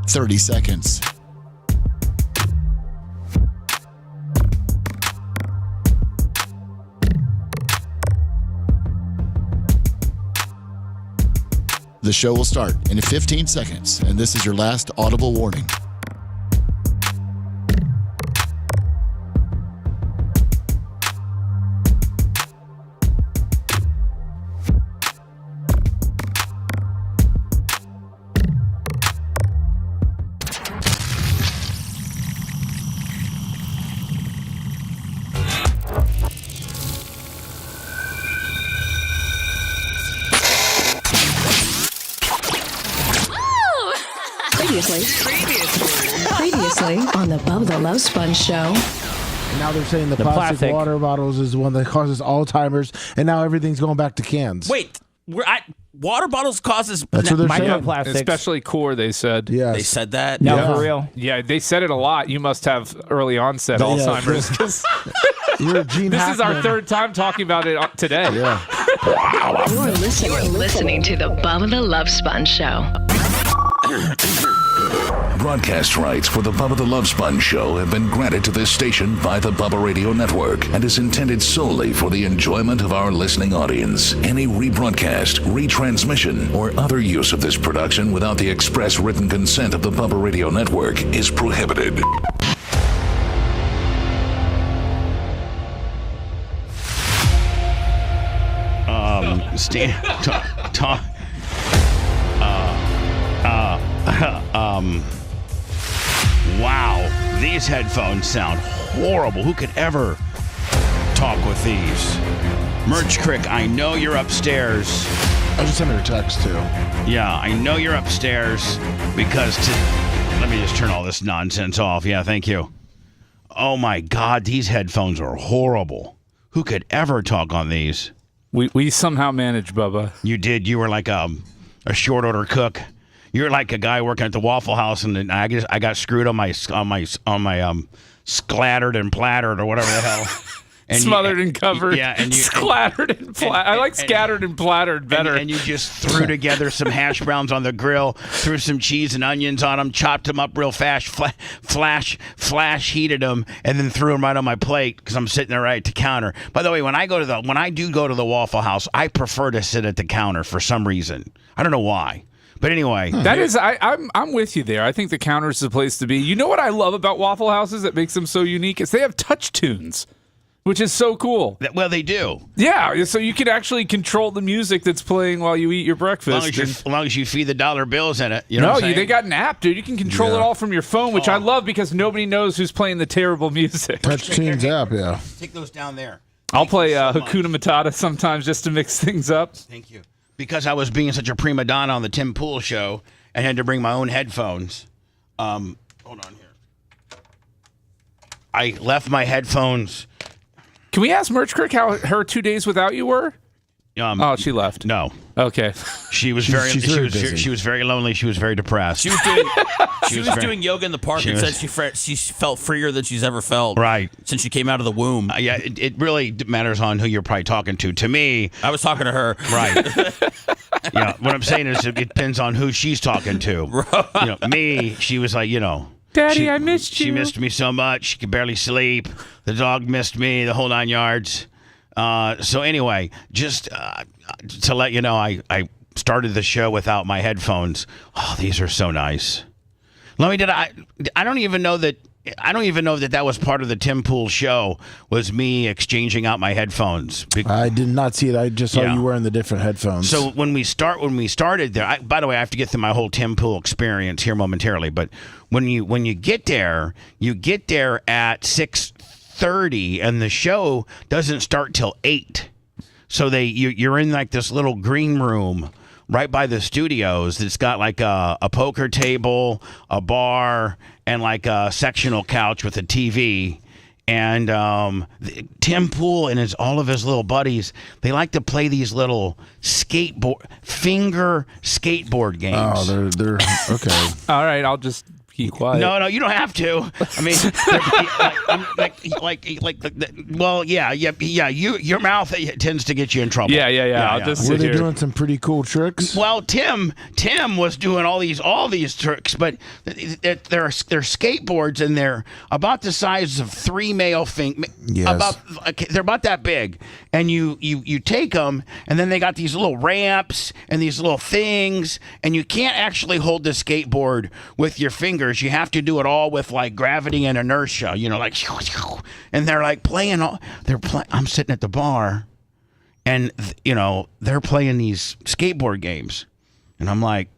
30 seconds. The show will start in 15 seconds, and this is your last audible warning. Previously on the Bubba the Love Sponge show. And now they're saying the plastic water bottles is one that causes Alzheimer's, and now everything's going back to cans. Wait, water bottles causes That's what they're saying. Microplastics. Especially core, they said. Yes. They said that? No, for real. Yeah, they said it a lot. You must have early onset Alzheimer's. 'Cause You're Gene this is our Hackman. third time talking about it today. Yeah. You're listening to the Bubba the Love Sponge show. Broadcast rights for the Bubba the Love Sponge show have been granted to this station by the Bubba Radio Network and is intended solely for the enjoyment of our listening audience. Any rebroadcast, retransmission, or other use of this production without the express written consent of the Bubba Radio Network is prohibited. Wow, these headphones sound horrible. Who could ever talk with these? Merch Crick, I know you're upstairs. I just sent her a text, too. Yeah, I know you're upstairs because let me just turn all this nonsense off. Yeah, thank you. Oh my God, these headphones are horrible. Who could ever talk on these? We somehow managed, Bubba. You did. You were like a short order cook. You're like a guy working at the Waffle House, and I got screwed on my sclattered and plattered or whatever the hell. And Smothered and covered. Yeah, and you splattered and flat. I like scattered and plattered better. And you just threw together some hash browns on the grill, threw some cheese and onions on them, chopped them up real fast, flash heated them, and then threw them right on my plate because I'm sitting there right at the counter. By the way, when I do go to the Waffle House, I prefer to sit at the counter for some reason. I don't know why. But anyway, I'm with you there. I think the counter is the place to be. You know what I love about Waffle Houses that makes them so unique is they have touch tunes, which is so cool. Well, they do. Yeah, so you can actually control the music that's playing while you eat your breakfast. As long as you feed the dollar bills in it. You know what I'm saying? They got an app, dude. You can control it all from your phone, which I love because nobody knows who's playing the terrible music. Touch Tunes app, yeah. Take those down there. I'll play Hakuna Matata sometimes just to mix things up. Thank you. Because I was being such a prima donna on the Tim Pool show and had to bring my own headphones. Hold on here. I left my headphones. Can we ask Merch Crick how her 2 days without you were? She left. No. Okay. She was she was very lonely. She was very depressed. She was doing yoga in the park and said she felt freer than she's ever felt. Right. Since she came out of the womb. Yeah, it really matters on who you're probably talking to. To me, I was talking to her. Right. Yeah. What I'm saying is it depends on who she's talking to. Me, she was like, Daddy, I missed you. She missed me so much. She could barely sleep. The dog missed me, the whole 9 yards. So anyway, just to let you know, I started the show without my headphones. Oh, these are so nice. I don't even know that that was part of the Tim Pool show, was me exchanging out my headphones. I did not see it. I just saw you wearing the different headphones. So when we started there, by the way, I have to get through my whole Tim Pool experience here momentarily, but when you get there at 6:30 and the show doesn't start till 8. So you're in like this little green room right by the studios that's got like a poker table, a bar, and like a sectional couch with a TV. And Tim Pool and all of his little buddies, they like to play these little finger skateboard games. Oh, they're okay. All right, I'll just keep quiet. No, you don't have to. I mean, well, yeah. Your mouth tends to get you in trouble. Yeah. I'll just Were sit they here. doing some pretty cool tricks? Well, Tim was doing all these tricks, but they're skateboards, and they're about the size of 3 male fingers. Yes. They're about that big, and you take them, and then they got these little ramps and these little things, and you can't actually hold the skateboard with your fingers. You have to do it all with like gravity and inertia, like, and they're like playing. I'm sitting at the bar, and they're playing these skateboard games, and I'm like,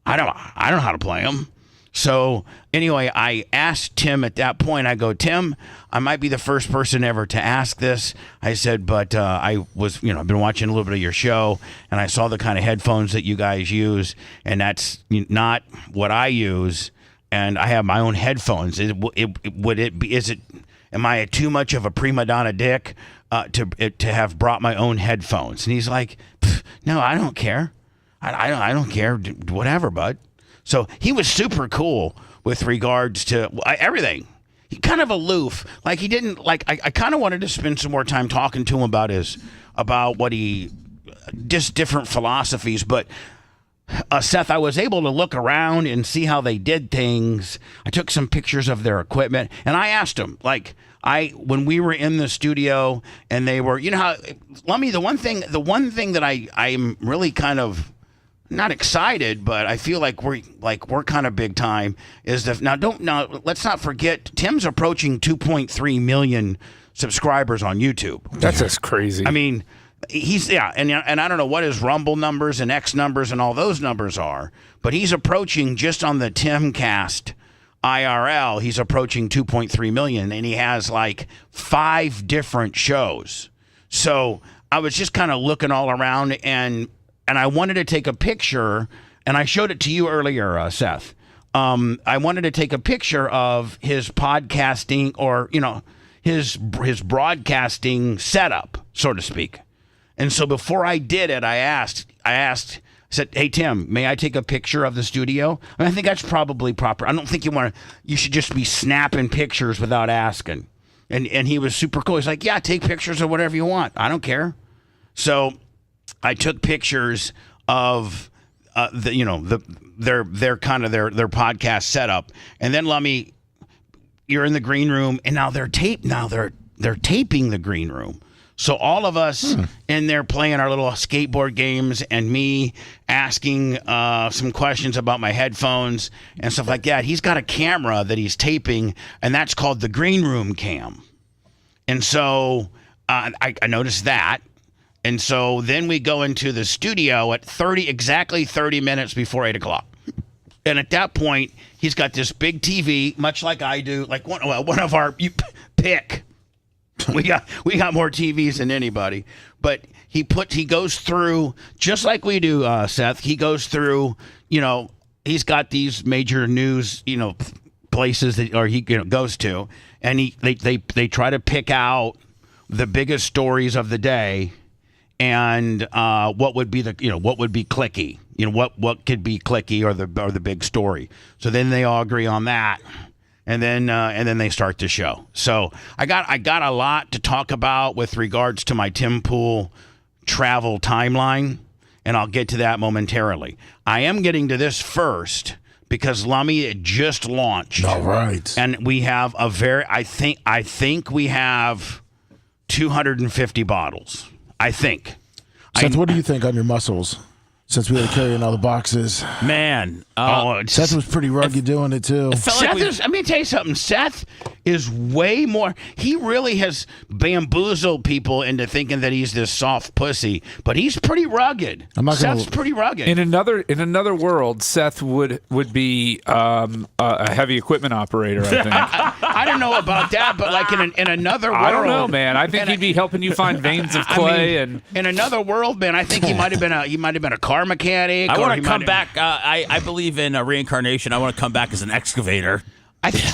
I don't know how to play them. So anyway, I asked Tim at that point. I go, Tim, I might be the first person ever to ask this. I said, but I was, I've been watching a little bit of your show, and I saw the kind of headphones that you guys use, and that's not what I use. And I have my own headphones. Am I too much of a prima donna dick to have brought my own headphones? And he's like, no, I don't care. I don't care. Whatever, bud. So he was super cool with regards to everything. He kind of aloof, like he didn't like. I kind of wanted to spend some more time talking to him about just different philosophies. But Seth, I was able to look around and see how they did things. I took some pictures of their equipment, and I asked him, when we were in the studio, and they were, how, Lummy, the one thing that I'm really kind of not excited, but I feel like we're kind of big time is let's not forget Tim's approaching 2.3 million subscribers on YouTube. That's just crazy. I mean, and I don't know what his Rumble numbers and X numbers and all those numbers are, but he's approaching, just on the Timcast IRL, he's approaching 2.3 million, and he has like 5 different shows. So I was just kind of looking all around, and I wanted to take a picture, and I showed it to you earlier, Seth. I wanted to take a picture of his podcasting, or his broadcasting setup, so to speak. And so before I did it, I said, "Hey Tim, may I take a picture of the studio?" And I think that's probably proper. I don't think you should just be snapping pictures without asking. And he was super cool. He's like, "Yeah, take pictures of whatever you want. I don't care." So I took pictures of their kind of their podcast setup, and then Lummy, you're in the green room, and now they're taping the green room. So all of us in there playing our little skateboard games, and me asking some questions about my headphones and stuff like that. He's got a camera that he's taping, and that's called the green room cam. And so I noticed that. And so then we go into the studio at exactly 30 minutes before 8 o'clock. And at that point, he's got this big TV, much like I do, like one of our, you pick. We got more TVs than anybody. But he goes through, just like we do, Seth, he goes through, he's got these major news, places that he goes to, and they try to pick out the biggest stories of the day. And what would be clicky? What could be clicky or the big story? So then they all agree on that, and then they start the show. So I got a lot to talk about with regards to my Tim Pool travel timeline, and I'll get to that momentarily. I am getting to this first because Lummy, it just launched. All right, and we have I think we have 250 bottles. I think. Seth, what do you think on your muscles? Since we had to carry in all the boxes. Man. Seth was pretty rugged doing it, too. Let me tell you something. Seth is way more. He really has bamboozled people into thinking that he's this soft pussy, but he's pretty rugged. Seth's pretty rugged. In another world, Seth would be a heavy equipment operator, I think. I don't know about that, but like in another world. I don't know, man. I think he'd be helping you find veins of clay. And in another world, man, I think he might have been a car mechanic. I want to come back. I believe in reincarnation. I want to come back as an excavator.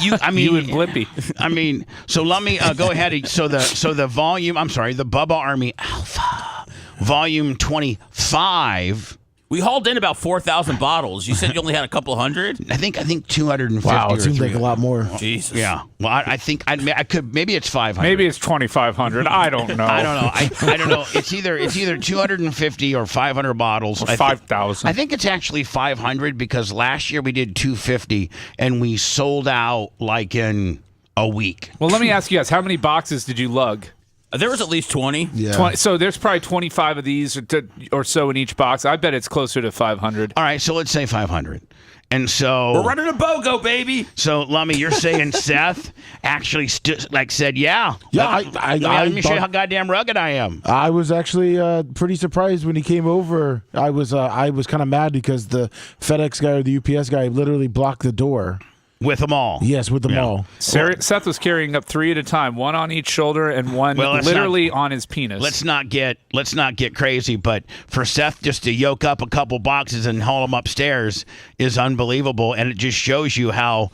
you and Blippy. So let me go ahead. So the volume. I'm sorry, the Bubba Army Alpha, volume 25. We hauled in about 4,000 bottles. You said you only had a couple hundred. I think 250. Wow, it or seems like a 300. lot more. Jesus. Yeah. Well, I think I could. Maybe it's 500. Maybe it's 2,500. I don't know. I don't know. I don't know. It's either 250 or 500 bottles. Or 5,000. I think it's actually 500 because last year we did 250 and we sold out like in a week. Well, let me ask you guys, how many boxes did you lug? There was at least 20. Yeah. 20, so there's probably 25 of these or so in each box. I bet it's closer to 500. All right, so let's say 500. And so We're running a BOGO, baby. So, Lummy, you're saying Seth actually said, yeah. Yeah, Let me show you how goddamn rugged I am. I was actually pretty surprised when he came over. I was kind of mad because the FedEx guy or the UPS guy literally blocked the door. With them all. Yes, with them all. Seth was carrying up 3 at a time, one on each shoulder and one literally on his penis. Let's not get crazy, but for Seth just to yoke up a couple boxes and haul them upstairs is unbelievable, and it just shows you how.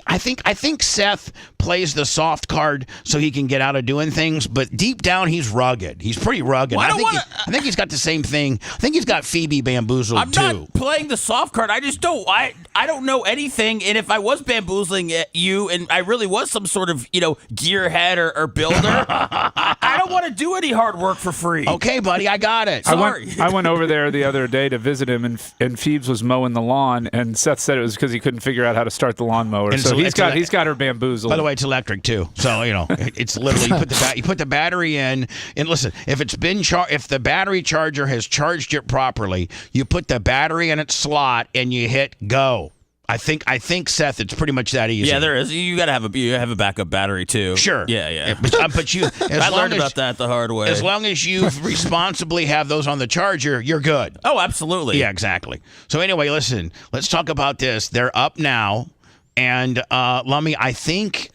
I think Seth plays the soft card so he can get out of doing things, but deep down he's rugged. He's pretty rugged. Well, I think he's got the same thing. I think he's got Phoebe bamboozled I'm too. not playing the soft card. I just don't. I don't know anything. And if I was bamboozling you, and I really was some sort of gearhead or builder, I don't want to do any hard work for free. Okay, buddy, I got it. Sorry. I went over there the other day to visit him, and Phoebes was mowing the lawn, and Seth said it was because he couldn't figure out how to start the lawnmower. And so so he's got her bamboozled. By the way, it's electric too, so it's literally you put the battery in, and listen, if it's been if the battery charger has charged it properly, you put the battery in its slot and you hit go. I think Seth, it's pretty much that easy. Yeah, there is. You got to have a backup battery too. Sure. Yeah. But you, I learned about that the hard way. As long as you responsibly have those on the charger, you're good. Oh, absolutely. Yeah, exactly. So anyway, listen, let's talk about this. They're up now. And Lummy, I think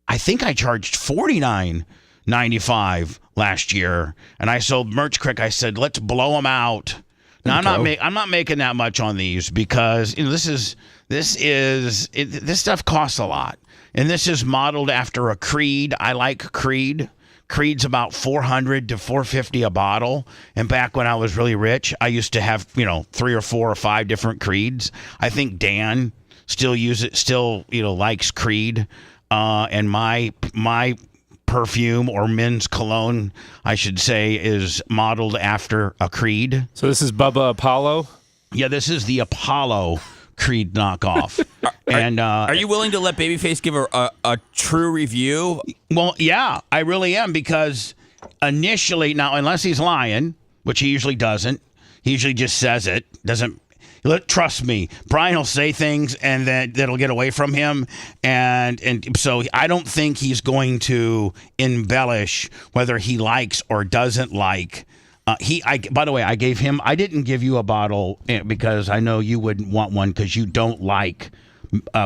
I charged $49.95 last year, and I sold Merch Crick. I said, let's blow them out. Now I'm not making that much on these because this stuff costs a lot, and this is modeled after a Creed. I like Creed. Creed's about $400 to $450 a bottle. And back when I was really rich, I used to have 3 or 4 or 5 different Creeds. I think Dan still likes Creed, and my perfume or men's cologne, I should say, is modeled after a Creed. So this is Bubba Apollo? Yeah, this is the Apollo Creed knockoff. Are you willing to let Babyface give a true review? Well, yeah, I really am, because initially, now unless he's lying, which he usually doesn't, he usually just says it, doesn't. Trust me, Brian will say things and that'll get away from him, and so I don't think he's going to embellish whether he likes or doesn't like. By the way, I didn't give you a bottle because I know you wouldn't want one because you don't like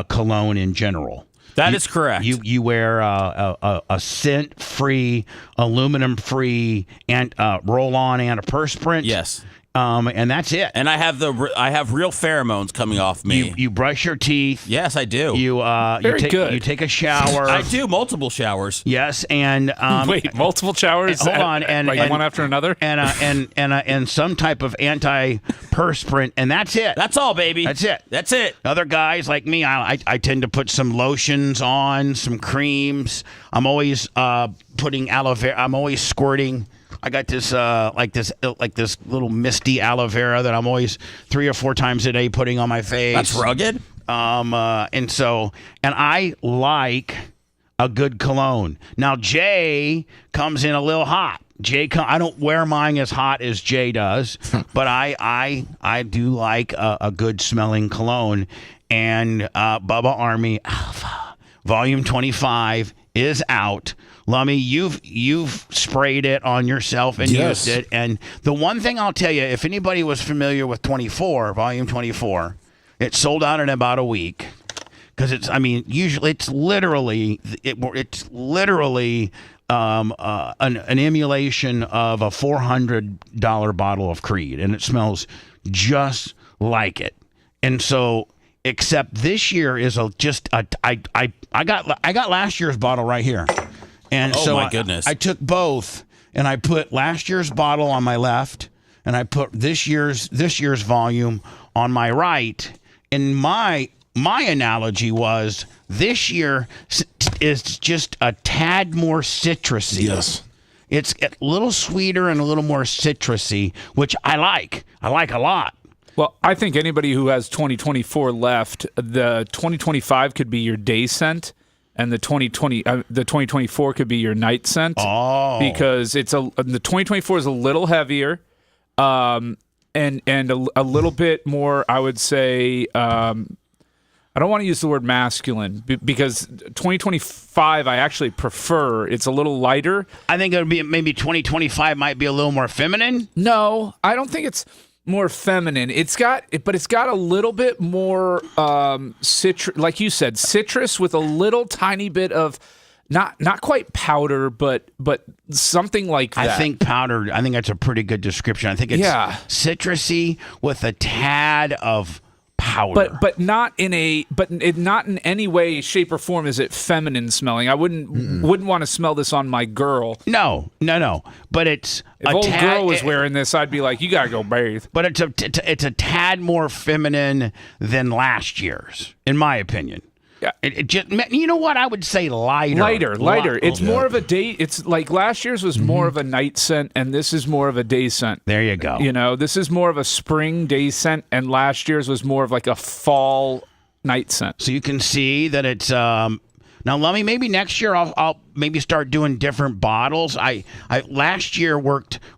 cologne in general. That is correct. You wear a scent-free, aluminum-free, and roll-on antiperspirant. Yes. And that's it. And I have real pheromones coming off me. You brush your teeth. Yes, I do. You take a shower. I do multiple showers. Yes, and wait, multiple showers? Hold on, and one after another, and some type of antiperspirant, and that's it. That's all, baby. That's it. Other guys like me, I tend to put some lotions on, some creams. I'm always putting aloe vera. I'm always squirting. I got this like this little misty aloe vera that I'm always 3 or 4 times a day putting on my face. That's rugged. And I like a good cologne. Now Jay comes in a little hot. I don't wear mine as hot as Jay does, but I do like a good smelling cologne. And Bubba Army Alpha Volume 25 is out. Lummy, you've sprayed it on yourself and used it. And the one thing I'll tell you, if anybody was familiar with Volume 24, it sold out in about a week. Because usually it's literally an emulation of a $400 bottle of Creed, and it smells just like it. And so, except this year is I got last year's bottle right here. And oh, so my goodness. I took both, and I put last year's bottle on my left, and I put this year's volume on my right. And my analogy was this year is just a tad more citrusy. Yes. It's a little sweeter and a little more citrusy, which I like. I like a lot. Well, I think anybody who has 2024 left, the 2025 could be your day scent, and the 2024 could be your night scent. Oh, because the 2024 is a little heavier, and a little bit more. I would say. I don't want to use the word masculine because 2025 I actually prefer. It's a little lighter. I think it would be maybe 2025 might be a little more feminine. No, I don't think it's more feminine. But it's got a little bit more citrus, like you said, citrus with a little tiny bit of not quite powder, but something like that. I think powder. I think that's a pretty good description. I think it's citrusy with a tad of powder, but not in any way, shape, or form is it feminine smelling. I wouldn't want to smell this on my girl. No. But it's if old girl was wearing this, I'd be like, you gotta go bathe. But it's a tad more feminine than last year's, in my opinion. Yeah. It just, you know what? I would say lighter. Lighter. It's more of a day. It's like last year's was more of a night scent, and this is more of a day scent. There you go. You know, this is more of a spring day scent, and last year's was more of like a fall night scent. So you can see that it's now. Let me maybe next year I'll maybe start doing different bottles. I last year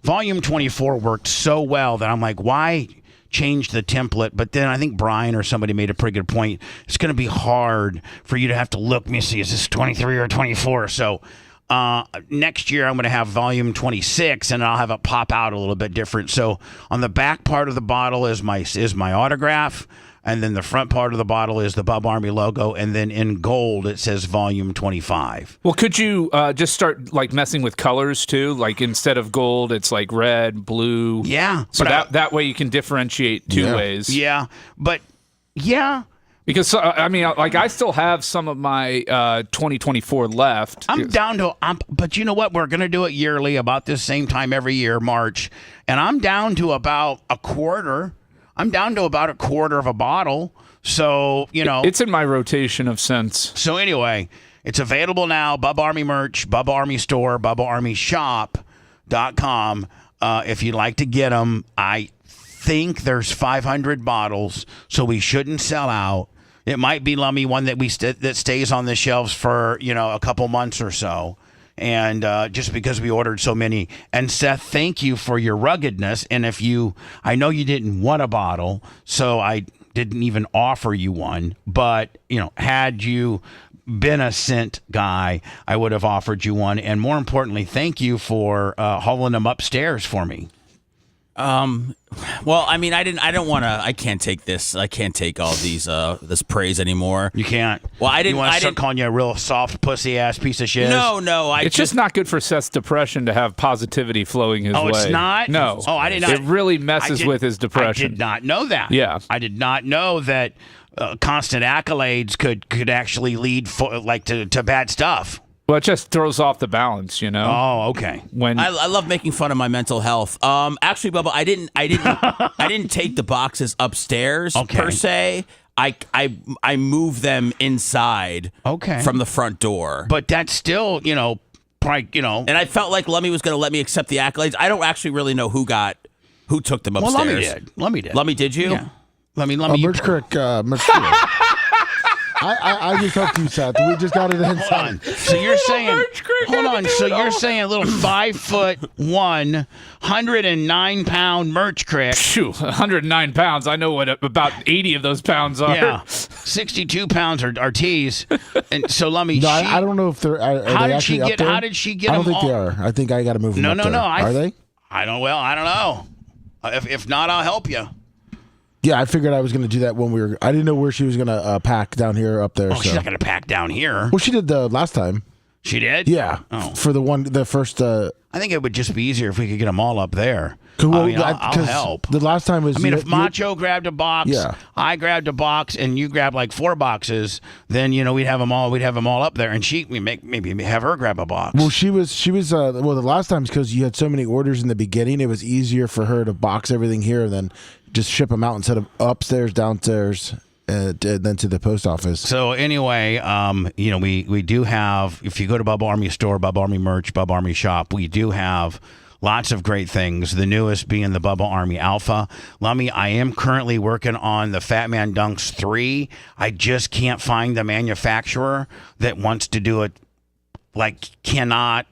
volume 24 worked so well that I'm like, why change the template? But then I think Brian or somebody made a pretty good point. It's going to be hard for you to have to look. Let me see, is this 23 or 24? So next year I'm going to have volume 26, and I'll have it pop out a little bit different. So on the back part of the bottle is my autograph, and then the front part of the bottle is the Bubba Army logo, and then in gold it says volume 25. Well, could you just start like messing with colors too? Like instead of gold, it's like red, blue. Yeah. So that way you can differentiate two ways. Yeah. But yeah. Because I mean, like I still have some of my 2024 left. But you know what? We're going to do it yearly, about this same time every year, March, and I'm down to about a quarter. I'm down to about a quarter of a bottle. So, you know. It's in my rotation of scents. So anyway, it's available now. Bubba Army merch, Bubba Army store, BubbaArmyShop.com. If you'd like to get them, I think there's 500 bottles, so we shouldn't sell out. It might be, Lummy, one that that stays on the shelves for, a couple months or so. And just because we ordered so many. And Seth, thank you for your ruggedness. And I know you didn't want a bottle, so I didn't even offer you one. But, had you been a scent guy, I would have offered you one. And more importantly, thank you for hauling them upstairs for me. Well, I mean, I can't take this. I can't take all these, this praise anymore. You can't. Well, You want to start calling you a real soft pussy ass piece of shit? No. It's just not good for Seth's depression to have positivity flowing his way. Oh, it's not? No. Oh, I did not. It really messes with his depression. I did not know that. Yeah. I did not know that constant accolades could actually lead to bad stuff. Well, it just throws off the balance, Oh, okay. When I love making fun of my mental health. Actually, Bubba, I didn't take the boxes upstairs per se. I moved them inside. From the front door. But that's still, probably, And I felt like Lummy was going to let me accept the accolades. I don't actually really know who took them upstairs. Well, Lummy did. Lummy, did you? Yeah. Lummy. Merch Crick. I just helped you, Seth. We just got it inside. Hold on. So you're saying, So you're saying a little 5'1", 109-pound Merch Crick. Phew, 109 pounds. I know what about 80 of those pounds are. Yeah, 62 pounds are tees. And so Lummy, No, I don't know if they're. How did she get I don't them think they are. I think I got to move them. No. Are they? I don't know. If not, I'll help you. Yeah, I figured I was going to do that when we were. I didn't know where she was going to pack down here, up there. Oh, she's not going to pack down here. Well, she did the last time. She did? Yeah. Oh. For the first. I think it would just be easier if we could get them all up there. Well, I mean, I'll 'cause help. The last time was. I mean, if Macho grabbed a box, Yeah. I grabbed a box, and you grabbed like 4 boxes, then we'd have them all. We'd have them all up there, and maybe have her grab a box. Well, she was. The last time because you had so many orders in the beginning, it was easier for her to box everything here and then just ship them out instead of upstairs, downstairs, then to the post office. So anyway, we do have. If you go to Bubba Army Store, Bubba Army Merch, Bubba Army Shop, we do have lots of great things. The newest being the Bubba Army Alpha. Lummy, I am currently working on the Fat Man Dunks 3. I just can't find the manufacturer that wants to do it. Like, cannot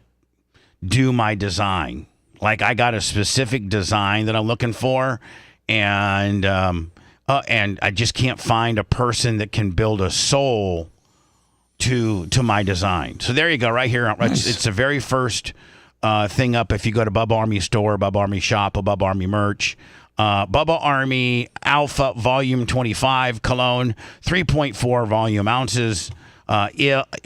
do my design. Like, I got a specific design that I'm looking for, and I just can't find a person that can build a soul to my design. So there you go, right here. Nice. It's the very first thing up. If you go to Bubba Army Store, Bubba Army Shop, or Bubba Army Merch, Bubba Army Alpha Volume 25 Cologne, 3.4 volume ounces.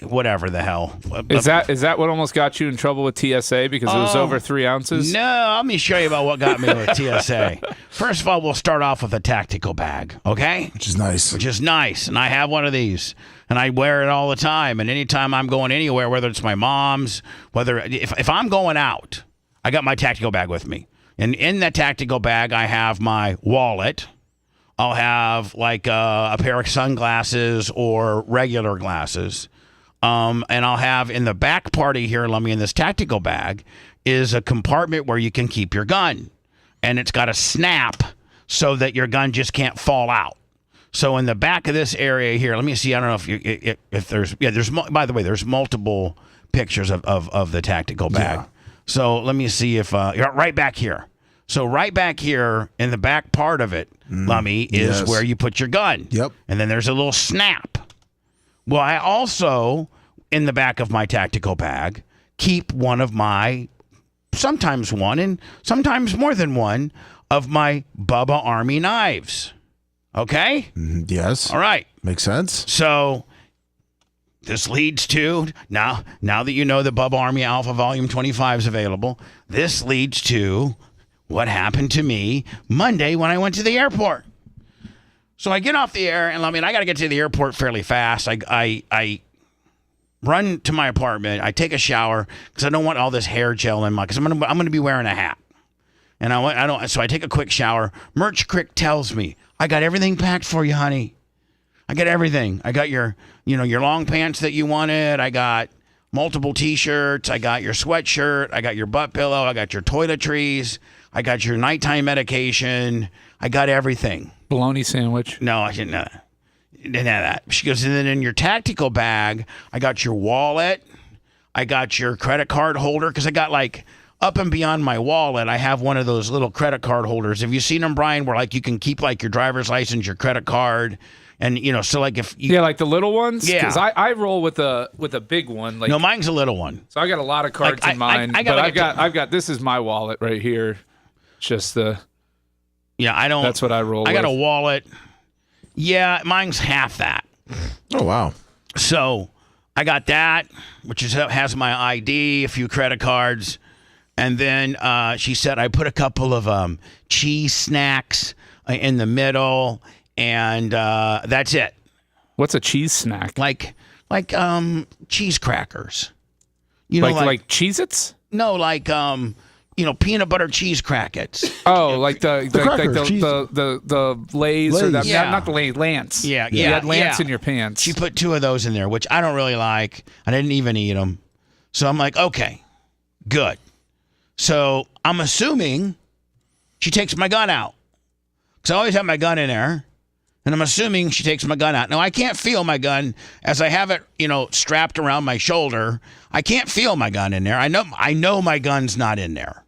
Whatever the hell. Is that what almost got you in trouble with TSA because it was over 3 ounces? No, let me show you about what got me with TSA. First of all, we'll start off with a tactical bag, okay? Which is nice. And I have one of these, and I wear it all the time. And anytime I'm going anywhere, whether it's my mom's, if I'm going out, I got my tactical bag with me, and in that tactical bag, I have my wallet. I'll have like a pair of sunglasses or regular glasses. And I'll have in the back party here, let me in this tactical bag, is a compartment where you can keep your gun. And it's got a snap so that your gun just can't fall out. So in the back of this area here, let me see. I don't know if there's by the way, there's multiple pictures of the tactical bag. Yeah. So let me see if right back here. So right back here in the back part of it, Lummy, is where you put your gun. Yep. And then there's a little snap. Well, I also, in the back of my tactical bag, keep sometimes one and sometimes more than one, of my Bubba Army knives. Okay? Yes. All right. Makes sense. So this leads to, now that you know the Bubba Army Alpha Volume 25 is available, this leads to what happened to me Monday when I went to the airport. So I get off the air, and I got to get to the airport fairly fast. I run to my apartment. I take a shower because I don't want all this hair gel in my. Because I'm gonna be wearing a hat, and So I take a quick shower. Merch Crick tells me, "I got everything packed for you, honey. I got everything. I got your long pants that you wanted. I got multiple T-shirts. I got your sweatshirt. I got your butt pillow. I got your toiletries. I got your nighttime medication. I got everything." Bologna sandwich. No, I didn't know that. Didn't have that. She goes, and then in your tactical bag, I got your wallet. I got your credit card holder, because I got like up and beyond my wallet, I have one of those little credit card holders. Have you seen them, Brian, where like you can keep like your driver's license, your credit card, and so like if you, like the little ones. Yeah. Because I roll with a big one. Like, no, mine's a little one. So I got a lot of cards Like, in mine. I but gotta I've got this is my wallet right here. Just the. Yeah, I don't. That's what I roll. I got a with. wallet. Yeah, mine's half that. Oh, wow. So I got that, which has my ID, a few credit cards, and then she said I put a couple of cheese snacks in the middle, and that's it. What's a cheese snack? Like cheese crackers. Like Cheez-Its? No, like peanut butter cheese crackers. Oh, like the Lay's or that? Yeah. Not the Lay's, Lance. Yeah, You had Lance in your pants. She put 2 of those in there, which I don't really like. I didn't even eat them. So I'm like, okay, good. So I'm assuming she takes my gun out. Because I always have my gun in there. And I'm assuming she takes my gun out. Now, I can't feel my gun as I have it, strapped around my shoulder. I can't feel my gun in there. I know my gun's not in there.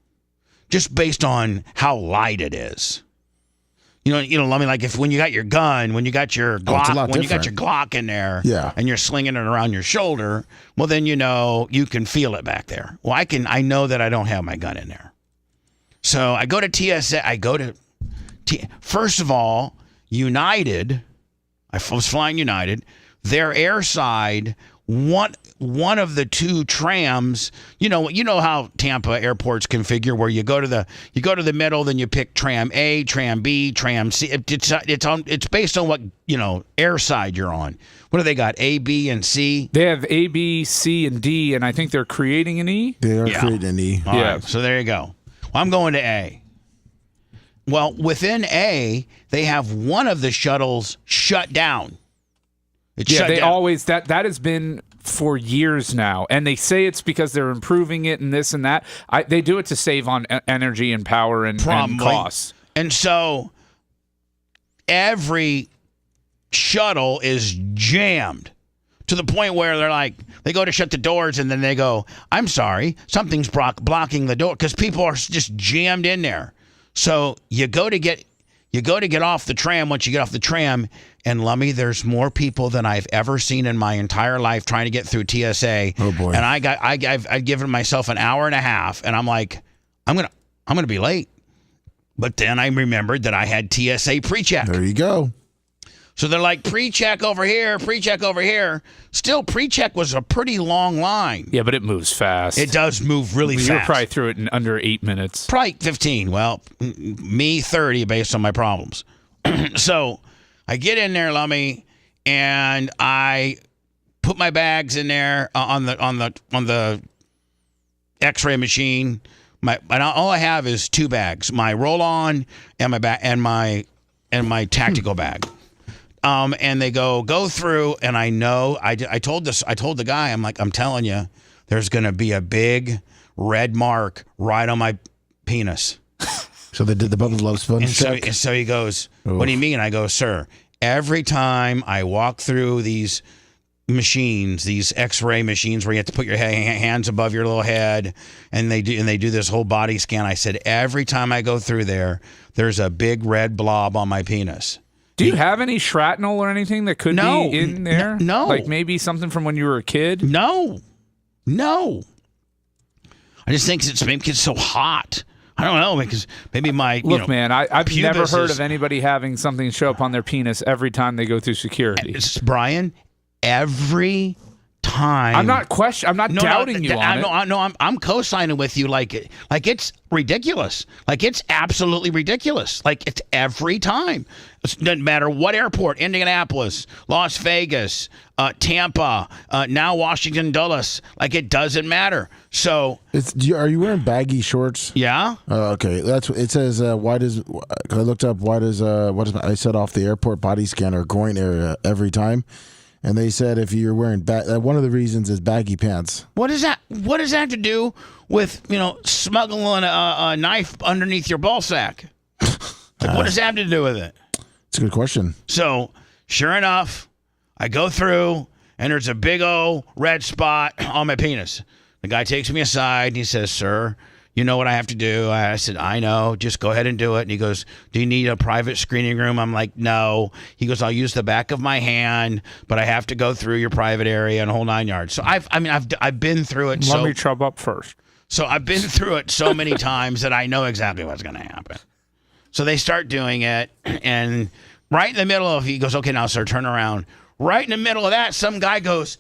Just based on how light it is. Like when you got your gun, when you got your Glock, when you got your Glock in there, yeah, and you're slinging it around your shoulder, well then you can feel it back there. Well, I know that I don't have my gun in there. So I go to TSA. First of all, United. I was flying United. Their airside, one of the two trams. You know how Tampa airports configure, where you go to the middle, then you pick tram A, tram B, tram C. It's based on what air side you're on. What do they got? A, B, and C. They have A, B, C, and D, and I think they're creating an E. They are creating an E. All right, so there you go. Well, I'm going to A. Well, within A, they have one of the shuttles shut down. Always that has been for years now, and they say it's because they're improving it and this and that. They do it to save on energy and power and costs. And so every shuttle is jammed to the point where they go to shut the doors and then they go, I'm sorry, something's blocking the door, because people are just jammed in there. So you go to get off the tram. Once you get off the tram, and Lummy, there's more people than I've ever seen in my entire life trying to get through TSA. Oh boy! And I've given myself an hour and a half, and I'm like, I'm gonna be late. But then I remembered that I had TSA pre-check. There you go. So they're like, pre-check over here, pre-check over here. Still, pre-check was a pretty long line. Yeah, but it moves fast. It does move really fast. You're probably through it in under 8 minutes. Probably 15. Well, me 30 based on my problems. So I get in there, Lummy, and I put my bags in there on the X-ray machine. All I have is 2 bags: my roll-on and my tactical bag. And they go through, and I know I told the guy, I'm telling you, there's going to be a big red mark right on my penis. So they did the Bubba the Love Sponge check? And so he goes, What do you mean? I go, sir, every time I walk through these machines, these X-ray machines where you have to put your hands above your little head, and they do this whole body scan. I said, every time I go through there's a big red blob on my penis. Do you have any shrapnel or anything that could be in there? No. Like maybe something from when you were a kid? No. I just think it's so hot. I don't know, because maybe my man, I've never heard is, of anybody having something show up on their penis every time they go through security. It's Brian, every time. I'm not doubting you on it. I'm co-signing with you like it's ridiculous. Like it's absolutely ridiculous. Like it's every time. It doesn't matter what airport, Indianapolis, Las Vegas, Tampa, now Washington Dulles. Like it doesn't matter. So are you wearing baggy shorts? Yeah. Okay, that's what it says. Why does I looked up what is I set off the airport body scanner groin area every time. And they said if you're wearing one of the reasons is baggy pants. What does that have to do with smuggling a knife underneath your ball sack? What does that have to do with it? It's a good question. So sure enough, I go through and there's a big old red spot on my penis. The guy takes me aside and he says, "Sir, you know what I have to do?" I said, "I know. Just go ahead and do it." And he goes, "Do you need a private screening room?" I'm like, "No." He goes, "I'll use the back of my hand, but I have to go through your private area and whole 9 yards." So I've been through it. Let me chub up first. So I've been through it so many times that I know exactly what's going to happen. So they start doing it, and right in the middle of, he goes, "Okay, now, sir, turn around." Right in the middle of that, some guy goes,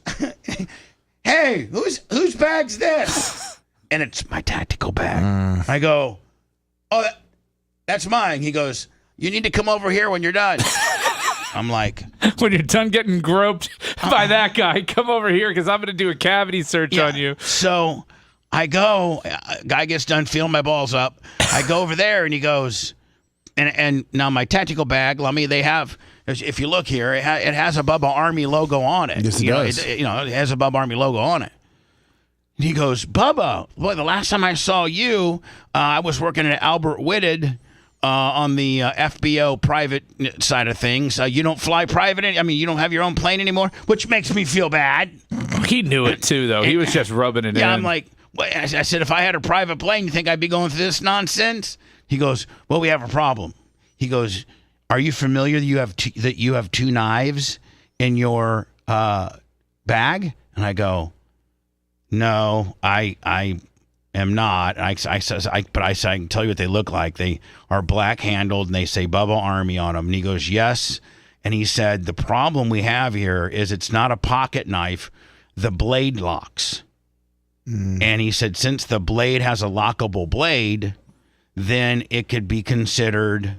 "Hey, whose bag's this?" And it's my tactical bag. I go, "Oh, that's mine." He goes, "You need to come over here when you're done." I'm like, when you're done getting groped by that guy, come over here because I'm going to do a cavity search on you. So I go, guy gets done feeling my balls up. I go over there and he goes, and now my tactical bag, they have, if you look here, it has a Bubba Army logo on it. Yes, it does. It has a Bubba Army logo on it. He goes, "Bubba, boy, the last time I saw you, I was working at Albert Whitted on the FBO private side of things. You don't fly private. You don't have your own plane anymore," which makes me feel bad. He knew it too, though. He was just rubbing it in. Yeah, I'm like, I said, if I had a private plane, you think I'd be going through this nonsense? He goes, "Well, we have a problem." He goes, "Are you familiar that you have 2 knives in your bag?" And I go, "No, I am not." I can tell you what they look like. They are black handled and they say Bubba Army on them. And he goes, "Yes." And he said, "The problem we have here is it's not a pocket knife. the blade locks. And he said, since the blade has a lockable blade, then it could be considered,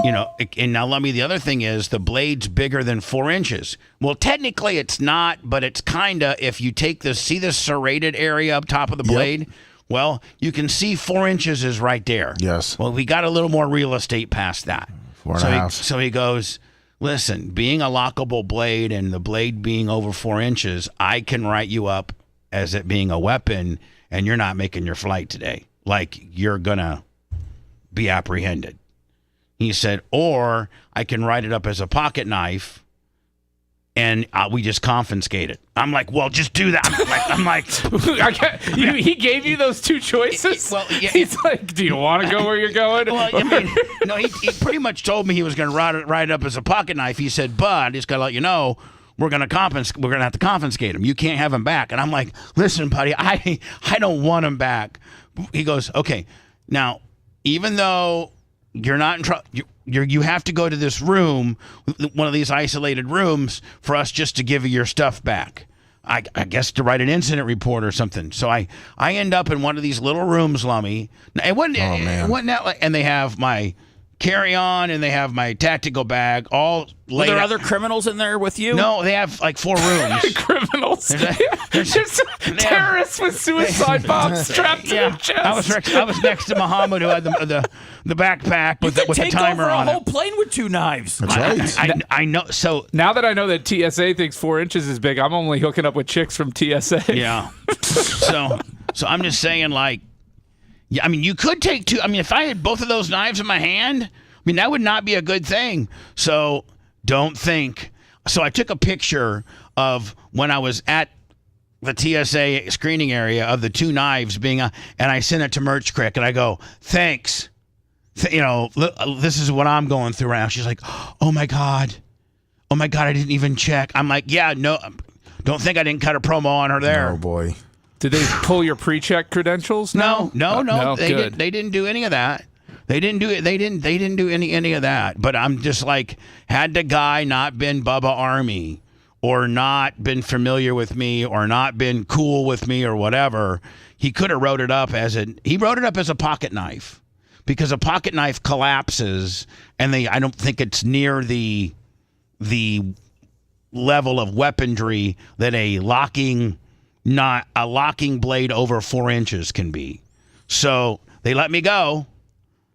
and now let me, the other thing is the blade's bigger than 4 inches. Well, technically it's not, but it's kind of, if you see the serrated area up top of the blade, well, you can see 4 inches is right there. Yes. Well, we got a little more real estate past that. 4.5. So he goes, listen, being a lockable blade and the blade being over 4 inches, I can write you up as it being a weapon, and you're not making your flight today. Like, you're going to be apprehended. He said, or I can write it up as a pocket knife, and we just confiscate it. I'm like, well, just do that. I'm like, he gave you those two choices? Well, yeah, he's like, do you want to go where you're going? Well, I mean, no, he pretty much told me he was going to write it up as a pocket knife. He said, but I just got to let you know, we're going to have to confiscate him. You can't have him back. And I'm like, listen, buddy, I don't want him back. He goes, okay, now, even though you're not in trouble, you have to go to this room, one of these isolated rooms, for us just to give you your stuff back. I guess to write an incident report or something. So I end up in one of these little rooms, Lummy. It wasn't that like, and they have my carry-on and they have my tactical bag all laid. Were there out. other criminals in there with you? No, they have like 4 rooms. Criminals. Just terrorists with suicide bombs strapped to their chest. I was next to Muhammad, who had the backpack with the timer on a it. whole plane with 2 knives. That's right. I know. So now that I know that TSA thinks 4 inches is big, I'm only hooking up with chicks from TSA. yeah. So I'm just saying, like, yeah. I mean, you could take 2. I mean, if I had both of those knives in my hand, I mean, that would not be a good thing. So don't think. So I took a picture of when I was at the TSA screening area of the 2 knives being, and I sent it to Merch Crick, and I go, thanks. This is what I'm going through right now. She's like, oh my God, I didn't even check. I'm like, yeah, no, don't think I didn't cut a promo on her there. Oh boy. Did they pull your pre-check credentials? No. Good. They didn't do any of that. They didn't do any of that. But I'm just like, had the guy not been Bubba Army, or not been familiar with me, or not been cool with me, or whatever, he could have wrote it up as a pocket knife, because a pocket knife collapses, and I don't think it's near the level of weaponry that a locking blade over 4 inches can be. So they let me go.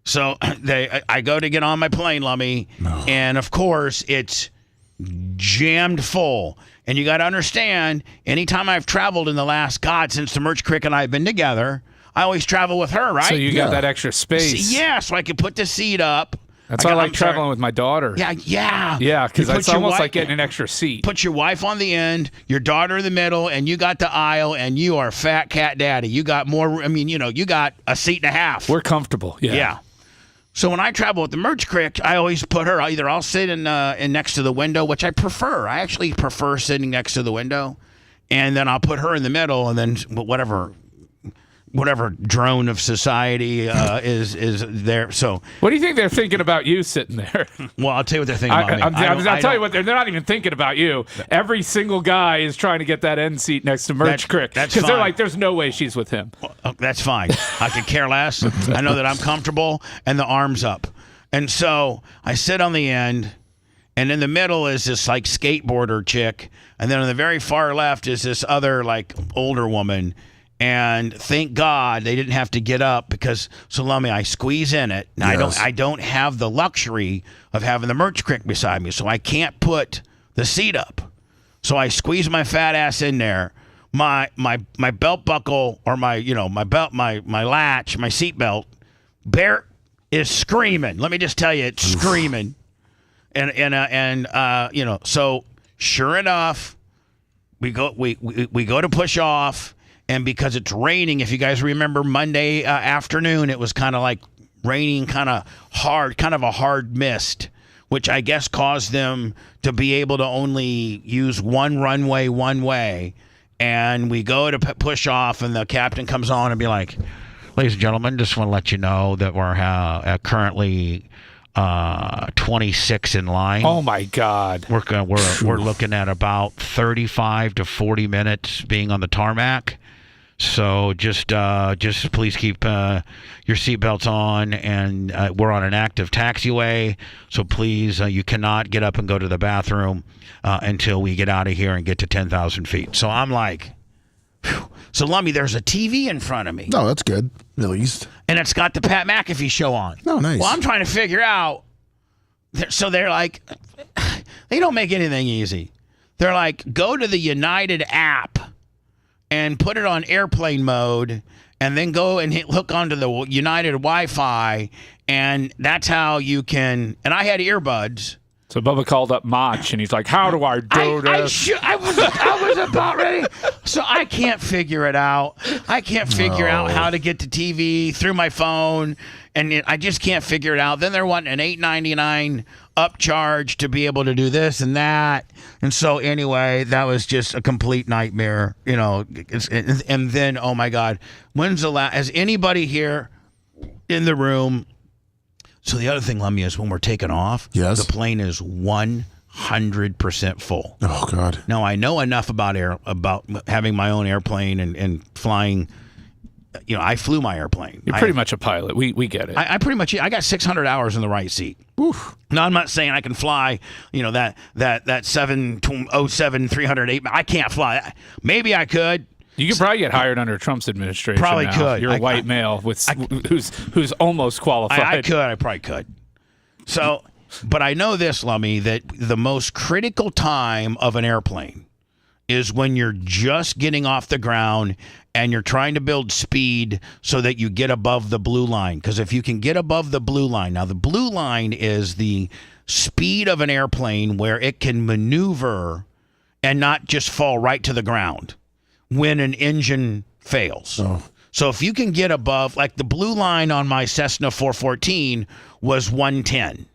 So I go to get on my plane, Lummy, and of course it's jammed full. And you got to understand, anytime I've traveled in the last, since the Merch Crick and I have been together, I always travel with her, right? So you got that extra space. Yeah, so I can put the seat up. That's why I like traveling with my daughter. Yeah. Yeah, because it's almost like getting an extra seat. Put your wife on the end, your daughter in the middle, and you got the aisle, and you are fat cat daddy. You got more, you got a seat and a half. We're comfortable. Yeah. So when I travel with the Merch Crick, I always put her, I'll sit in next to the window, which I prefer. I actually prefer sitting next to the window. And then I'll put her in the middle, and then whatever drone of society is there. So what do you think they're thinking about you sitting there? Well, I'll tell you what they're thinking about me. I'll tell you what, they're not even thinking about you. Every single guy is trying to get that end seat next to Merch Crick. That's because they're fine. like, there's no way she's with him. Well, that's fine. I could care less. I know that I'm comfortable, and the arm's up. And so I sit on the end, and in the middle is this like skateboarder chick, and then on the very far left is this other like older woman. And thank God they didn't have to get up, because Salami, I squeeze in it. Now, Yes. I don't have the luxury of having the Merch Crick beside me, so I can't put the seat up. So I squeeze my fat ass in there. My belt buckle, or my belt, my latch, my seat belt, Bear is screaming. Let me just tell you, it's screaming. And so sure enough, we go to push off. And because it's raining, if you guys remember Monday afternoon, it was kind of like raining, kind of a hard mist, which I guess caused them to be able to only use one runway one way. And we go to push off, and the captain comes on and be like, ladies and gentlemen, just want to let you know that we're currently 26 in line. Oh my God. We're looking at about 35 to 40 minutes being on the tarmac. So just please keep your seatbelts on, and we're on an active taxiway. So please, you cannot get up and go to the bathroom until we get out of here and get to 10,000 feet. So I'm like, phew. So Lummy, there's a TV in front of me. No, that's good, at least. And it's got the Pat McAfee show on. Oh, nice. Well, I'm trying to figure out. So they're like, they don't make anything easy. They're like, go to the United app and put it on airplane mode, and then go and hook onto the United Wi-Fi, and that's how you can. And I had earbuds. So Bubba called up Mach, and he's like, how do I do this? I was about ready. So I can't figure it out. I can't figure out how to get to TV through my phone, and I just can't figure it out. Then they're wanting an $8.99 upcharge to be able to do this and that. And so anyway, that was just a complete nightmare, and then, oh my God, when's the last, has anybody here in the room? So the other thing, Lummy, is when we're taking off, yes, the plane is 100% full. Oh God. Now I know enough about having my own airplane and flying. I flew my airplane. You're pretty much a pilot. We get it. I pretty much, I got 600 hours in the right seat. Oof. Now, I'm not saying I can fly, that 707 308. I can't fly. Maybe I could. You could probably get hired under Trump's administration. Probably now. could. You're a white male who's almost qualified. I probably could. So, but I know this, Lummy, that the most critical time of an airplane is when you're just getting off the ground and you're trying to build speed so that you get above the blue line. Because if you can get above the blue line, now the blue line is the speed of an airplane where it can maneuver and not just fall right to the ground when an engine fails. Oh. So if you can get above, like the blue line on my Cessna 414 was 110.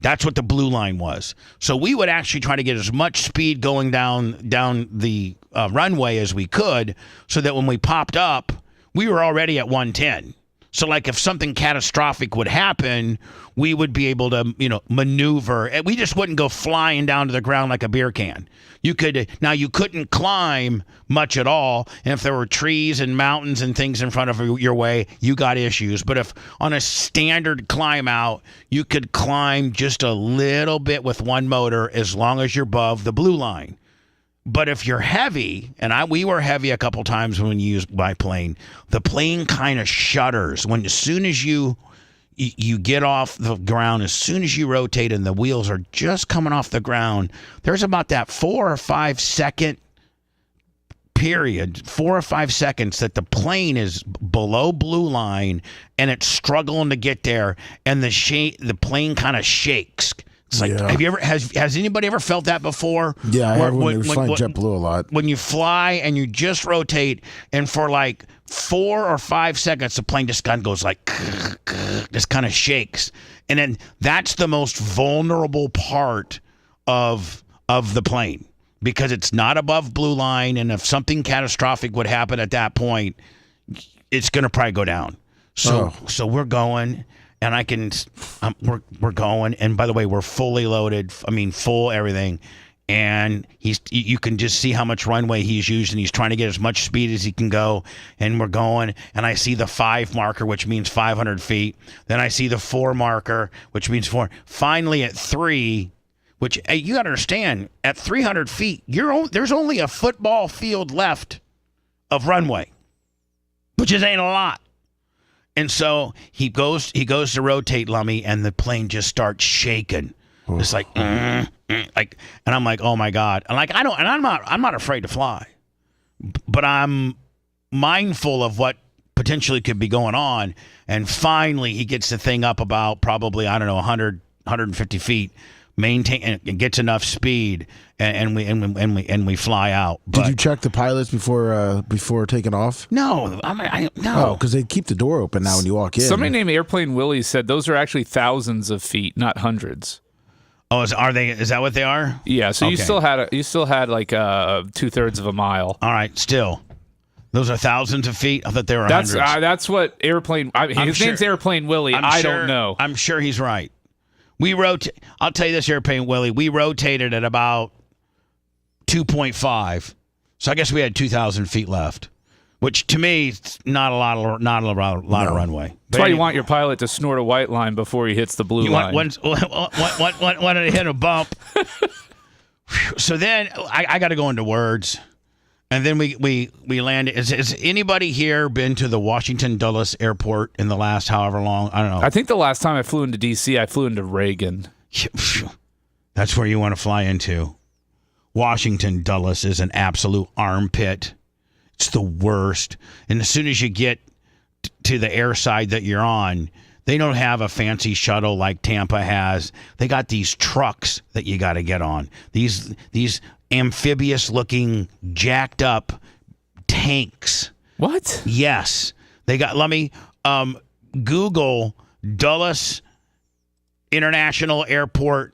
That's what the blue line was. So we would actually try to get as much speed going down the runway as we could, so that when we popped up, we were already at 110. So like if something catastrophic would happen, we would be able to, maneuver. And we just wouldn't go flying down to the ground like a beer can. You couldn't climb much at all. And if there were trees and mountains and things in front of your way, you got issues. But if on a standard climb out, you could climb just a little bit with one motor as long as you're above the blue line. But if you're heavy, and we were heavy a couple times when you used my plane, the plane kind of shudders as soon as you get off the ground, as soon as you rotate and the wheels are just coming off the ground. There's about that 4 or 5 second period, 4 or 5 seconds that the plane is below blue line and it's struggling to get there, and the plane kind of shakes. It's like, have you ever has anybody ever felt that before? Yeah, I have when they were flying JetBlue a lot. When you fly and you just rotate, and for like 4 or 5 seconds, the plane just kind of goes like, just kind of shakes, and then that's the most vulnerable part of the plane, because it's not above blue line, and if something catastrophic would happen at that point, it's going to probably go down. So we're going. And we're going, and by the way, we're fully loaded. I mean, full everything. And you can just see how much runway he's used, and he's trying to get as much speed as he can go. And we're going, and I see the 5 marker, which means 500 feet. Then I see the 4 marker, which means 4. Finally, at 3, which you got to understand, at 300 feet, there's only a football field left of runway, which ain't a lot. And so he goes to rotate, Lummy, and the plane just starts shaking. It's like, and I'm like, oh my God. And like, I'm not afraid to fly, but I'm mindful of what potentially could be going on. And finally he gets the thing up about probably, 100, 150 feet, maintain and gets enough speed, and we fly out. But, did you check the pilots before taking off? No, no. Oh, because they keep the door open now when you walk in. Somebody named Airplane Willie said those are actually thousands of feet, not hundreds. Oh, are they? Is that what they are? Yeah. So okay. you still had like 2/3 of a mile. All right, still. Those are thousands of feet. I thought they were hundreds. That's what Airplane. His name's Airplane Willie. I don't know. I'm sure he's right. I'll tell you this, Airplane Willie. We rotated at about 2.5. So I guess we had 2,000 feet left, which to me is not a lot of runway. That's why you want your pilot to snort a white line before he hits the blue line. Want to hit a bump. So then I got to go into words. And then we landed. Has anybody here been to the Washington Dulles Airport in the last however long? I don't know. I think the last time I flew into D.C., I flew into Reagan. That's where you want to fly into. Washington Dulles is an absolute armpit. It's the worst. And as soon as you get to the air side that you're on, they don't have a fancy shuttle like Tampa has. They got these trucks that you got to get on. These amphibious-looking, jacked-up tanks. What? Yes. They got, let me Google Dulles International Airport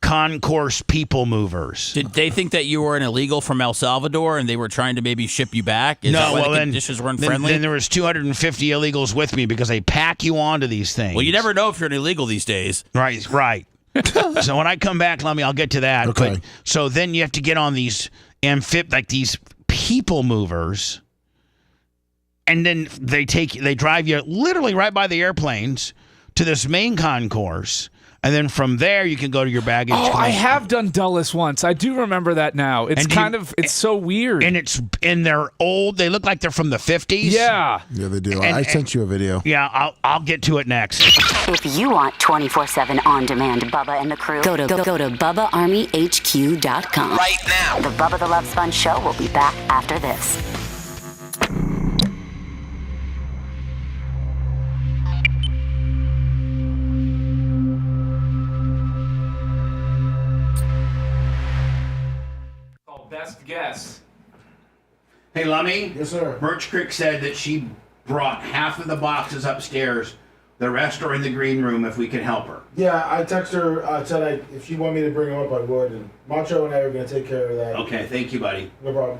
concourse people movers. Did they think that you were an illegal from El Salvador and they were trying to maybe ship you back? Is that why the conditions weren't friendly? Then there was 250 illegals with me because they pack you onto these things. Well, you never know if you're an illegal these days. Right. So when I come back, I'll get to that. Okay. But, so then you have to get on these these people movers, and then they drive you literally right by the airplanes to this main concourse. And then from there, you can go to your baggage claim. I have done Dulles once. I do remember that now. It's it's so weird. And they're old. They look like they're from the 50s. Yeah. Yeah, they do. I sent you a video. Yeah, I'll get to it next. If you want 24/7 on-demand Bubba and the crew, go to BubbaArmyHQ.com. Right now. The Bubba the Love Sponge Show will be back after this. Best guess. Hey, Lummy. Yes, sir. Birch Creek said that she brought half of the boxes upstairs. The rest are in the green room if we can help her. Yeah, I texted her, said if she wanted me to bring them up, I would. And Macho and I are going to take care of that. Okay, thank you, buddy. No problem.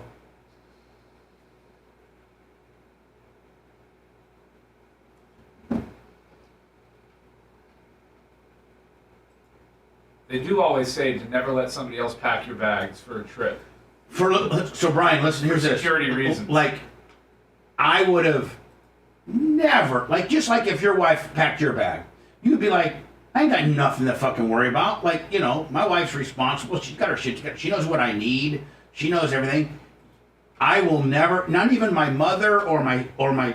They do always say to never let somebody else pack your bags for a trip. So Brian, listen. Here's this. Security reasons. Like, I would have never, just like if your wife packed your bag, you'd be like, I ain't got nothing to fucking worry about. Like, my wife's responsible. She's got her shit together. She knows what I need. She knows everything. I will never, not even my mother or my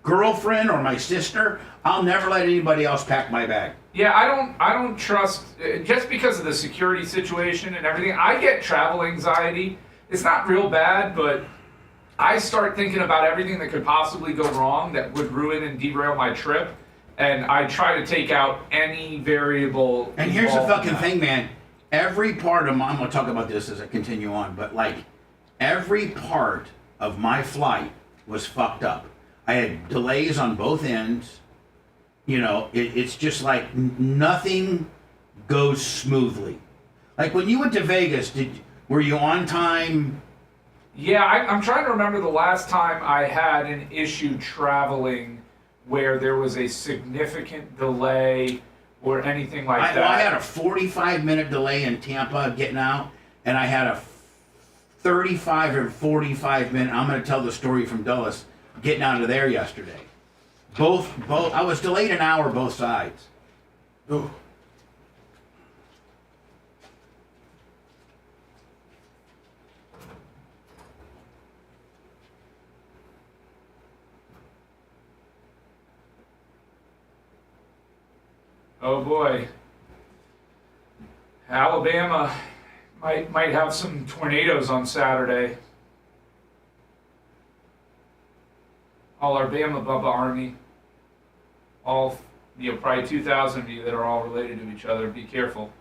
girlfriend or my sister, I'll never let anybody else pack my bag. Yeah, I don't trust, just because of the security situation and everything. I get travel anxiety. It's not real bad, but I start thinking about everything that could possibly go wrong that would ruin and derail my trip, and I try to take out any variable. And here's the fucking thing, man. Every part of I'm going to talk about this as I continue on, but every part of my flight was fucked up. I had delays on both ends. It's just like nothing goes smoothly. Like when you went to Vegas, were you on time? Yeah, I'm trying to remember the last time I had an issue traveling where there was a significant delay or anything like that. I had a 45-minute delay in Tampa getting out, and I had a 35 or 45-minute, I'm going to tell the story from Dulles, getting out of there yesterday. Both. I was delayed an hour both sides. Ooh. Oh boy. Alabama might have some tornadoes on Saturday. All our Bama Bubba Army, all, probably 2,000 of you that are all related to each other. Be careful.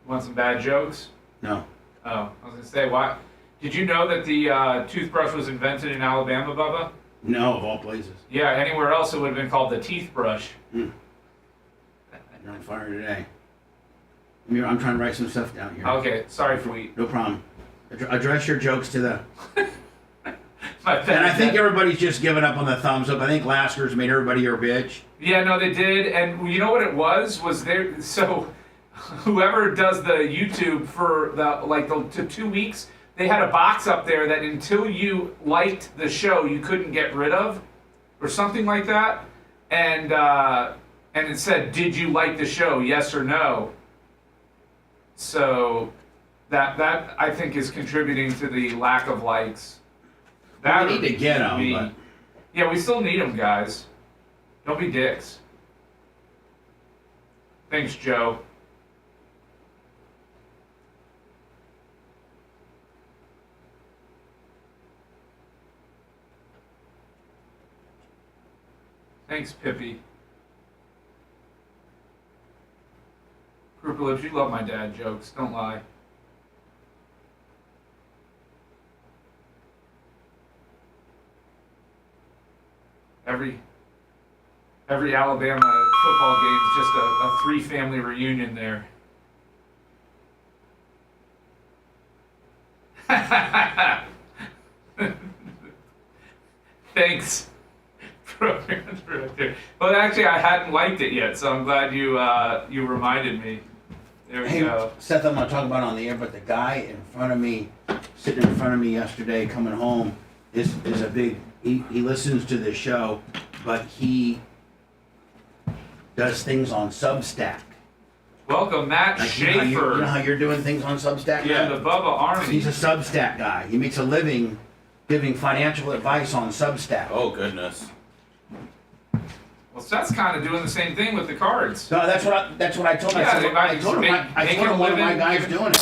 Want some bad jokes? No. Oh, I was going to say, why? Did you know that the toothbrush was invented in Alabama, Bubba? No, of all places. Yeah, anywhere else it would have been called the teeth brush. You're on fire today. I'm trying to write some stuff down here. Okay, sorry for we. No problem. Address your jokes to the... My And I think everybody's just giving up on the thumbs up. I think Lasker's made everybody your bitch. Yeah, no, they did, and you know what it was there. So, whoever does the YouTube for the 2 weeks, they had a box up there that until you liked the show, you couldn't get rid of, or something like that, and it said, "Did you like the show? Yes or no?" So, that I think is contributing to the lack of likes. We need to get them, but... Yeah, we still need them, guys. Don't be dicks. Thanks, Joe. Thanks, Pippi. Grouper Lips, you love my dad jokes. Don't lie. Every Alabama football game is just a three-family reunion there. Thanks, program director. Well, actually, I hadn't liked it yet, so I'm glad you reminded me. There we go. Seth, I'm going to talk about it on the air, but the guy in front of me, sitting in front of me yesterday, coming home, is a big... He listens to the show, but he does things on Substack. Welcome, Matt Schaefer. You know how you're doing things on Substack? Yeah, the Bubba Army. He's a Substack guy. He makes a living giving financial advice on Substack. Oh, goodness. Well, Seth's kind of doing the same thing with the cards. No, that's what I told him. Yeah, I told him one of my guys doing it.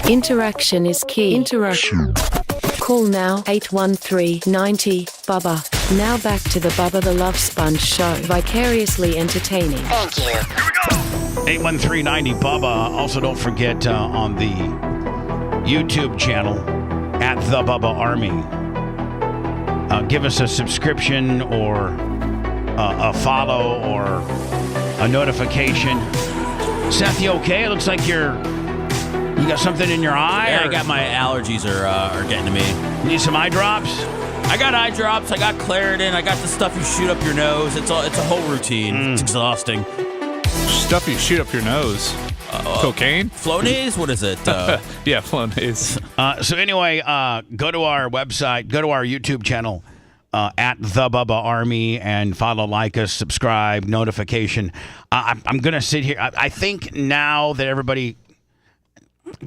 Interaction is key. Interaction. Call now 813-90-BUBBA. Now back to the Bubba the Love Sponge show. Vicariously entertaining. Thank you. 813-90-BUBBA. Also, don't forget on the YouTube channel at the Bubba Army. Give us a subscription or a follow or a notification. Seth, you okay? It looks like you got something in your eye? Yeah, or? I got my allergies are getting to me. You need some eye drops? I got eye drops. I got Claritin. I got the stuff you shoot up your nose. It's a whole routine. It's exhausting. Stuff you shoot up your nose. Cocaine? Flonase? What is it? Yeah, Flonase. So anyway, go to our website, go to our YouTube channel at the Bubba Army and follow, like us, subscribe, notification. I'm going to sit here. I think now that everybody...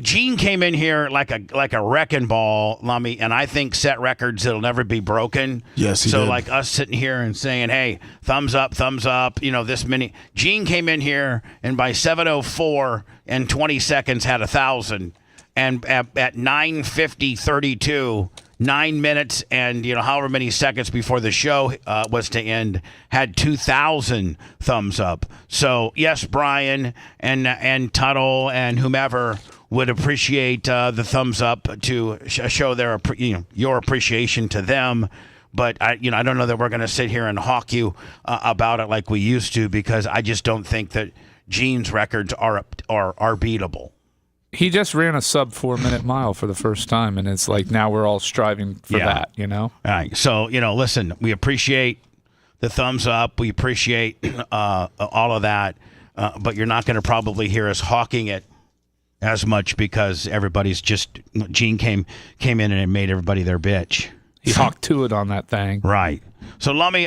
Gene came in here like a wrecking ball, Lummy, and I think set records that'll never be broken. Yes, he So did. like us sitting here and saying, "Hey, thumbs up, this many." Gene came in here and by 7:04 and 20 seconds had 1,000, and at 9:50:32, 9 minutes and however many seconds before the show was to end, had 2,000 thumbs up. So yes, Brian and Tuttle and whomever would appreciate the thumbs up to show their your appreciation to them. But I don't know that we're going to sit here and hawk you about it like we used to, because I just don't think that Gene's records are beatable. He just ran a sub 4-minute mile for the first time, and it's like now we're all striving for that, All right. So, listen, we appreciate the thumbs up. We appreciate all of that. But you're not going to probably hear us hawking it as much because everybody's just... Gene came in and made everybody their bitch. He hawked to it on that thing. Right. So, Lummy,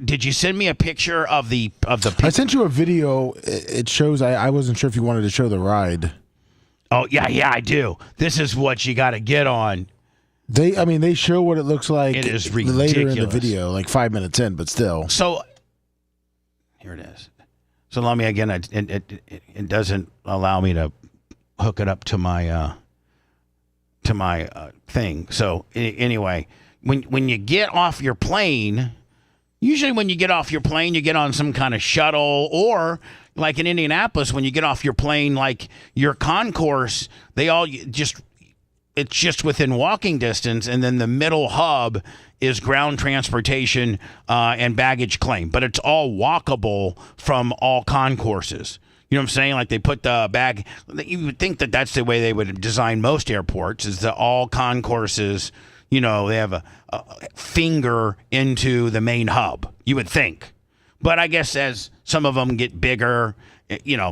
did you send me a picture of the I sent you a video. It shows... I wasn't sure if you wanted to show the ride. Oh, yeah, I do. This is what you got to get on. They show what it looks like It is later in the ridiculous. video, like 5 minutes in, but still. So, here it is. So, Lummy, again, it doesn't allow me to hook it up to my thing. So, anyway, when you get off your plane... Usually when you get off your plane, you get on some kind of shuttle or like in Indianapolis, when you get off your plane, like your concourse, it's just within walking distance, and then the middle hub is ground transportation and baggage claim. But it's all walkable from all concourses. You know what I'm saying? Like they put the bag. You would think that that's the way they would design most airports, is that all concourses, they have a finger into the main hub. You would think. But I guess as some of them get bigger,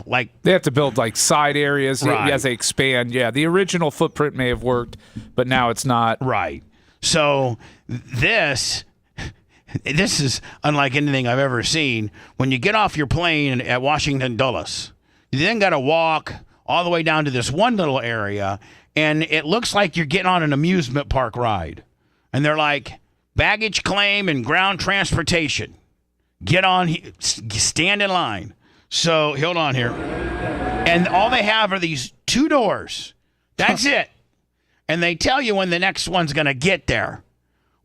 like they have to build like side areas as they expand. Yeah, the original footprint may have worked, but now it's not. Right. So this is unlike anything I've ever seen. When you get off your plane at Washington Dulles, you then got to walk all the way down to this one little area, and it looks like you're getting on an amusement park ride. And they're like, baggage claim and ground transportation. Get on, stand in line. So, hold on here. And all they have are these 2 doors. That's it. And they tell you when the next one's going to get there.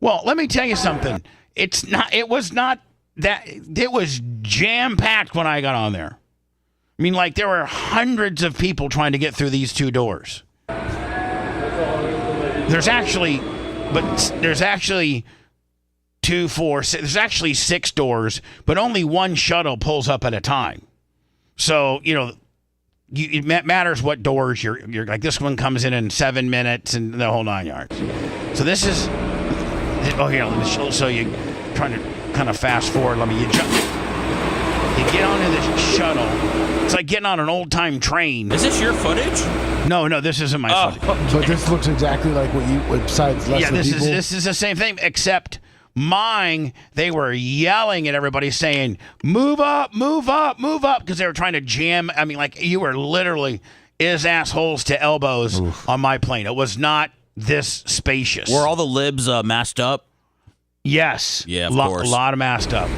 Well, let me tell you something. It was jam-packed when I got on there. I mean, like, there were hundreds of people trying to get through these 2 doors. There's actually 2, 4, 6, there's actually 6 doors, but only one shuttle pulls up at a time. So, it matters what doors you're like. This one comes in 7 minutes and the whole 9 yards. So this is, so you trying to kind of fast forward. You get onto this shuttle. It's like getting on an old time train. Is this your footage? No, this isn't my footage. But this looks exactly like besides less than people. This is the same thing, except mine, they were yelling at everybody saying, move up, move up, move up, because they were trying to jam. I mean, like, you were literally assholes to elbows on my plane. It was not this spacious. Were all the libs masked up? Yes. Yeah, of course. A lot of masked up.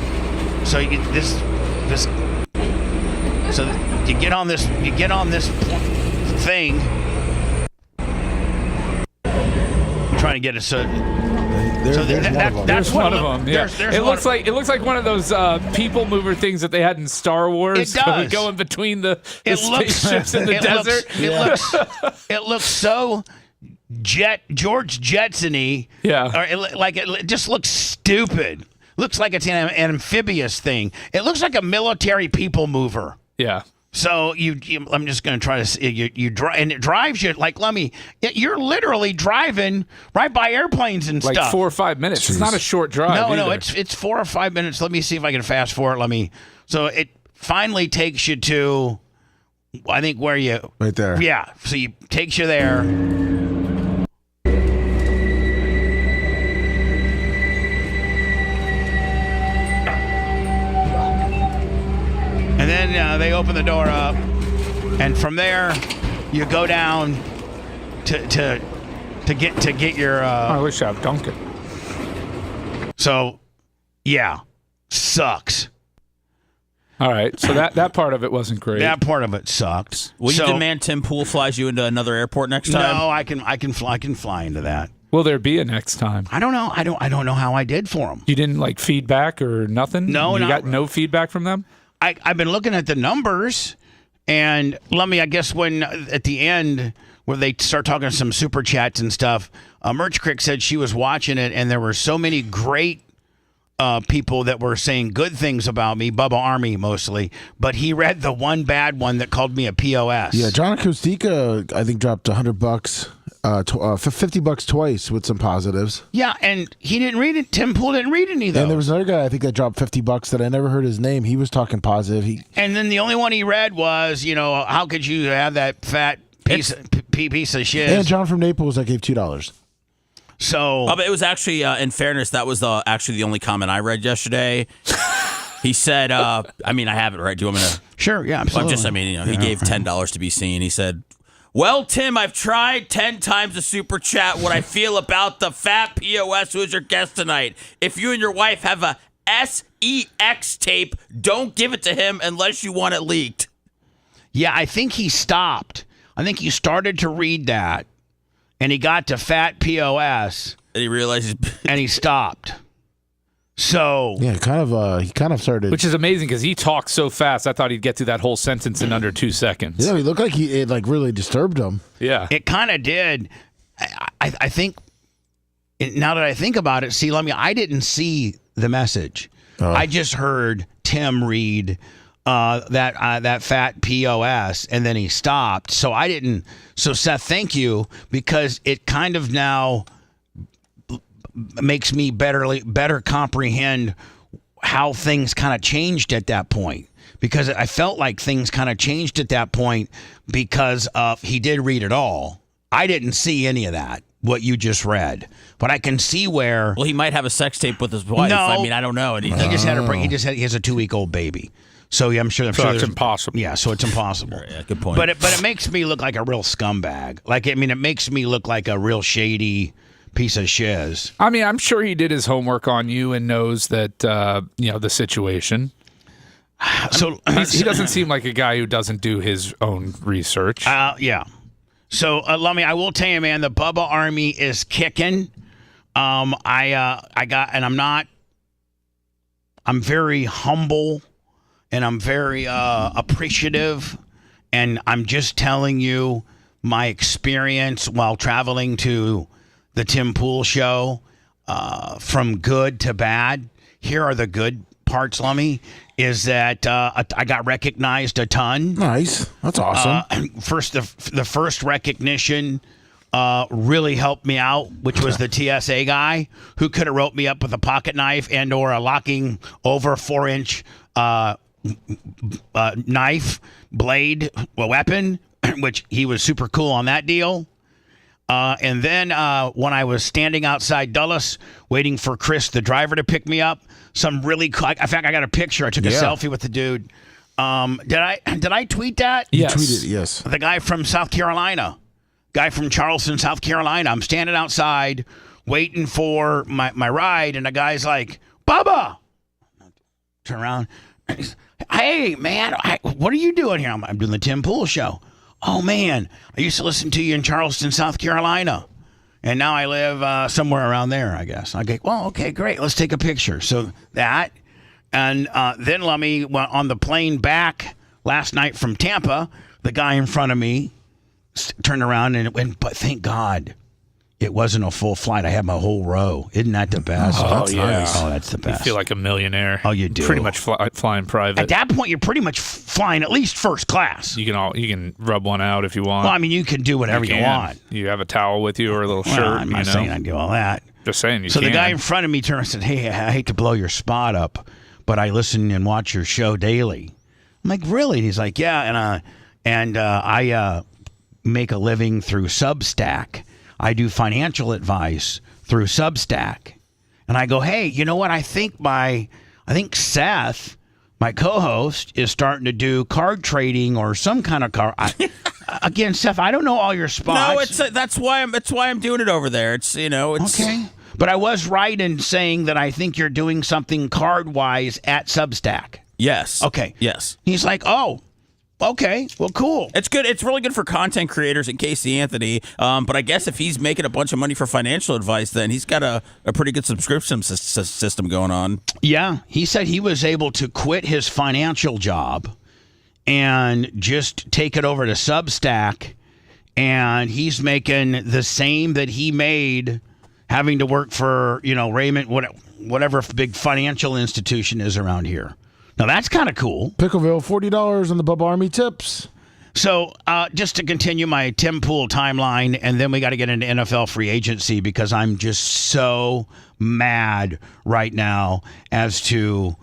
So you get on this thing, trying to get a There's one of them. Yeah. It looks like one of those people mover things that they had in Star Wars. It does. Going between the spaceships in the desert. It looks so George Jetson-y. Yeah. It just looks stupid. Looks like it's an amphibious thing. It looks like a military people mover. Yeah. So I'm just going to try to you drive, and it drives you like you're literally driving right by airplanes and like stuff. 4 or 5 minutes. Jeez. It's not a short drive. No, it's 4 or 5 minutes. Let me see if I can fast forward. So it finally takes you to, I think where you right there. Yeah. So takes you there. And then they open the door up, and from there, you go down to get your. I wish I had Dunkin'. So, yeah, sucks. All right, so that part of it wasn't great. That part of it sucked. Will you demand Tim Pool flies you into another airport next time? No, I can fly into that. Will there be a next time? I don't know. I don't know how I did for them. You didn't like feedback or nothing? No, you got no feedback from them. I've been looking at the numbers, and I guess when at the end where they start talking some super chats and stuff, Merch Crick said she was watching it, and there were so many great people that were saying good things about me, Bubba Army mostly, but he read the one bad one that called me a POS. Yeah, John Acostica, I think, dropped $100, $50 twice with some positives. Yeah, and he didn't read it. Tim Pool didn't read any though. And there was another guy, I think, that dropped $50 that I never heard his name. He was talking positive. And then the only one he read was, how could you have that fat piece of shit? And John from Naples, I gave $2. So, but it was actually, in fairness, that was actually the only comment I read yesterday. He said, I have it right. Do you want me to? Sure, yeah, absolutely. He gave $10 to be seen. He said, well, Tim, I've tried 10 times a super chat what I feel about the fat POS who is your guest tonight. If you and your wife have a SEX tape, don't give it to him unless you want it leaked. Yeah, I think he stopped. I think he started to read that, and he got to fat POS. And he realized... and he stopped. So Yeah, he kind of started. Which is amazing because he talks so fast. I thought he'd get through that whole sentence in under 2 seconds. Yeah, he looked like it like really disturbed him. Yeah. it kind of did. I think now that I think about it, I didn't see the message. I just heard Tim read that fat POS, and then he stopped. So I didn't. So Seth, thank you, because it kind of now makes me better comprehend how things kind of changed at that point, because I felt like things kind of changed at that point because he did read it all. I didn't see any of that, what you just read, but I can see where. Well, he might have a sex tape with his wife. No. I mean, I don't know. He just had he has a 2-week-old baby. So yeah, I'm sure it's there's impossible. Yeah, so it's impossible. Yeah, good point. But it makes me look like a real scumbag. It makes me look like a real shady piece of shiz. I mean, I'm sure he did his homework on you and knows that the situation. So He doesn't seem like a guy who doesn't do his own research. Yeah. So I will tell you, man, the Bubba Army is kicking. I'm very humble, and I'm very appreciative, and I'm just telling you my experience while traveling to the Tim Pool show, from good to bad. Here are the good parts, Lummy, is that I got recognized a ton. Nice. That's awesome. The first recognition really helped me out, which was the TSA guy who could have wrote me up with a pocket knife and or a locking over 4-inch knife blade weapon, which he was super cool on that deal. And then when I was standing outside Dulles waiting for Chris, the driver, to pick me up, some really cool. In fact, I got a picture. I took a selfie with the dude. Did I tweet that? Yes. You tweeted, yes. The guy from South Carolina, guy from Charleston, South Carolina. I'm standing outside waiting for my ride, and the guy's like, "Bubba!" Turn around. Hey, man, what are you doing here? I'm doing the Tim Pool show. Oh, man, I used to listen to you in Charleston, South Carolina, and now I live somewhere around there, I guess. I go, well, okay, great. Let's take a picture. So that, and then Lummy, on the plane back last night from Tampa, the guy in front of me turned around and went, but thank God it wasn't a full flight. I had my whole row. Isn't that the best? Oh, that's nice. Oh, that's the best. You feel like a millionaire. Oh, you do. Pretty much flying private. At that point, you're pretty much flying at least first class. You can rub one out if you want. Well, I mean, you can do whatever you want. You have a towel with you or a little shirt. I'm not saying I do all that. Just saying you So can. the guy in front of me turned and said, hey, I hate to blow your spot up, but I listen and watch your show daily. I'm like, really? And he's like, yeah, and I make a living through Substack. I do financial advice through Substack. And I go, hey, you know what? I think Seth, my co-host, is starting to do card trading or some kind of card. Again, Seth, I don't know all your spots. No, that's why I'm doing it over there. It's okay. But I was right in saying that I think you're doing something card-wise at Substack. Yes. Okay. Yes. He's like, oh, okay. Well, cool. It's good. It's really good for content creators and Casey Anthony. But I guess if he's making a bunch of money for financial advice, then he's got a pretty good subscription system going on. Yeah. He said he was able to quit his financial job and just take it over to Substack. And he's making the same that he made having to work for, Raymond, whatever big financial institution is around here. Now, that's kind of cool. Pickleville, $40 on the Bubba Army tips. So, just to continue my Tim Pool timeline, and then we got to get into NFL free agency because I'm just so mad right now as to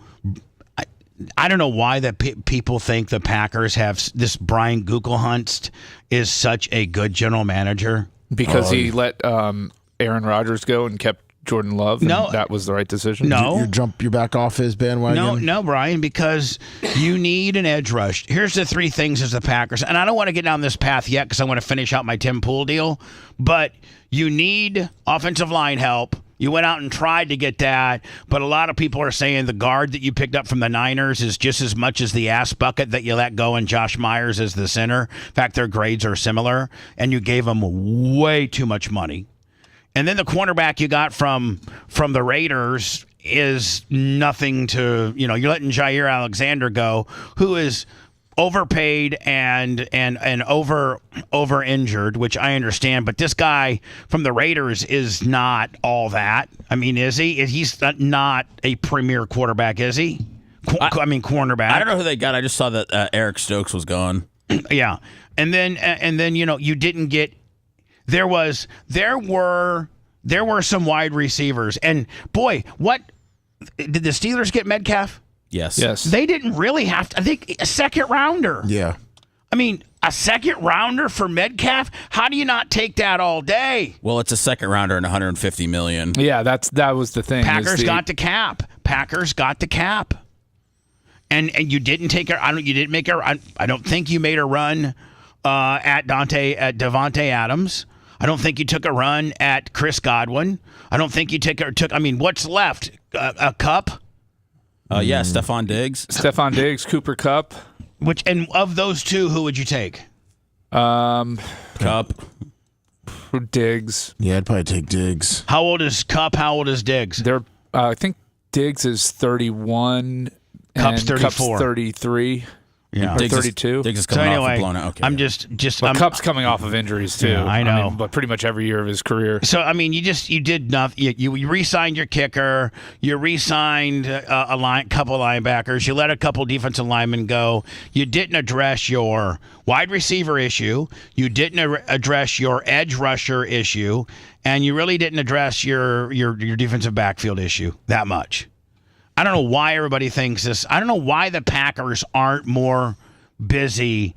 I don't know why that people think the Packers have this Brian Gutekunst is such a good general manager. Because he let Aaron Rodgers go and kept Jordan Love. And No. that was the right decision. No. You're back off his bandwagon? No, Brian, because you need an edge rush. Here's the three things as the Packers, and I don't want to get down this path yet because I want to finish out my Tim Pool deal, but you need offensive line help. You went out and tried to get that, but a lot of people are saying the guard that you picked up from the Niners is just as much as the ass bucket that you let go and Josh Myers as the center. In fact, their grades are similar, and you gave them way too much money. And then the cornerback you got from the Raiders is nothing to, you're letting Jair Alexander go, who is overpaid and over injured, which I understand, but this guy from the Raiders is not all that. I mean, is he? He's not a premier quarterback, is he? Cornerback. I don't know who they got. I just saw that Eric Stokes was gone. Yeah. And then you didn't get there were some wide receivers. And boy, what did the Steelers get? Metcalf? Yes. They didn't really have to. I think a second rounder. Yeah. I mean, a second rounder for Metcalf? How do you not take that all day? Well, it's a second rounder and $150 million. Yeah, that was the thing. Packers got the cap. And you didn't take her. You didn't make her. I don't think you made a run at Devontae Adams. I don't think you took a run at Chris Godwin. I don't think you took. I mean, what's left? A Cup. Yeah, Stephon Diggs, Cooper Kupp. And of those two, who would you take? Cup. Diggs. Yeah, I'd probably take Diggs. How old is Cup? How old is Diggs? I think Diggs is 31. Cup's and 34. Cup's 33. Yeah. Or 32. Diggs is coming off and blown out. Okay. I'm just. Cup's coming off of injuries too. Yeah, I know, but pretty much every year of his career. So I mean, you did nothing. You re-signed your kicker. You re-signed a couple linebackers. You let a couple defensive linemen go. You didn't address your wide receiver issue. You didn't address your edge rusher issue, and you really didn't address your defensive backfield issue that much. I don't know why everybody thinks this. I don't know why the Packers aren't more busy.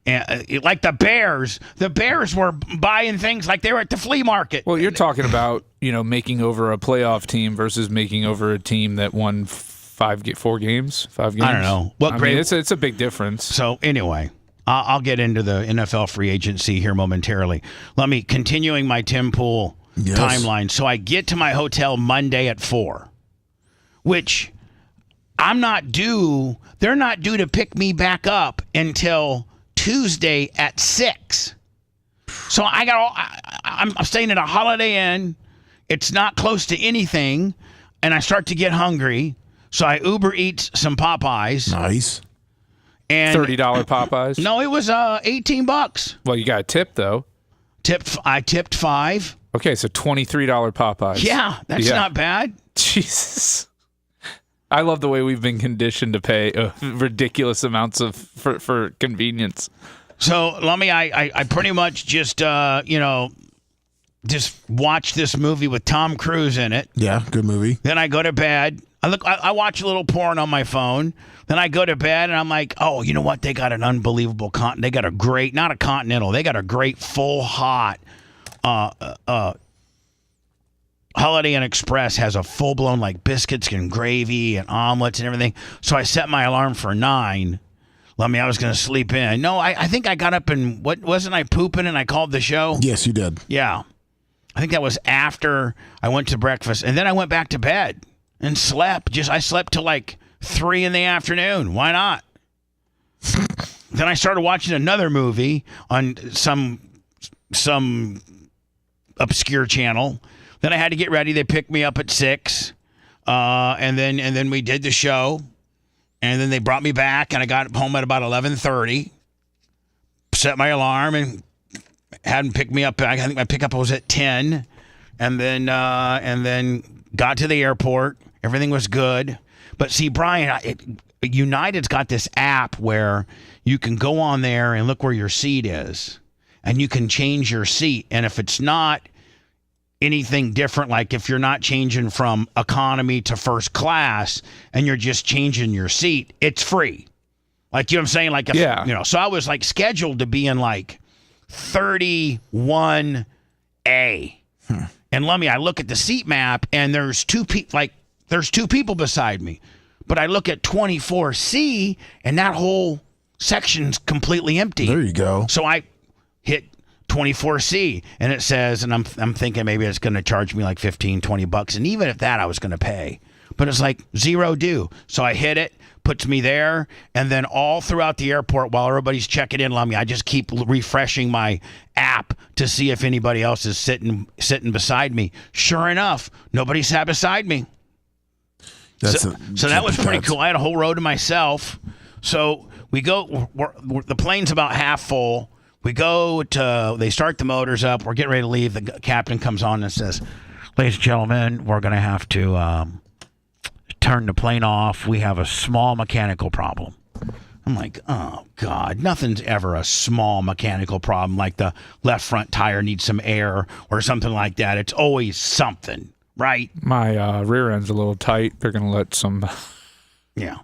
Like the Bears. The Bears were buying things like they were at the flea market. Well, you're talking about, making over a playoff team versus making over a team that won 4 games. 5 games. I don't know. It's a big difference. So anyway, I'll get into the NFL free agency here momentarily. Continuing my Tim Pool timeline. So I get to my hotel Monday at 4. Which they're not due to pick me back up until Tuesday at 6. So I'm staying at a Holiday Inn. It's not close to anything, and I start to get hungry. So I Uber Eats some Popeyes. Nice. And $30 Popeyes? No, it was $18. Well, you got a tip though. I tipped $5. Okay, so $23 Popeyes. Yeah, that's not bad. Jesus. I love the way we've been conditioned to pay ridiculous amounts for convenience. So, I pretty much just watch this movie with Tom Cruise in it. Yeah, good movie. Then I go to bed. I watch a little porn on my phone. Then I go to bed and I'm like, oh, you know what? They got an unbelievable they got a great, not a Continental. They got a great full hot Holiday Inn Express has a full-blown biscuits and gravy and omelets and everything. So I set my alarm for 9. I was going to sleep in. No, I think I got up and wasn't I pooping and I called the show? Yes, you did. Yeah. I think that was after I went to breakfast. And then I went back to bed and slept. I slept till 3 in the afternoon. Why not? Then I started watching another movie on some obscure channel. Then I had to get ready. They picked me up at 6, and then we did the show, and then they brought me back, and I got home at about 11:30. Set my alarm and had them pick me up. I think my pickup was at 10, and then got to the airport. Everything was good, but see, Brian, United's got this app where you can go on there and look where your seat is, and you can change your seat, and if it's not anything different, like if you're not changing from economy to first class and you're just changing your seat, it's free. You know what I'm saying? So I was scheduled to be in 31A. And I look at the seat map and there's two people beside me. But I look at 24C and that whole section's completely empty. There you go. So I hit 24C and it says, and I'm thinking maybe it's going to charge me $15-20, and even at that I was going to pay, but it's zero due. So I hit it, puts me there, and then all throughout the airport while everybody's checking in, I just keep refreshing my app to see if anybody else is sitting beside me. Sure enough, nobody sat beside me. So that was pretty cool. I had a whole row to myself. So we go. The plane's about half full. We go to. They start the motors up. We're getting ready to leave. The captain comes on and says, "Ladies and gentlemen, we're going to have to turn the plane off. We have a small mechanical problem." I'm like, oh, God, nothing's ever a small mechanical problem like the left front tire needs some air or something like that. It's always something, right? My rear end's a little tight. They're going to let some Yeah.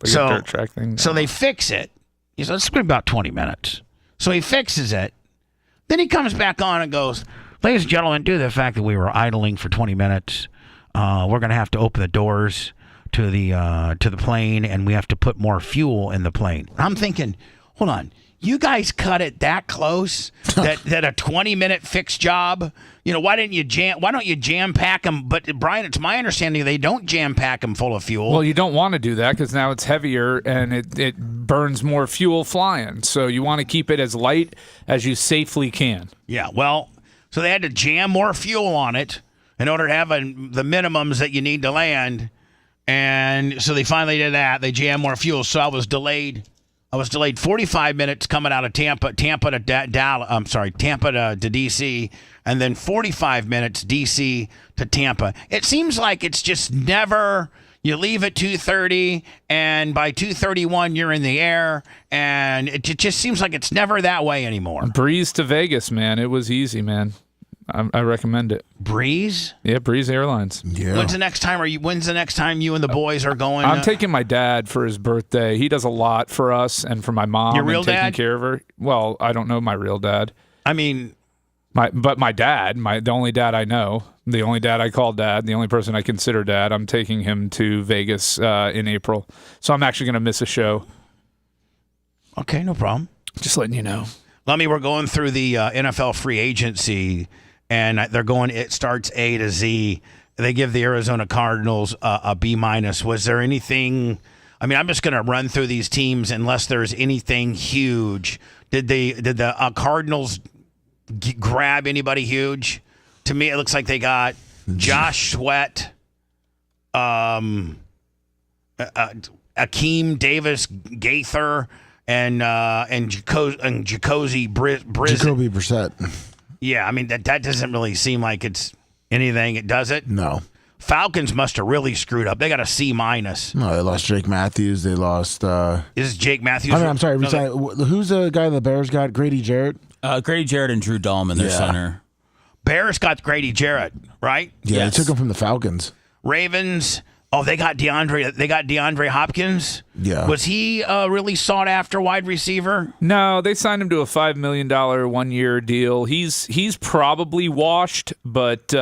dirt track thing. So they fix it. He says, it's been about 20 minutes. So he fixes it. Then he comes back on and goes, ladies and gentlemen, due to the fact that we were idling for 20 minutes, we're going to have to open the doors to the plane, and we have to put more fuel in the plane. I'm thinking, hold on, you guys cut it that close that a 20-minute fix job? Why don't you jam pack them? But Brian, it's my understanding they don't jam pack them full of fuel. Well, you don't want to do that because now it's heavier and it burns more fuel flying. So you want to keep it as light as you safely can. Yeah, well, so they had to jam more fuel on it in order to have the minimums that you need to land. And so they finally did that. They jammed more fuel. So I was delayed 45 minutes coming out of Tampa to DC, and then 45 minutes DC to Tampa. It seems like it's just never. You leave at 2:30, and by 2:31 you're in the air, and it just seems like it's never that way anymore. Breeze to Vegas, man. It was easy, man. I recommend it. Breeze? Yeah, Breeze Airlines. Yeah. When's the next time you and the boys are going? I'm taking my dad for his birthday. He does a lot for us and for my mom. Your real and taking dad? care of her. Well, I don't know my real dad. I mean, my dad, the only dad I know, the only dad I call dad, the only person I consider dad. I'm taking him to Vegas in April, so I'm actually going to miss a show. Okay, no problem. Just letting you know. We're going through the NFL free agency. And they're going, it starts A to Z. They give the Arizona Cardinals a B-. Was there anything, I'm just going to run through these teams unless there's anything huge. Did the Cardinals grab anybody huge? To me, it looks like they got Josh Sweat, Akeem Davis Gaither, and Jacoby Brissett. Yeah, that doesn't really seem like it's anything. Does it? No. Falcons must have really screwed up. They got a C-. No, they lost Jake Matthews. They lost. Is Jake Matthews? I'm sorry. Who's the guy the Bears got? Grady Jarrett? Grady Jarrett and Drew Dahlman, their center. Bears got Grady Jarrett, right? Yeah, Yes. They took him from the Falcons. Ravens. Oh, they got DeAndre Hopkins. Yeah. Was he a really sought after wide receiver? No, they signed him to a $5 million 1-year deal. He's probably washed, but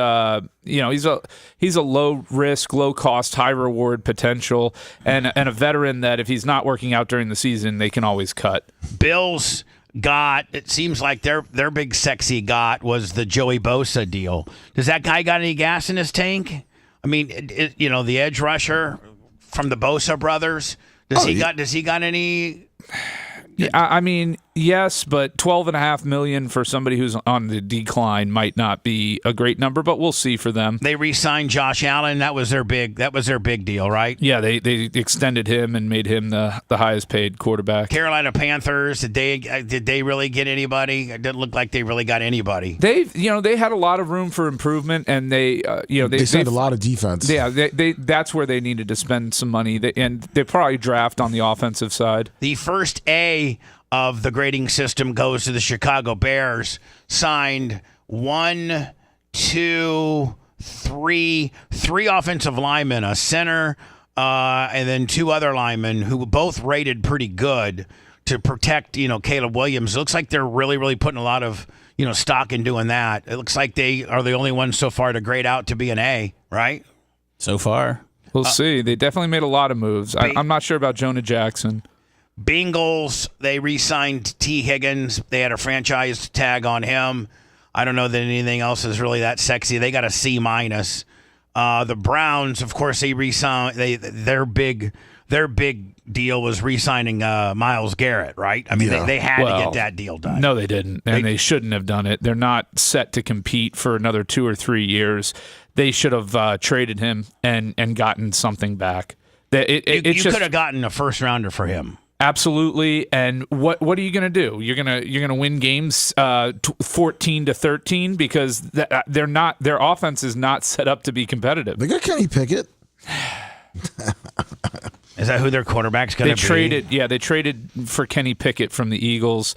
he's a low risk, low cost, high reward potential, and a veteran that if he's not working out during the season, they can always cut. Bills got, it seems like their big sexy got was the Joey Bosa deal. Does that guy got any gas in his tank? The edge rusher from the Bosa brothers. Does he got any? Yeah, yes, but $12.5 million for somebody who's on the decline might not be a great number, but we'll see for them. They re-signed Josh Allen. That was their big deal, right? Yeah, they extended him and made him the highest paid quarterback. Carolina Panthers. Did they really get anybody? It didn't look like they really got anybody. They had a lot of room for improvement, and they signed a lot of defense. Yeah, they that's where they needed to spend some money, and they probably draft on the offensive side. The first A of the grading system goes to the Chicago Bears. Signed 1, 2, 3 offensive linemen, a center, and then 2 other linemen who both rated pretty good to protect, Caleb Williams. It looks like they're really, really putting a lot of, stock in doing that. It looks like they are the only ones so far to grade out to be an A, right? So far. We'll see. They definitely made a lot of moves. I'm not sure about Jonah Jackson. Bengals, they re-signed T. Higgins. They had a franchise tag on him. I don't know that anything else is really that sexy. They got a C-. The Browns, of course, they re-signed. Their big their big deal was re-signing Myles Garrett, right? I mean, they had to get that deal done. No, they didn't, and they shouldn't have done it. They're not set to compete for another 2 or 3 years. They should have traded him and gotten something back. You could have gotten a first rounder for him. Absolutely. And what are you going to do? You're going to win games 14-13 because their offense is not set up to be competitive. They got Kenny Pickett. Is that who their quarterback's going to be? They traded for Kenny Pickett from the Eagles,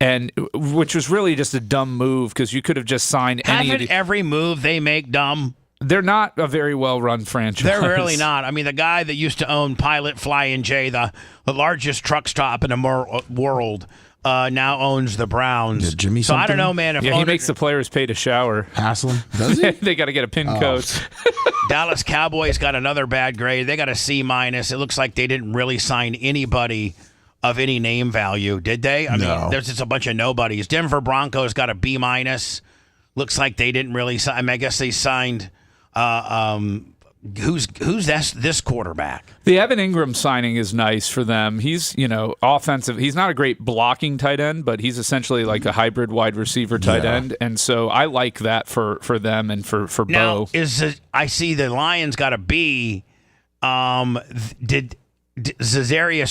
and which was really just a dumb move because you could have just signed every move they make dumb? They're not a very well-run franchise. They're really not. I mean, the guy that used to own Pilot Flying J, the largest truck stop in the world, now owns the Browns. Did Jimmy so something? I don't know, man. He makes the players pay to shower. Hassle him? Does he? They got to get a pin code. Dallas Cowboys got another bad grade. They got a C-. It looks like they didn't really sign anybody of any name value, did they? I mean, there's just a bunch of nobodies. Denver Broncos got a B-. Looks like they didn't really sign. I mean, I guess they signed who's this quarterback? The Evan Ingram signing is nice for them. He's, offensive. He's not a great blocking tight end, but he's essentially like a hybrid wide receiver tight end. And so I like that for them and for now, Bo. I see the Lions got a B. Did Za'Darius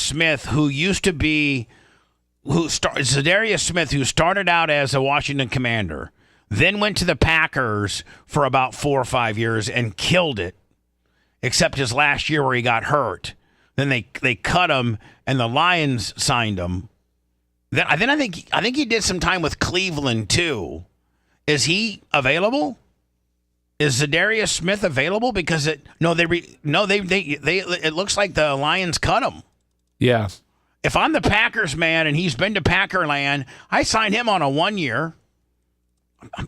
Smith, who started out as a Washington Commander, then went to the Packers for about 4 or 5 years and killed it, except his last year where he got hurt. Then they cut him, and the Lions signed him. Then I think he did some time with Cleveland too. Is he available? Is Za'Darius Smith available? Because it looks like the Lions cut him. Yeah. If I'm the Packers man and he's been to Packerland, I sign him on a 1 year.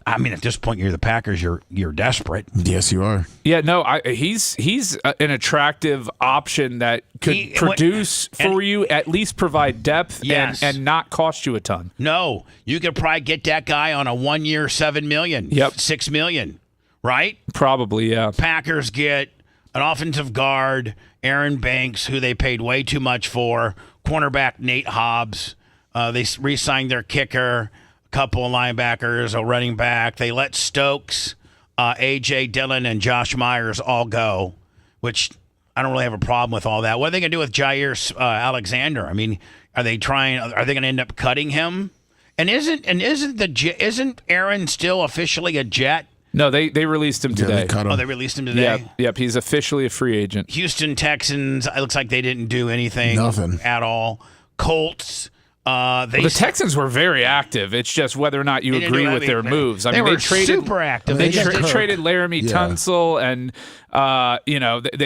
I mean, at this point, you're the Packers. You're desperate. Yes, you are. Yeah, no, he's an attractive option that could produce for you, at least provide depth, and not cost you a ton. No, you could probably get that guy on a 1 year, $7 million, $6 million, right? Probably, yeah. Packers get an offensive guard, Aaron Banks, who they paid way too much for. Cornerback Nate Hobbs. They re-signed their kicker. Couple of linebackers, a running back. They let Stokes, A.J. Dillon, and Josh Myers all go, which I don't really have a problem with all that. What are they going to do with Jair Alexander? I mean, are they going to end up cutting him? And isn't Aaron still officially a Jet? No, they released him today. They cut him. Oh, they released him today? Yep, he's officially a free agent. Houston Texans, it looks like they didn't do anything. Nothing. At all. Colts. The Texans were very active. It's just whether or not you agree with their moves. I mean, they traded super active. They traded Laramie Tunsil and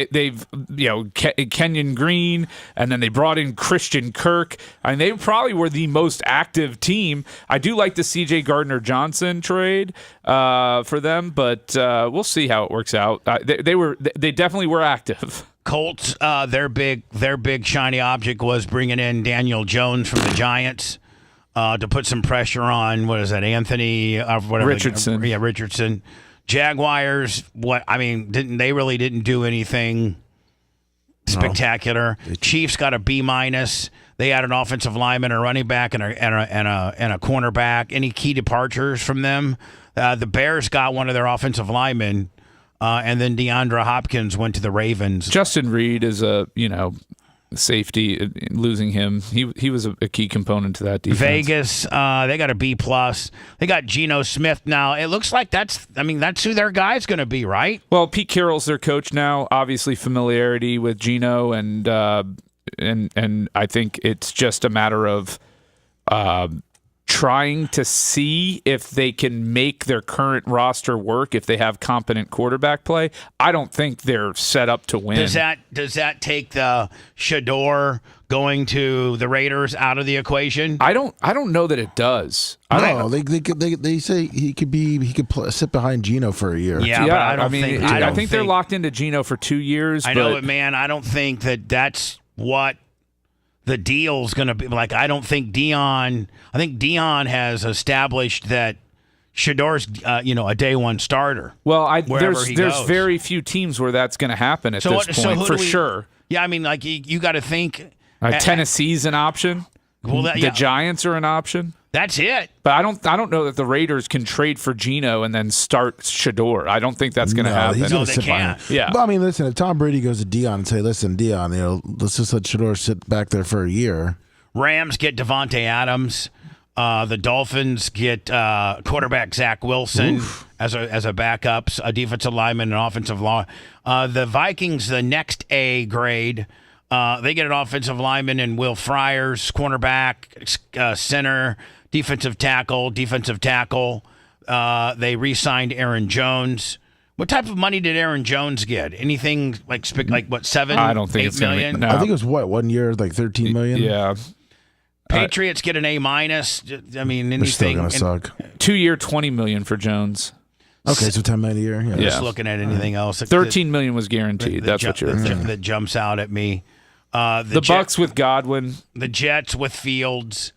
they've Kenyon Green, and then they brought in Christian Kirk. I mean, they probably were the most active team. I do like the C.J. Gardner-Johnson trade for them, but we'll see how it works out. They definitely were active. Colts, their big shiny object was bringing in Daniel Jones from the Giants to put some pressure on, Anthony Richardson. Richardson. Jaguars, they really didn't do anything spectacular. No. Chiefs got a B-. They had an offensive lineman, a running back, and a cornerback. Any key departures from them? The Bears got one of their offensive linemen. And then DeAndre Hopkins went to the Ravens. Justin Reed is a safety. Losing him, he was a key component to that defense. Vegas, they got a B+. They got Geno Smith now. It looks like that's who their guy's going to be, right? Well, Pete Carroll's their coach now. Obviously, familiarity with Geno, and I think it's just a matter of trying to see if they can make their current roster work if they have competent quarterback play. I don't think they're set up to win. Does that take the Shador going to the Raiders out of the equation? I don't know that it does. No, they say he could sit behind Geno for a year. Yeah, but I think they're locked into Geno for 2 years. I know it, man. I don't think that's what the deal's going to be. Like, I think Dion has established that Shador's, a day one starter. Well, there's very few teams where that's going to happen at this point, for sure. Yeah, I mean, like you got to think. Tennessee's an option. Well, the Giants are an option. That's it. But I don't know that the Raiders can trade for Geno and then start Shador. I don't think that's going to happen. He's gonna sit can't. Yeah. But I mean, listen, if Tom Brady goes to Dion and say, "Listen, Dion, let's just let Shador sit back there for a year." Rams get Devontae Adams. The Dolphins get quarterback Zach Wilson as a backup, a defensive lineman, and offensive line. The Vikings, the next A grade, they get an offensive lineman in Will Fryers, cornerback, center, defensive tackle. They re-signed Aaron Jones. What type of money did Aaron Jones get? Anything like what, 7? I don't think 8 it's going to be. million? No. I think it was 1 year, like $13 million. Yeah. Patriots get an A-. I mean, They're still anything. gonna suck. 2-year, $20 million for Jones. Okay, so $10 million a year. Yeah. Just looking at anything else. $13 million was guaranteed. That's what you're. That jumps out at me. The Bucks with Godwin. The Jets with Fields.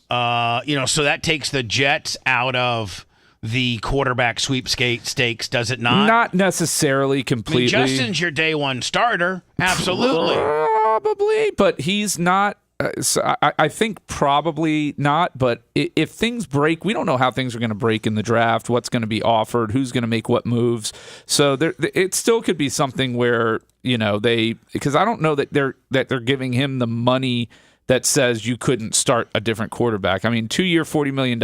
So that takes the Jets out of the quarterback stakes, does it not? Not necessarily completely. I mean, Justin's your day one starter. Absolutely. Probably, but he's not. So I think probably not, but if things break, we don't know how things are going to break in the draft, what's going to be offered, who's going to make what moves. So it still could be something where, because I don't know that they're giving him the money that says you couldn't start a different quarterback. I mean, 2-year, $40 million,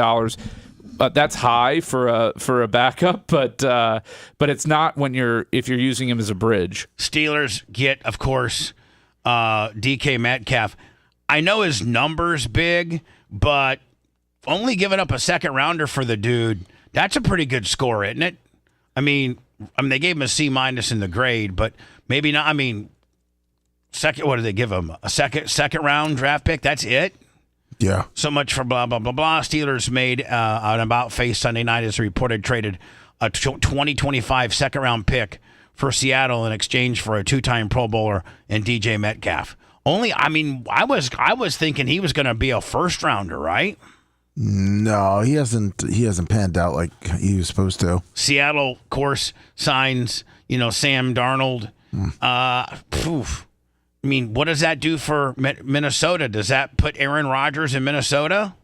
that's high for a backup, but it's not if you're using him as a bridge. Steelers get, of course, DK Metcalf. I know his number's big, but only giving up a second rounder for the dude, that's a pretty good score, isn't it? I mean, they gave him a C- in the grade, but maybe not. I mean, what did they give him? A second round draft pick? That's it? Yeah. So much for blah, blah, blah, blah. Steelers made an about-face Sunday night as reported, traded a 2025 second-round pick for Seattle in exchange for a 2-time Pro Bowler and DJ Metcalf. I was thinking he was going to be a first rounder, right? No, he hasn't panned out like he was supposed to. Seattle, of course, signs, Sam Darnold. I mean, what does that do for Minnesota? Does that put Aaron Rodgers in Minnesota?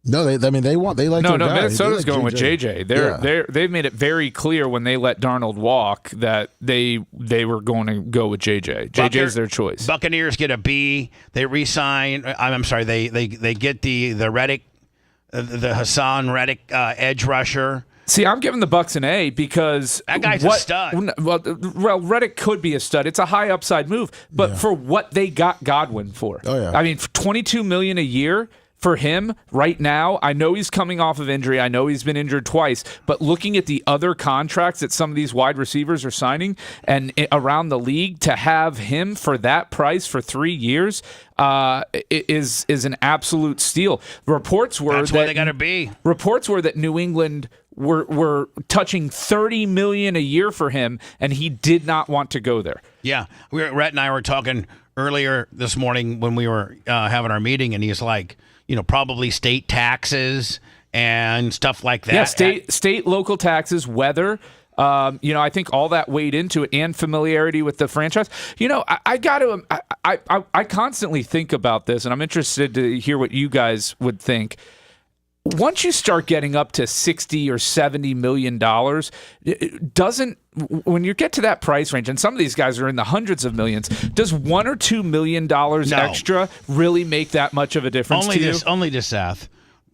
No, they like No, their guy. Minnesota's They like going with JJ. They've made it very clear when they let Darnold walk that they were going to go with JJ. JJ's their choice. Buccaneers get a B. They re-sign. I'm sorry. They get the Reddick, the Hassan Reddick edge rusher. See, I'm giving the Bucs an A because that guy's a stud. Well, Reddick could be a stud. It's a high upside move, but for what they got Godwin for, I mean, $22 million a year. For him right now, I know he's coming off of injury. I know he's been injured twice. But looking at the other contracts that some of these wide receivers are signing and around the league, to have him for that price for 3 years is an absolute steal. Reports were that's where they got to be. Reports were that New England were touching $30 million a year for him, and he did not want to go there. Yeah, Rhett and I were talking earlier this morning when we were having our meeting, and he's like, probably state taxes and stuff like that. Yeah, state, local taxes, weather. I think all that weighed into it, and familiarity with the franchise. I constantly think about this, and I'm interested to hear what you guys would think. Once you start getting up to $60 or $70 million, when you get to that price range, and some of these guys are in the hundreds of millions, does $1 or $2 million extra really make that much of a difference to you? Only to Seth.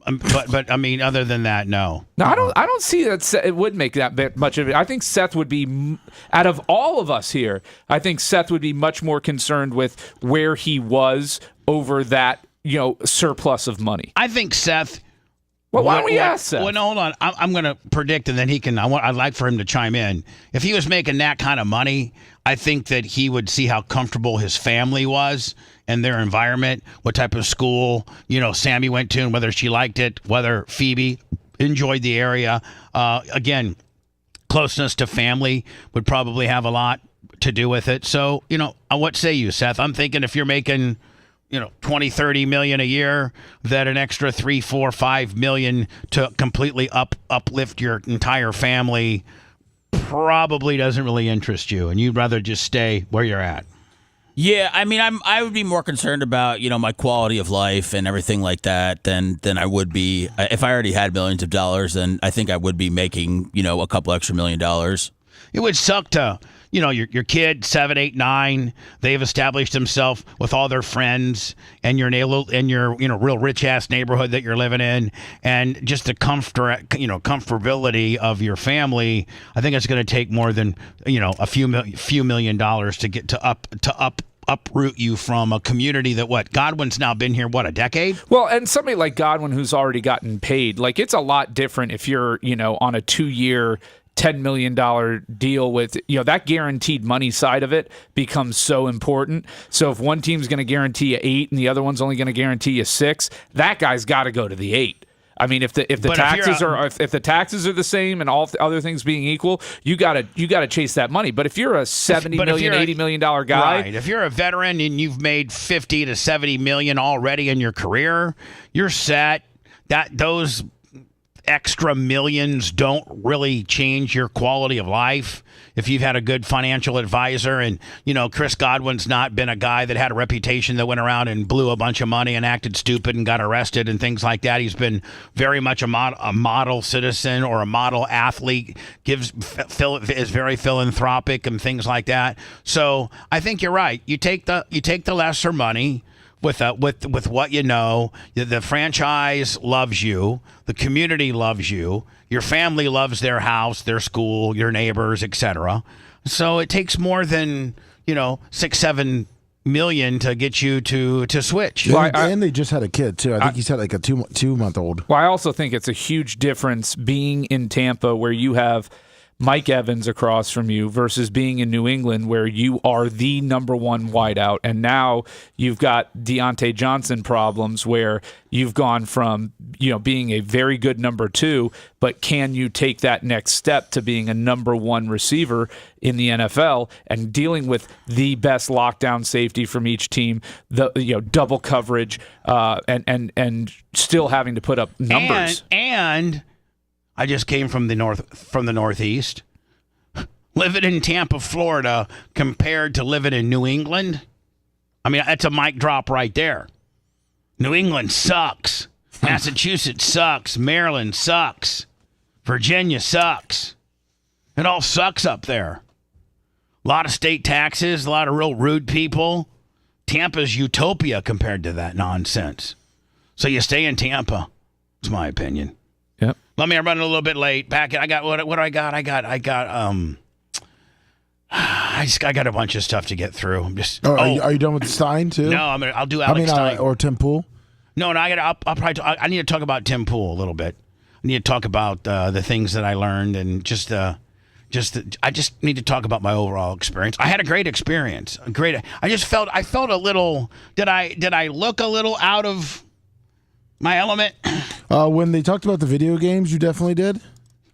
But I mean, other than that, no. No, I don't see that it would make that much of it. I think Seth would be, out of all of us here, I think Seth would be much more concerned with where he was over that, surplus of money. I think Seth. Well, why don't we ask Seth? Well, no, hold on. I'm going to predict, and then he can. I'd like for him to chime in. If he was making that kind of money, I think that he would see how comfortable his family was and their environment, what type of school, Sammy went to, and whether she liked it, whether Phoebe enjoyed the area. Again, closeness to family would probably have a lot to do with it. So, what say you, Seth? I'm thinking if you're making 20, 30 million a year, that an extra 3, 4, 5 million to completely uplift your entire family probably doesn't really interest you, and you'd rather just stay where you're at. Yeah, I mean, I would be more concerned about my quality of life and everything like that than I would be if I already had millions of dollars. Then I think I would be making a couple extra $1 million. It would suck to, your kid, 7, 8, 9, they've established themselves with all their friends and your real rich ass neighborhood that you're living in, and just the comfortability of your family. I think it's going to take more than a few $1 million to get to uproot you from a community that Godwin's now been here a decade. Well, and somebody like Godwin who's already gotten paid, like it's a lot different if you're on a 2-year $10 million deal with, that guaranteed money side of it becomes so important. So if one team's going to guarantee you 8 and the other one's only going to guarantee you 6, that guy's got to go to the 8. I mean, if the taxes are the same and all other things being equal, you gotta chase that money. But if you're a $70 million, $80 million guy, right? If you're a veteran and you've made 50 to 70 million already in your career, you're set. Those extra millions don't really change your quality of life if you've had a good financial advisor. And Chris Godwin's not been a guy that had a reputation that went around and blew a bunch of money and acted stupid and got arrested and things like that. He's been very much a model citizen or a model athlete, is very philanthropic and things like that. So I think you're right. You take the lesser money with what the franchise loves you, the community loves you, your family loves their house, their school, your neighbors, etc. So it takes more than 6-7 million to get you to switch. Well, and they just had a kid too. I think he's had like a 2-month-old. Well, I also think it's a huge difference being in Tampa where you have Mike Evans across from you versus being in New England where you are the number one wideout. And now you've got Deontay Johnson problems where you've gone from, being a very good number 2, but can you take that next step to being a number 1 receiver in the NFL and dealing with the best lockdown safety from each team, the double coverage, and still having to put up numbers. And I just came from the Northeast. Living in Tampa, Florida, compared to living in New England, I mean, that's a mic drop right there. New England sucks. Massachusetts sucks. Maryland sucks. Virginia sucks. It all sucks up there. A lot of state taxes, a lot of real rude people. Tampa's utopia compared to that nonsense. So you stay in Tampa. It's my opinion. Yep. Let me. I'm running a little bit late. Back. I got what do I got? I got a bunch of stuff to get through. I'm just. Are you done with Stein too? No, I'll do Alex Stein or Tim Pool. No. I'll probably. I need to talk about Tim Pool a little bit. I need to talk about the things that I learned and I just need to talk about my overall experience. I had a great experience. I felt a little. Did I look a little out of my element? When they talked about the video games, you definitely did.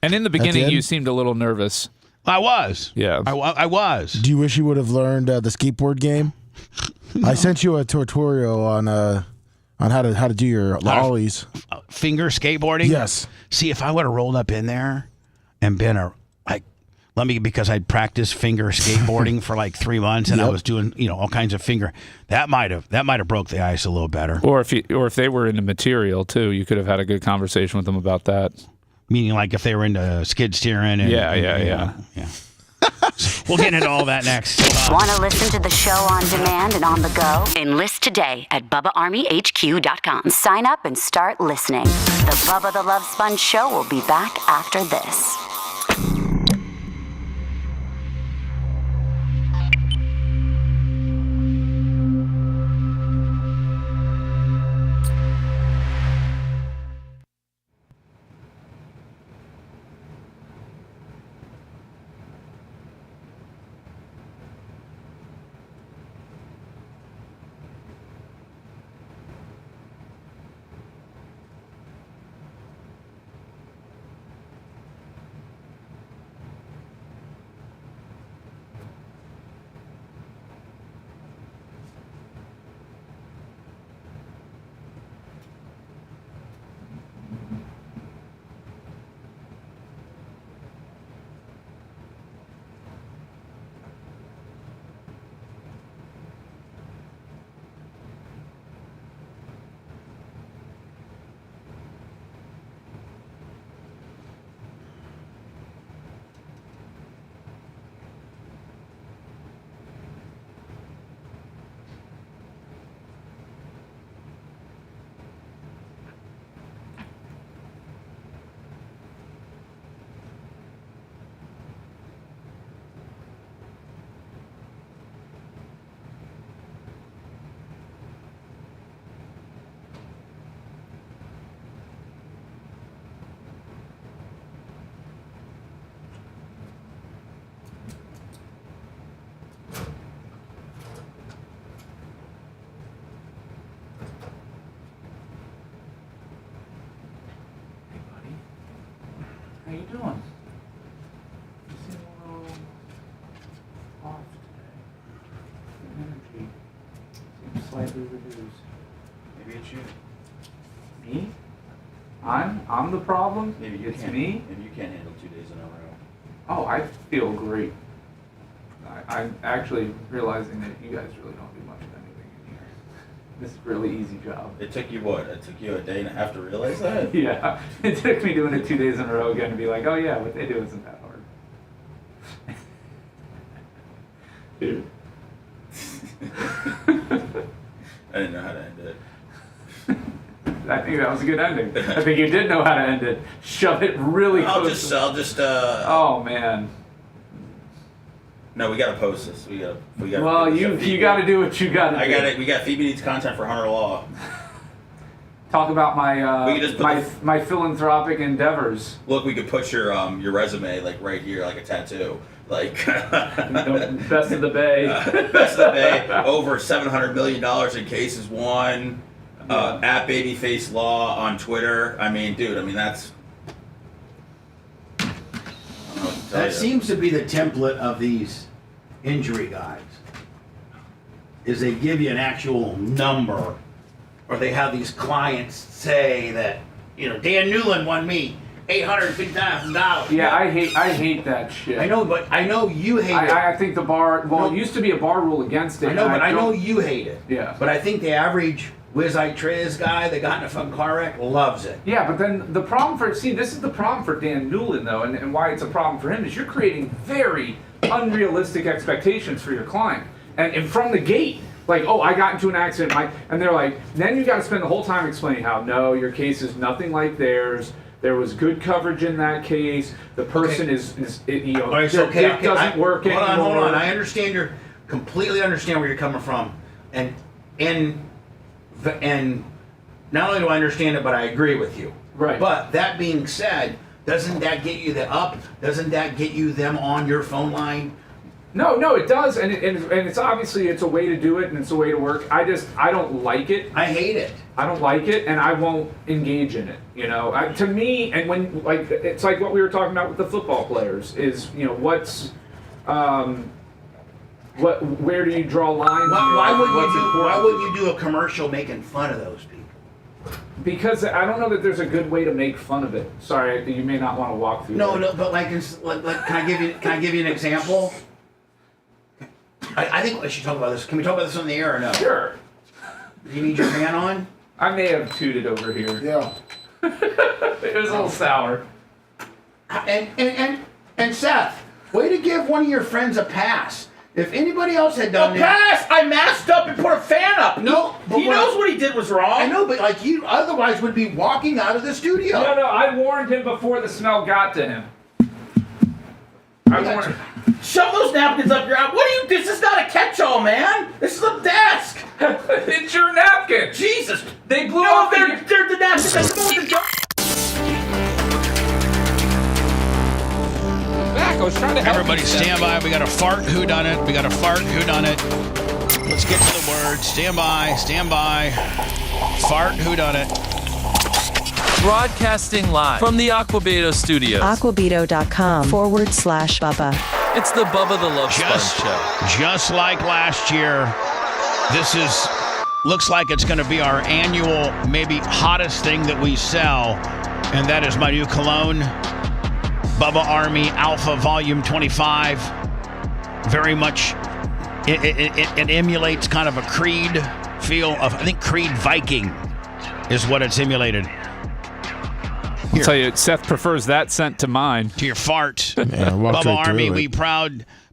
And in the beginning, you seemed a little nervous. I was. Yeah. I was. Do you wish you would have learned the skateboard game? No. I sent you a tutorial on how to do your ollies. Finger skateboarding? Yes. See, if I would have rolled up in there and been because I'd practiced finger skateboarding for like 3 months and I was doing, all kinds of finger. That might have broke the ice a little better. Or if they were into material too, you could have had a good conversation with them about that. Meaning like if they were into skid steering and yeah. We'll get into all that next. Want to listen to the show on demand and on the go? Enlist today at BubbaArmyHQ.com. Sign up and start listening. The Bubba the Love Sponge Show will be back after this. you doing? You seem a little off today. The energy seems slightly reduced. Maybe it's you. Me? I'm the problem? Maybe you It's can't. me? Maybe you can't handle 2 days in a row. Oh, I feel great. I'm actually realizing that you guys really don't do much of anything in here. This is a really easy job. It took you what? It took you a day and a half to realize that? Yeah, it took me doing it 2 days in a row again to be like, oh yeah, what they do isn't that hard. Dude. I didn't know how to end it. I think that was a good ending. I think you did know how to end it. Shove it really close. I'll just. Oh man. No, we gotta post this. We gotta. Well, you gotta do what you gotta do. I got it. We got Phoebe needs content for Hunter Law. Talk about my We can just put my philanthropic endeavors. Look, we could put your resume like right here, like a tattoo. Like Best of the Bay. Best of the Bay. Over $700 million in cases won. At Babyface Law on Twitter. I mean, dude. I mean, that's. I don't know what to tell That you. seems to be the template of these injury guides. Is they give you an actual number, or they have these clients say that, Dan Newland won me $850,000. Yeah, I hate that shit. I know, but I know you hate it. I think the bar. Well, No. it used to be a bar rule against it. I know, and but I know don't- you hate it. Yeah. But I think the average whiz-I-triz guy that got in a fucking car wreck loves it. Yeah, but then the problem this is the problem for Dan Newland though, and why it's a problem for him is you're creating very unrealistic expectations for your client, and from the gate. Like, oh, I got into an accident, and they're like, then you got to spend the whole time explaining how no, your case is nothing like theirs. There was good coverage in that case. The person is All right, so, their dick doesn't work anymore. Hold on. I understand completely understand where you're coming from, and not only do I understand it, but I agree with you. Right. But that being said, doesn't that get you doesn't that get you them on your phone line? No, it does, and it's obviously it's a way to do it and it's a way to work. I don't like it. I hate it. I don't like it, and I won't engage in it. To me, and when it's like what we were talking about with the football players is what's where do you draw lines? Why What's would you do a commercial making fun of those people? Because I don't know that there's a good way to make fun of it. Sorry, you may not want to walk through. No, that. but can I give you an example? I think we should talk about this. Can we talk about this on the air or no? Sure. Do you need your fan on? I may have tooted over here. Yeah. It was a little sour. And Seth, way to give one of your friends a pass. If anybody else had done Pass! I masked up and put a fan up. No, but he knows what he did was wrong. I know, but you otherwise would be walking out of the studio. No, I warned him before the smell got to him. I warned him. Shove those napkins up your ass. What are you? This is not a catch-all, man. This is a desk. It's your napkin. Jesus. They blew No, off they're the napkins. That's more than back. I was trying to help Everybody you. stand by. We got a fart whodunit. Let's get to the word. Stand by. Fart whodunit. Broadcasting live from the Aquabeto studios. Aquabeto.com/Bubba. It's the Bubba the Love Sponge Show. Just like last year, looks like it's going to be our annual, maybe hottest thing that we sell, and that is my new cologne, Bubba Army Alpha Volume 25. Very much, it emulates kind of a Creed feel of, I think Creed Viking is what it's emulated. I'll tell you, Seth prefers that scent to mine. To your fart. Yeah, Bubba right Army, through we it.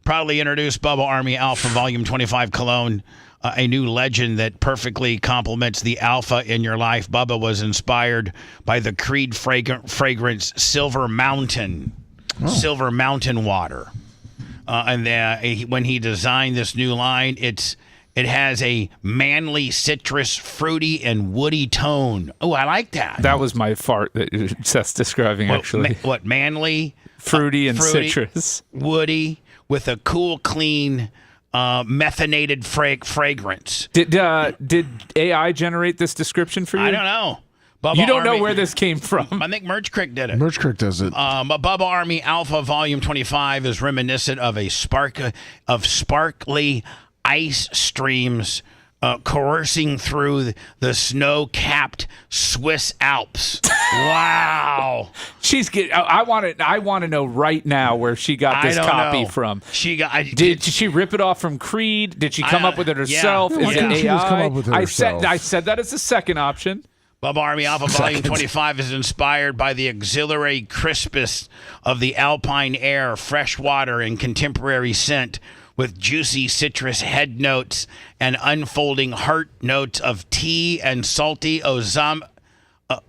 proudly introduce Bubba Army Alpha Volume 25 Cologne, a new legend that perfectly complements the alpha in your life. Bubba was inspired by the Creed fragrance Silver Mountain water. When he designed this new line, it has a manly, citrus, fruity, and woody tone. Oh, I like that. That was my fart that Seth's describing, actually. What manly, fruity, and citrus. Woody, with a cool, clean, methanated fragrance. Did AI generate this description for you? I don't know. Bubba You don't know Army- where this came from. I think Merch Crick did it. Merch Crick does it. Bubba Army Alpha Volume 25 is reminiscent of a sparkly ice streams coursing through the snow-capped Swiss Alps. Wow. She's getting. I want to know right now where she got this I don't copy know. from. She got. Did she rip it off from Creed? Did she come up with it herself? Yeah. Is Yeah. it She AI? was come up with it herself. I said that as the second option. Bubba Army Alpha Volume 25 is inspired by the auxiliary crispness of the alpine air, fresh water, and contemporary scent, with juicy citrus head notes and unfolding heart notes of tea and salty Ozempic?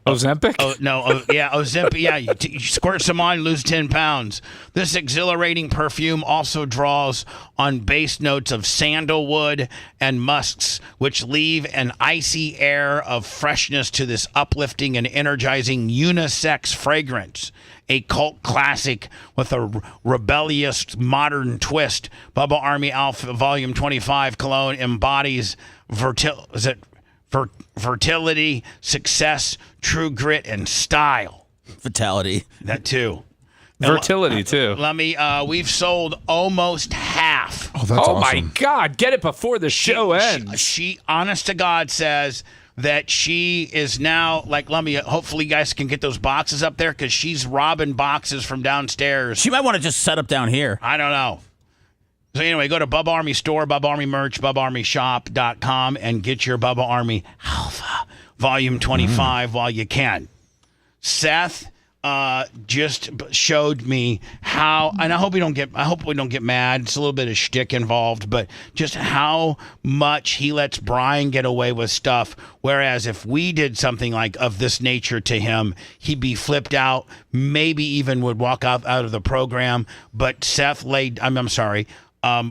Ozempic. Yeah, you squirt some on, lose 10 pounds. This exhilarating perfume also draws on base notes of sandalwood and musks, which leave an icy air of freshness to this uplifting and energizing unisex fragrance. A cult classic with a rebellious modern twist, Bubba Army Alpha Volume 25 cologne embodies fertility, success, true grit, and style. Fatality. That too. Fertility too. Let me. We've sold almost half. Oh, that's Oh my awesome. God! Get it before the show ends. She, honest to God, says that she is now like. Let me. Hopefully, you guys can get those boxes up there because she's robbing boxes from downstairs. She might want to just set up down here. I don't know. So anyway, go to Bubba Army Store, Bubba Army Merch, BubbaArmyShop.com, and get your Bubba Army Alpha Volume 25 while you can. Seth just showed me how, and I hope we don't get mad. It's a little bit of shtick involved, but just how much he lets Brian get away with stuff. Whereas if we did something like of this nature to him, he'd be flipped out, maybe even would walk out of the program. But Seth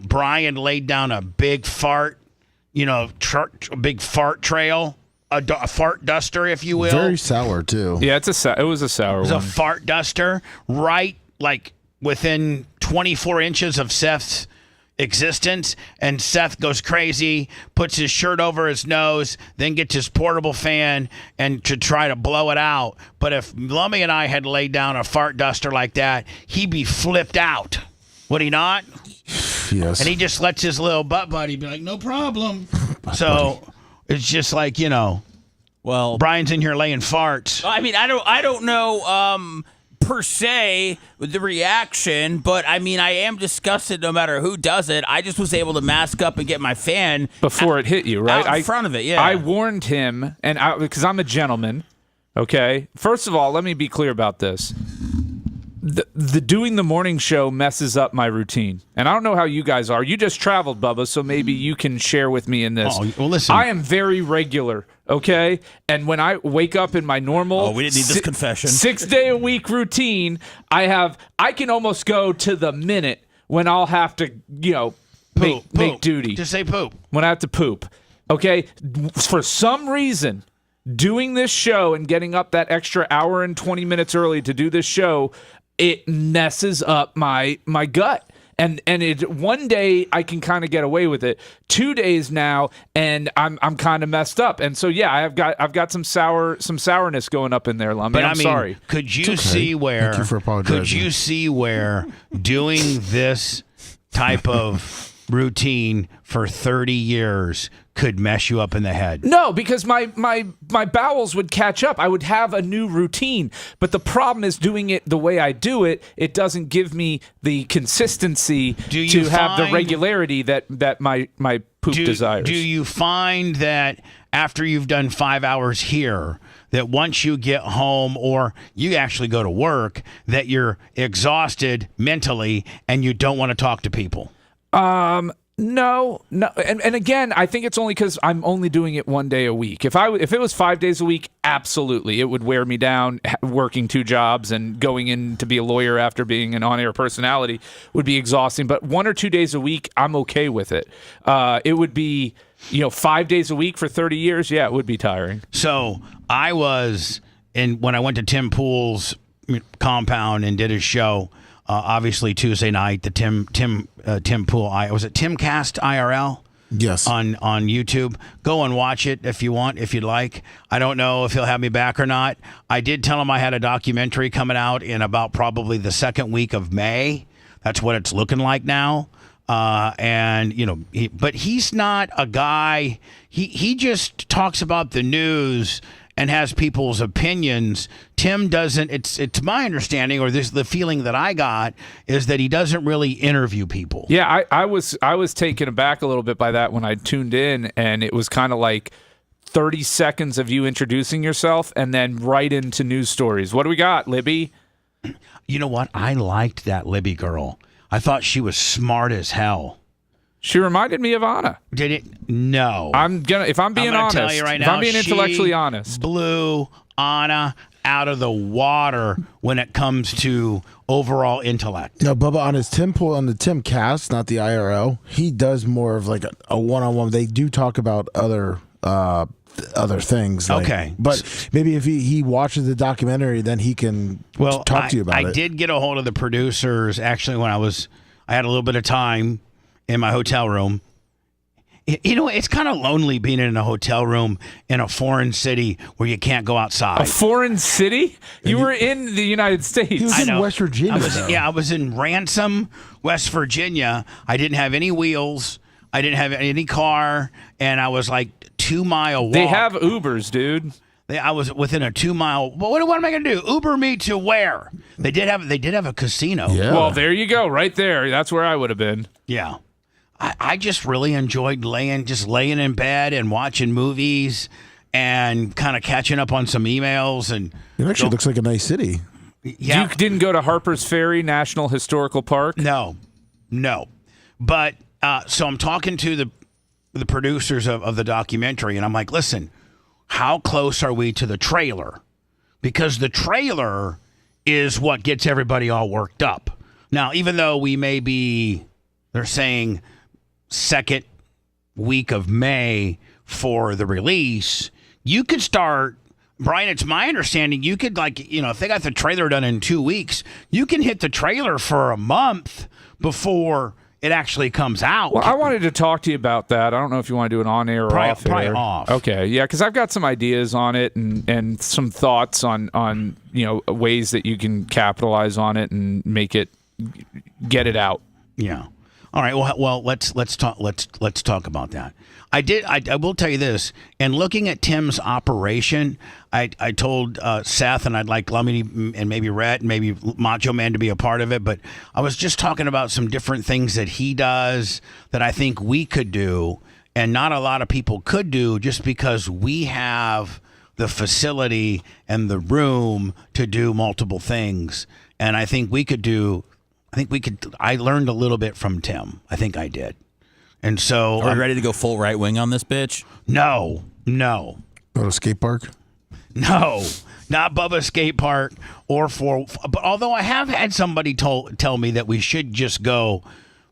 Brian laid down a big fart, a big fart trail. A fart duster, if you will. Very sour too. Yeah, it was a sour It was one. a fart duster right like within 24 inches of Seth's existence, and Seth goes crazy, puts his shirt over his nose, then gets his portable fan and to try to blow it out. But if Lummy and I had laid down a fart duster like that, he'd be flipped out. Would he not? Yes. And he just lets his little butt buddy be like, no problem. So it's just like, Well, Brian's in here laying farts. I mean, I don't know per se the reaction, but I mean, I am disgusted no matter who does it. I just was able to mask up and get my fan before it hit you, right? out in front of it. Yeah, I warned him, and because I'm a gentleman. Okay, first of all, let me be clear about this. The doing the morning show messes up my routine. And I don't know how you guys are. You just traveled, Bubba, so maybe you can share with me in this. Oh, well, listen. I am very regular, okay? And when I wake up in my normal we didn't need this confession. 6-day-a-week routine, I can almost go to the minute when I'll have to, make duty. Just say poop. When I have to poop. Okay? For some reason, doing this show and getting up that extra hour and 20 minutes early to do this show, it messes up my gut. And it one day I can kind of get away with it. 2 days now, and I'm kind of messed up. And so yeah, I've got some sourness going up in there, Lummy. But I'm sorry. Could you see where? Thank you for apologizing. Could you see where doing this type of routine for 30 years could mess you up in the head? No, because my bowels would catch up. I would have a new routine. But the problem is doing it the way I do it, it doesn't give me the consistency to have the regularity that my poop desires. Do you find that after you've done 5 hours here, that once you get home or you actually go to work, that you're exhausted mentally and you don't want to talk to people? No. And again, I think it's only because I'm only doing it 1 day a week. If it was 5 days a week, absolutely. It would wear me down. Working 2 jobs and going in to be a lawyer after being an on-air personality would be exhausting. But 1 or 2 days a week, I'm okay with it. It would be, 5 days a week for 30 years. Yeah, it would be tiring. So I was when I went to Tim Pool's compound and did his show, obviously Tuesday night, the Tim Pool, was it Timcast IRL? Yes. On YouTube. Go and watch it if you want, if you'd like. I don't know if he'll have me back or not. I did tell him I had a documentary coming out in about probably the second week of May. That's what it's looking like now. And you know, but he's not a guy. He just talks about the news and has people's opinions. Tim doesn't. It's my understanding, or the feeling that I got, is that he doesn't really interview people. Yeah, I was taken aback a little bit by that when I tuned in, and it was kind of like 30 seconds of you introducing yourself and then right into news stories. What do we got, Libby? You know what? I liked that Libby girl. I thought she was smart as hell. She reminded me of Anna. Did it? No. If I'm being honest, tell you right if now, I'm being intellectually honest, blew Anna out of the water when it comes to overall intellect. No, Bubba, on the Tim cast, not the IRL, he does more of like a one-on-one. They do talk about other things. Okay. But maybe if he watches the documentary, then he can talk to you about it. I did get a hold of the producers actually when I had a little bit of time in my hotel room. You know, it's kind of lonely being in a hotel room in a foreign city where you can't go outside. A foreign city? You were in the United States. He was in West Virginia. I was in Ransom, West Virginia. I didn't have any wheels. I didn't have any car, and I was like 2 mile walk. They have Ubers, dude. I was within a 2 mile. What am I going to do? Uber me to where? They did have a casino. Yeah. Well, there you go, right there. That's where I would have been. Yeah. I just really enjoyed laying in bed and watching movies and kind of catching up on some emails. And it actually looks like a nice city. Yeah. You didn't go to Harper's Ferry National Historical Park? No. But so I'm talking to the producers of the documentary, and I'm like, listen, how close are we to the trailer? Because the trailer is what gets everybody all worked up. Now, even though they're saying second week of May for the release, you could start, Brian, it's my understanding, you could if they got the trailer done in 2 weeks, you can hit the trailer for a month before it actually comes out. Well, I wanted to talk to you about that. I don't know if you want to do an on-air or off-air. Probably off. Okay, yeah, because I've got some ideas on it and some thoughts on ways that you can capitalize on it and make it, get it out. Yeah. All right. Well, let's talk about that. I will tell you this. In looking at Tim's operation, I told Seth and I'd like Lummy and maybe Rhett and maybe Macho Man to be a part of it. But I was just talking about some different things that he does that I think we could do, and not a lot of people could do, just because we have the facility and the room to do multiple things. And I think we could do. I learned a little bit from Tim. I think I did. And so. Are we ready to go full right wing on this bitch? No. Go to skate park? No. Not Bubba Skate Park but although I have had somebody tell me that we should just go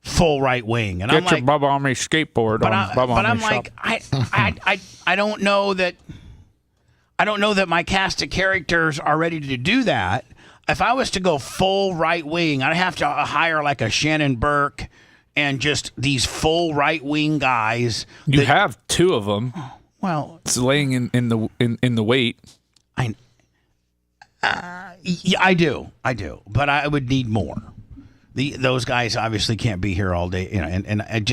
full right wing. And Get I'm your like, Bubba Army skateboard on Bubba Army I'm shop. like, I don't know that my cast of characters are ready to do that. If I was to go full right wing, I'd have to hire like a Shannon Burke and just these full right wing guys. You have two of them. Well, it's laying in the weight. Yeah, I do, but I would need more. Those guys obviously can't be here all day, and I would.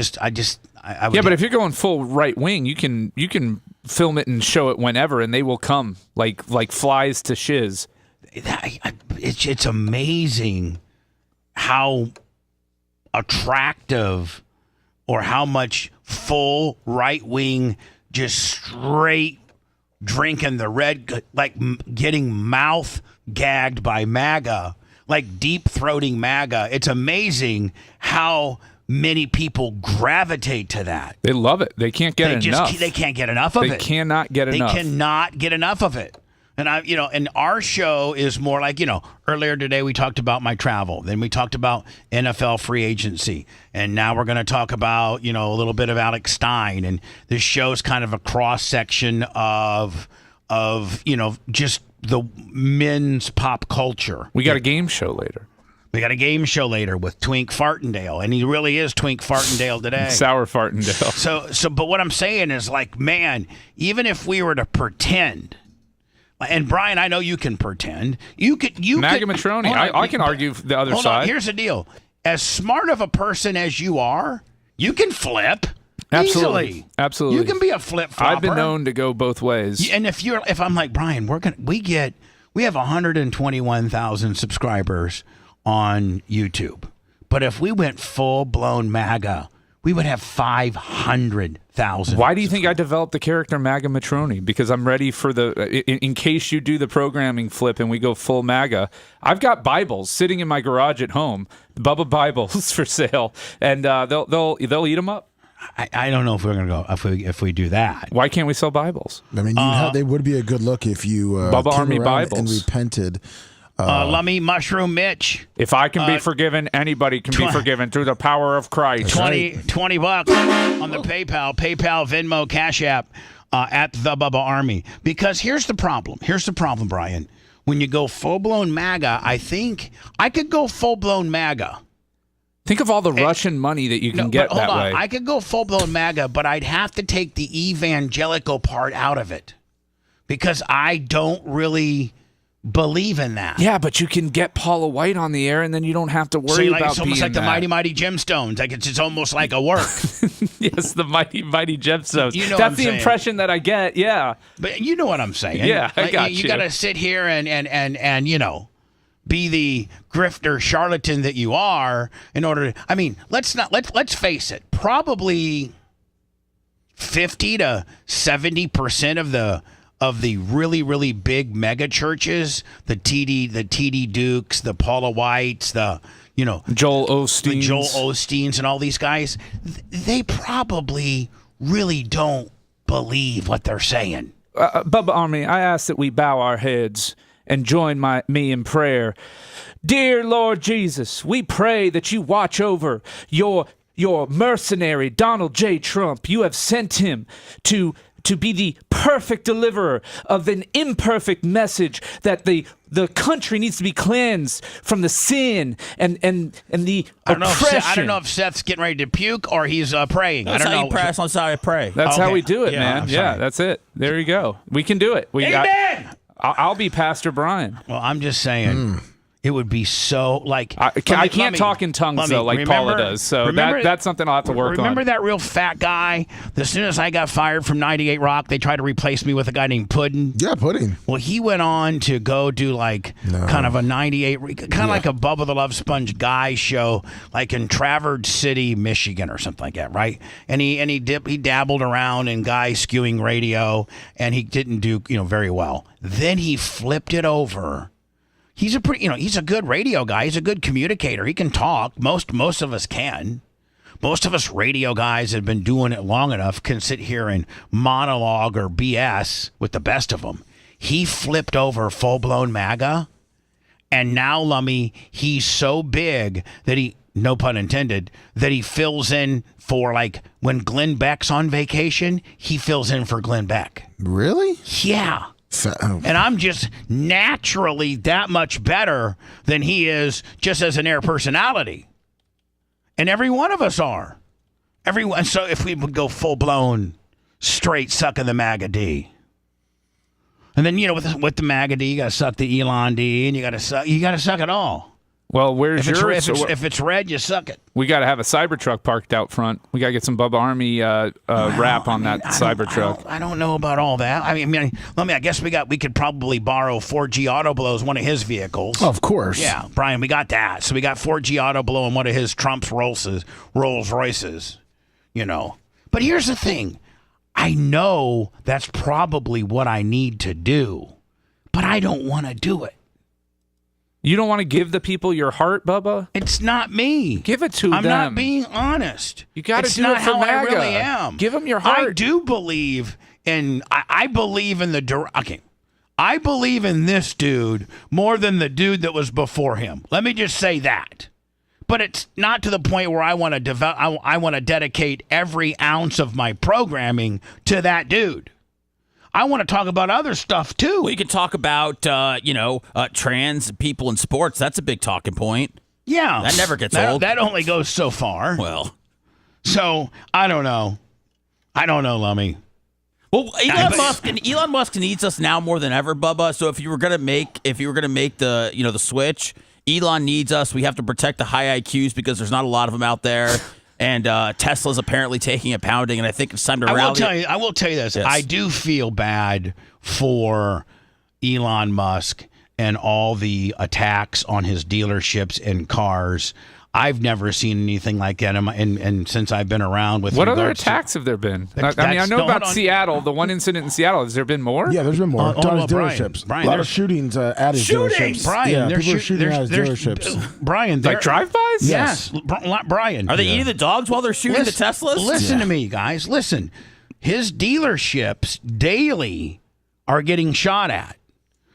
Yeah, but if you're going full right wing, you can film it and show it whenever, and they will come like flies to shiz. It's amazing how attractive or how much full right wing, just straight drinking the red, like getting mouth gagged by MAGA, like deep throating MAGA. It's amazing how many people gravitate to that. They love it. They can't get enough. They can't get enough of it. They cannot get enough. They cannot get enough of it. And and our show is more like, earlier today we talked about my travel. Then we talked about NFL free agency. And now we're going to talk about, a little bit of Alex Stein. And this show's kind of a cross section of just the men's pop culture. We got a game show later. We got a game show later with Twink Fartendale, and he really is Twink Fartendale today. Sour Fartendale. But what I'm saying is, like, man, even if we were to pretend, and Brian, I know you can pretend. You MAGA Matroni. I can argue the other side. On, here's the deal. As smart of a person as you are, you can flip. Absolutely. Easily. Absolutely. You can be a flip-flopper. I've been known to go both ways. And if I'm like, Brian, we have 121,000 subscribers on YouTube. But if we went full-blown MAGA, we would have 500,000. Why do you think I developed the character MAGA Matroni? Because I'm ready for in case you do the programming flip and we go full MAGA. I've got Bibles sitting in my garage at home, Bubba Bibles for sale, and they'll eat them up. I don't know if we're gonna go if we do that. Why can't we sell Bibles? I mean, they would be a good look if you Bubba came Army around Bibles and repented. Lummy Mushroom Mitch. If I can be forgiven, anybody can be forgiven through the power of Christ. $20 on the PayPal, Venmo, Cash App at the Bubba Army. Because here's the problem. Brian. When you go full-blown MAGA, I think I could go full-blown MAGA. Think of all the Russian money that you can get that way. I could go full-blown MAGA, but I'd have to take the evangelical part out of it. Because I don't really believe in that. Yeah, but you can get Paula White on the air, and then you don't have to worry about it's almost being like the that. Mighty Gemstones. Like it's almost like a work. Yes, the Mighty Gemstones. You know That's what the I'm impression that I get. Yeah, but you know what I'm saying. Yeah, I got you. You got to sit here and you know, be the grifter charlatan that you are in order to. I mean, let's face it. Probably 50 to 70% of the really, really big mega churches, the TD Dukes, the Paula Whites, the Joel Osteens and all these guys, they probably really don't believe what they're saying. Bubba Army, I ask that we bow our heads and join me in prayer. Dear Lord Jesus, we pray that you watch over your mercenary, Donald J. Trump. You have sent him to be the perfect deliverer of an imperfect message that the country needs to be cleansed from the sin and the oppression. I don't know if Seth's getting ready to puke or he's praying. That's I don't how know. you pray. That's how I pray. That's how we do it, Yeah, man. Yeah, that's it. There you go. We can do it. Amen! I'll be Pastor Brian. Well, I'm just saying. It would be so like I can't talk in tongues though, like Paula does. So that's something I'll have to work on. Remember that real fat guy? As soon as I got fired from 98 Rock, they tried to replace me with a guy named Puddin'. Yeah, Pudding. Well, he went on to go do kind of a 98, kind of like a Bubba the Love Sponge guy show, like in Traverse City, Michigan, or something like that, right? And he dabbled around in guy skewing radio, and he didn't do very well. Then he flipped it over. He's a good radio guy. He's a good communicator. He can talk. Most of us can. Most of us radio guys that have been doing it long enough can sit here and monologue or BS with the best of them. He flipped over full-blown MAGA, and now, Lummy, he's so big that he, no pun intended, that he fills in for, like, when Glenn Beck's on vacation, he fills in for Glenn Beck. Really? Yeah. And I'm just naturally that much better than he is just as an air personality. And every one of us are. Everyone. So if we would go full-blown, straight sucking the MAGA D. And then, with the MAGA D, you got to suck the Elon D, and you got to suck it all. Well, where's yours? If it's red, you suck it. We got to have a Cybertruck parked out front. We got to get some Bubba Army wrap on that Cybertruck. I don't know about all that. I guess we could probably borrow 4G Auto Blow's one of his vehicles. Of course. Yeah, Brian, we got that. So we got 4G Auto Blow in one of his Trump's Rolls Royces. But here's the thing. I know that's probably what I need to do, but I don't want to do it. You don't want to give the people your heart, Bubba? It's not me. Give it to them. I'm not being honest. You got to do it for how MAGA. I really am. Give them your heart. I do believe in. I believe in I believe in this dude more than the dude that was before him. Let me just say that. But it's not to the point where I want to I want to dedicate every ounce of my programming to that dude. I want to talk about other stuff, too. We could talk about, trans people in sports. That's a big talking point. Yeah. That never gets That- old. That only goes so far. Well, So, I don't know. Lummy. Well, Elon Musk needs us now more than ever, Bubba. So if you were gonna make the the switch, Elon needs us. We have to protect the high IQs because there's not a lot of them out there, and Tesla's apparently taking a pounding. And I think it's time to rally. I will tell you this. Yes. I do feel bad for Elon Musk and all the attacks on his dealerships and cars. I've never seen anything like that, and since I've been around with. What other attacks have there been? I know about Seattle. The one incident in Seattle. Has there been more? Yeah, there's been more. Dealerships. Brian, a lot of shootings at his dealerships. Brian, people are shooting at his dealerships. Brian, like drive-bys? Yes, Brian. Are they eating the dogs while they're shooting the Teslas? Listen to me, guys. Listen, his dealerships daily are getting shot at.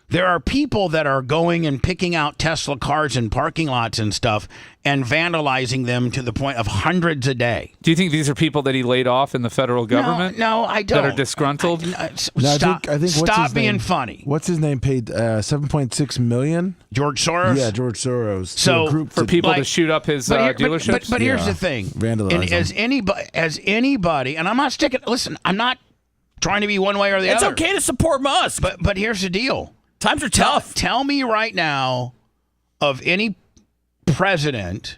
There are people that are going and picking out Tesla cars in parking lots and stuff and vandalizing them to the point of hundreds a day. Do you think these are people that he laid off in the federal government? No, I don't. That are disgruntled? Stop being funny. What's his name paid $7.6 million? George Soros? Yeah, George Soros. So for people to shoot up his dealerships? But here's the thing. Vandalize as anybody, and I'm not sticking, listen, I'm not trying to be one way or the other. It's okay to support Musk. But here's the deal. Times are tough. Tell me right now of any president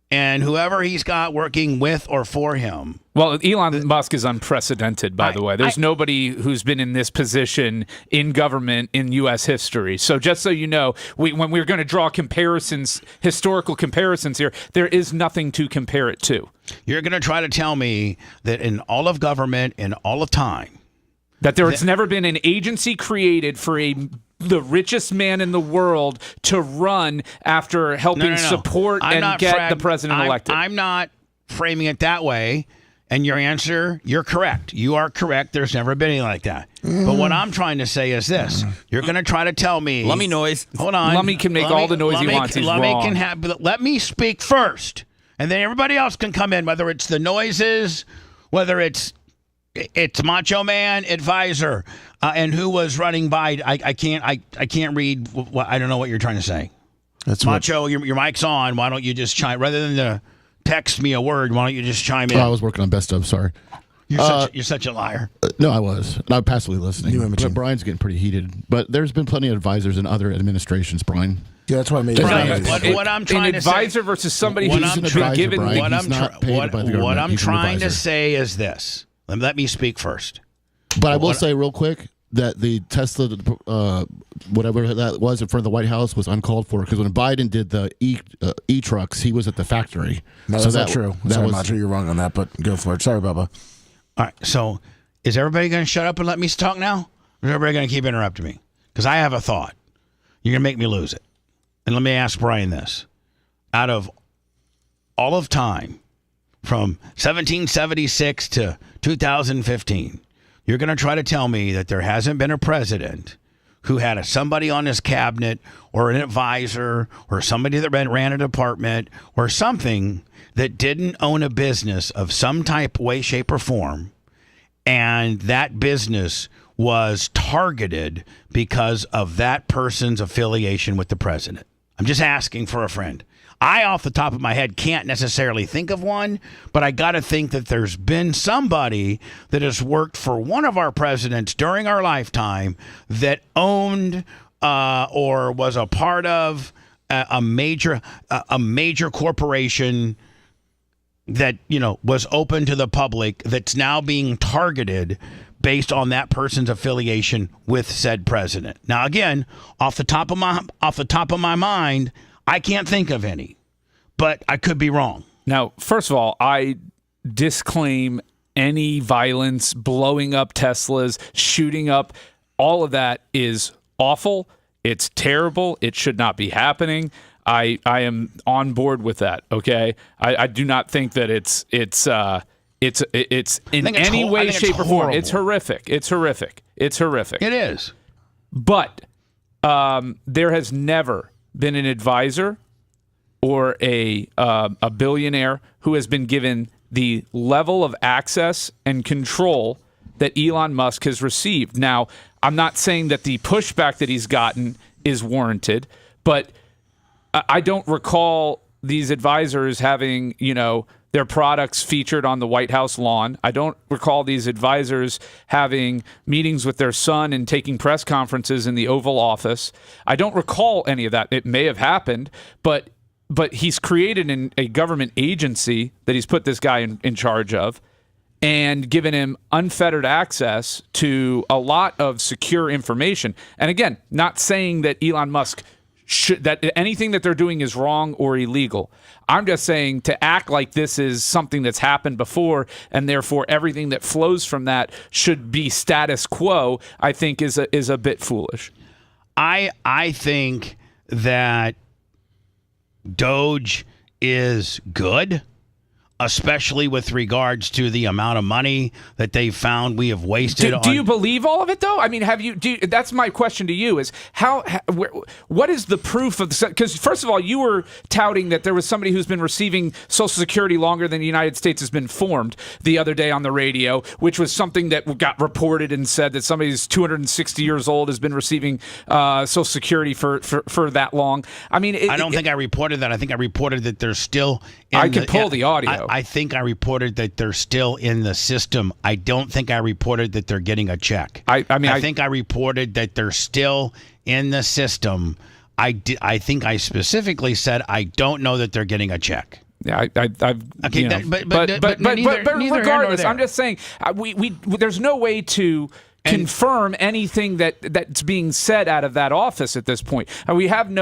and whoever he's got working with or for him. Well, Elon Musk is unprecedented, by the way. There's nobody who's been in this position in government in U.S. history. So just so you know, when we're going to draw comparisons, historical comparisons here, there is nothing to compare it to. You're going to try to tell me that in all of government, in all of time, that there's never been an agency created for the richest man in the world to run after helping support and get the president elected. I'm not framing it that way. And your answer, you're correct. You are correct. There's never been anything like that. But what I'm trying to say is this. You're going to try to tell me. Lummy noise. Hold on. Lummy can make all the noise he wants. He's wrong. Let me speak first. And then everybody else can come in, whether it's the noises, whether it's Macho Man Advisor, and who was running by. I can't read. I don't know what you're trying to say. That's Macho. Your mic's on. Why don't you just chime rather than to text me a word? Why don't you just chime in? I was working on best of. Sorry. You're such a liar. No, I was. I'm passively listening. But Brian's getting pretty heated. But there's been plenty of advisors in other administrations, Brian. Yeah, that's why I made what I'm trying to say. An advisor versus somebody who's been given. What I'm trying to say is this. Let me speak first. But I will say real quick that the Tesla, whatever that was in front of the White House, was uncalled for because when Biden did the e-trucks, he was at the factory. No, that's not true. Sorry, Macho, you're wrong on that, but go for it. Sorry, Bubba. All right, so is everybody going to shut up and let me talk now? Or is everybody going to keep interrupting me? Because I have a thought. You're going to make me lose it. And let me ask Brian this. Out of all of time, from 1776 to 2015, you're going to try to tell me that there hasn't been a president who had somebody on his cabinet or an advisor or somebody that ran a department or something that didn't own a business of some type, way, shape, or form, and that business was targeted because of that person's affiliation with the president. I'm just asking for a friend. I, off the top of my head, can't necessarily think of one, but I got to think that there's been somebody that has worked for one of our presidents during our lifetime that owned or was a part of a major corporation that, was open to the public that's now being targeted based on that person's affiliation with said president. Now, again, off the top of my mind, I can't think of any, but I could be wrong. Now, first of all, I disclaim any violence, blowing up Teslas, shooting up. All of that is awful. It's terrible. It should not be happening. I am on board with that. Okay, I do not think that it's in any way, shape, or form. It's horrific. It's horrific. It's horrific. It is. But there has never been an advisor or a billionaire who has been given the level of access and control that Elon Musk has received. Now, I'm not saying that the pushback that he's gotten is warranted, but I don't recall these advisors having, their products featured on the White House lawn. I don't recall these advisors having meetings with their son and taking press conferences in the Oval Office. I don't recall any of that. It may have happened, but he's created a government agency that he's put this guy in charge of and given him unfettered access to a lot of secure information. And again, not saying that Elon Musk that anything that they're doing is wrong or illegal. I'm just saying to act like this is something that's happened before and therefore everything that flows from that should be status quo, I think is a bit foolish. I think that Doge is good, especially with regards to the amount of money that they found we have wasted. Do you believe all of it, though? I mean, that's my question to you: is what is the proof of the? Because first of all, you were touting that there was somebody who's been receiving Social Security longer than the United States has been formed the other day on the radio, which was something that got reported and said that somebody who's 260 years old has been receiving Social Security for that long. I mean, I don't think I reported that. I think I reported that they're still. I could pull the audio. I think I reported that they're still in the system. I don't think I reported that they're getting a check. I think I reported that they're still in the system. I think I specifically said I don't know that they're getting a check. Yeah, okay, but regardless, I'm just saying there's no way to confirm anything that's being said out of that office at this point. And we have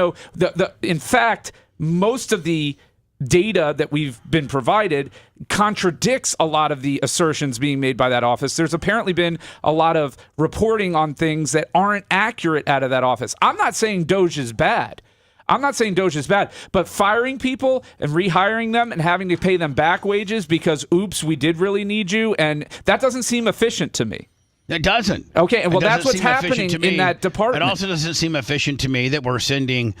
in fact, most of the data that we've been provided contradicts a lot of the assertions being made by that office. There's apparently been a lot of reporting on things that aren't accurate out of that office. I'm not saying Doge is bad. But firing people and rehiring them and having to pay them back wages because, oops, we did really need you, and that doesn't seem efficient to me. It doesn't. Okay, and well, that's what's happening in that department. It also doesn't seem efficient to me that we're sending,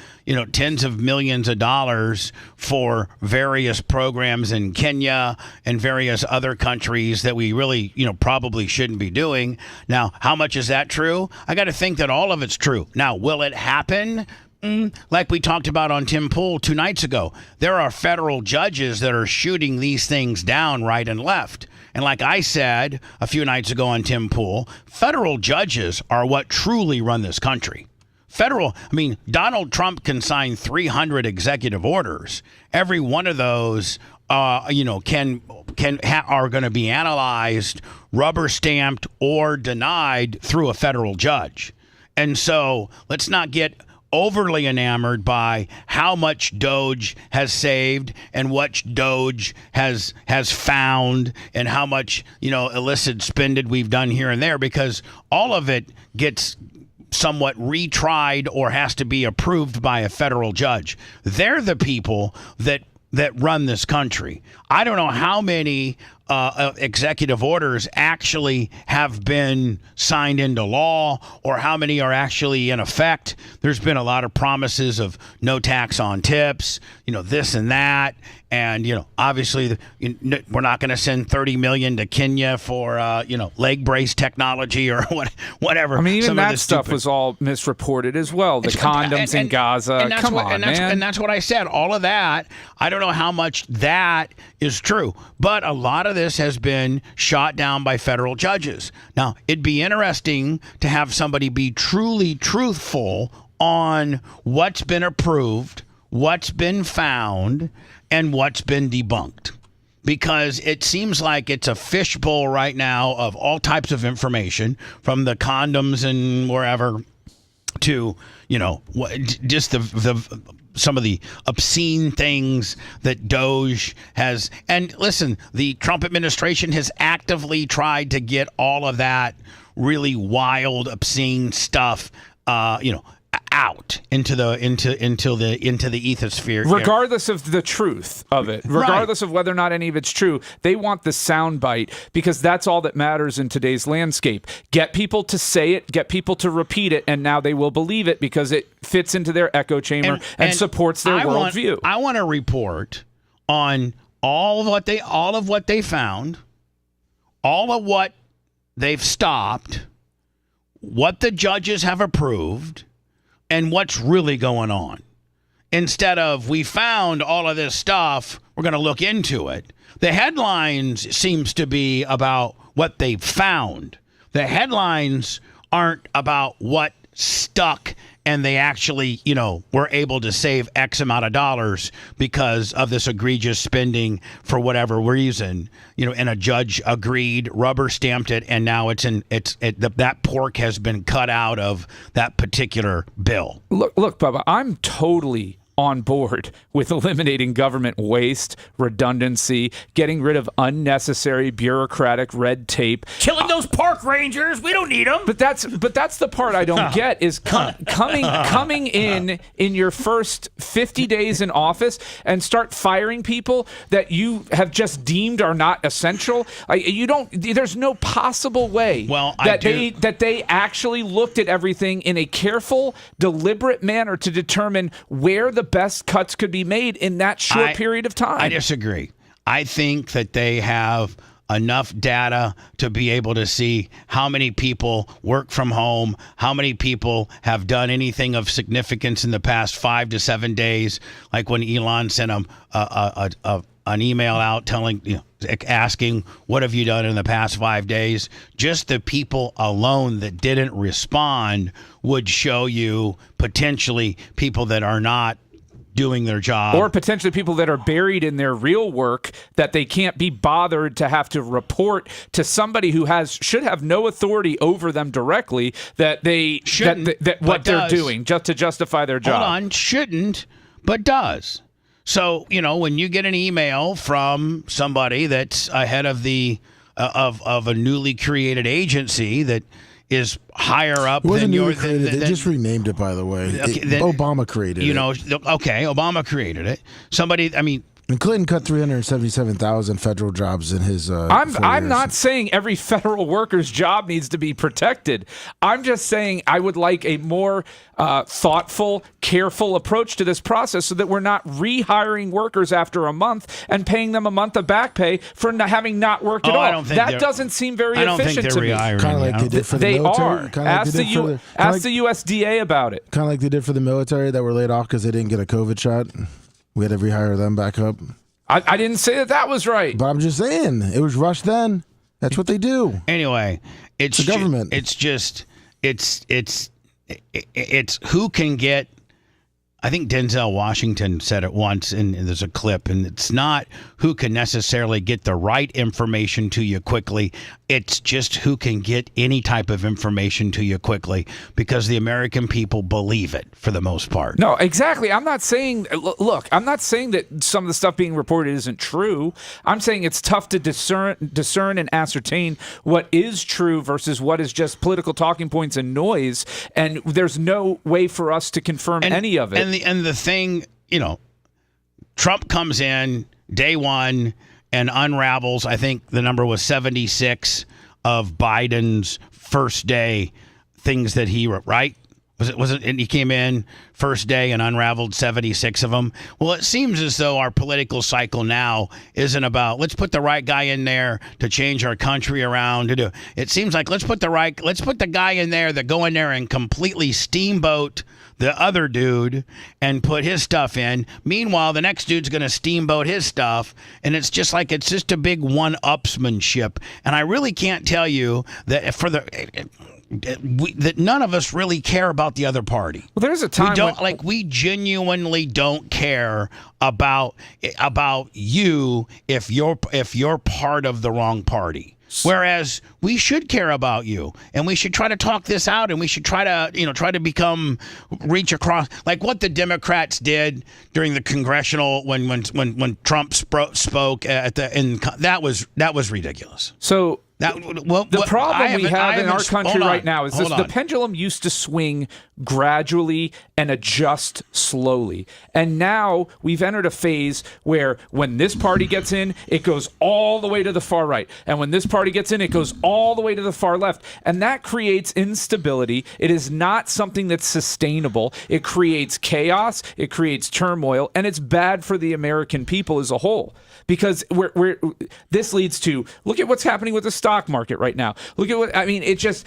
tens of millions of dollars for various programs in Kenya and various other countries that we really, probably shouldn't be doing. Now, how much is that true? I got to think that all of it's true. Now, will it happen? Like we talked about on Tim Pool 2 nights ago, there are federal judges that are shooting these things down right and left. And like I said a few nights ago on Tim Pool, federal judges are what truly run this country. Donald Trump can sign 300 executive orders. Every one of those, are going to be analyzed, rubber stamped, or denied through a federal judge. And so let's not get overly enamored by how much Doge has saved and what Doge has found and how much illicit spending we've done here and there, because all of it gets somewhat retried or has to be approved by a federal judge. They're the people that run this country. I don't know how many executive orders actually have been signed into law or how many are actually in effect. There's been a lot of promises of no tax on tips, this and that. And, obviously, we're not going to send $30 million to Kenya for, leg brace technology or whatever. I mean, even that stuff was all misreported as well. The condoms in Gaza. Come on, man. And that's what I said. All of that, I don't know how much that is true. But a lot of this has been shot down by federal judges. Now, it'd be interesting to have somebody be truly truthful on what's been approved, what's been found, and what's been debunked, because it seems like it's a fishbowl right now of all types of information, from the condoms and wherever to just the some of the obscene things that Doge has. And listen, the Trump administration has actively tried to get all of that really wild, obscene stuff out into the ethosphere, regardless of the truth of it, regardless of whether or not any of it's true. They want the soundbite, because that's all that matters in today's landscape. Get people to say it, get people to repeat it, and now they will believe it because it fits into their echo chamber and supports their worldview. I want to report on all of what they found, all of what they've stopped, what the judges have approved, and what's really going on. instead of we found all of this stuff, we're going to look into it. The headlines seems to be about what they found. The headlines aren't about what stuck and they actually, were able to save X amount of dollars because of this egregious spending for whatever reason, and a judge agreed, rubber stamped it, and now that pork has been cut out of that particular bill. Look, Bubba, I'm totally on board with eliminating government waste, redundancy, getting rid of unnecessary bureaucratic red tape, killing those park rangers. We don't need them. But that's the part I don't get is coming in your first 50 days in office and start firing people that you have just deemed are not essential. There's no possible way that they actually looked at everything in a careful, deliberate manner to determine where the best cuts could be made in that short period of time. I disagree. I think that they have enough data to be able to see how many people work from home, how many people have done anything of significance in the past 5 to 7 days, like when Elon sent them an email out asking, what have you done in the past 5 days? Just the people alone that didn't respond would show you potentially people that are not doing their job. Or potentially people that are buried in their real work that they can't be bothered to have to report to somebody who should have no authority over them directly that they shouldn't, that what they're doing just to justify their job. Hold on, shouldn't, but does. So, when you get an email from somebody that's ahead of the of a newly created agency that is higher up than your... They just renamed it, by the way. Obama created it. Obama created it. And Clinton cut 377,000 federal jobs in his. I'm not saying every federal worker's job needs to be protected. I'm just saying I would like a more thoughtful, careful approach to this process so that we're not rehiring workers after a month and paying them a month of back pay for having not worked at all. That doesn't seem very efficient to me. Kind of like they did for the military. Ask the USDA about it. Kind of like they did for the military that were laid off because they didn't get a COVID shot. We had to rehire them back up. I didn't say that was right. But I'm just saying, it was rushed then. That's what they do. Anyway, it's the government. It's who can get... I think Denzel Washington said it once, and there's a clip, and it's not who can necessarily get the right information to you quickly. It's just who can get any type of information to you quickly, because the American people believe it for the most part. No, exactly. I'm not saying, look, I'm not saying that some of the stuff being reported isn't true. I'm saying it's tough to discern and ascertain what is true versus what is just political talking points and noise, and there's no way for us to confirm any of it. And the thing, Trump comes in day one and unravels, I think the number was 76 of Biden's first day things that he wrote, right? Was it? And he came in first day and unraveled 76 of them. Well, it seems as though our political cycle now isn't about let's put the right guy in there to change our country around. It seems like let's put the guy in there that go in there and completely steamboat the other dude and put his stuff in. Meanwhile, the next dude's going to steamboat his stuff, and it's just a big one-upsmanship. And I really can't tell you that that none of us really care about the other party. Well, there's a time we genuinely don't care about you if you're part of the wrong party. Whereas we should care about you, and we should try to talk this out, and we should try to reach across, like what the Democrats did during the congressional when Trump spoke that was ridiculous. So the problem we have in our country right now is the pendulum used to swing gradually and adjust slowly. And now we've entered a phase where when this party gets in, it goes all the way to the far right. And when this party gets in, it goes all the way to the far left. And that creates instability. It is not something that's sustainable. It creates chaos. It creates turmoil. And it's bad for the American people as a whole. Because this leads to, look at what's happening with the stock market right now. Look at what I mean. It's just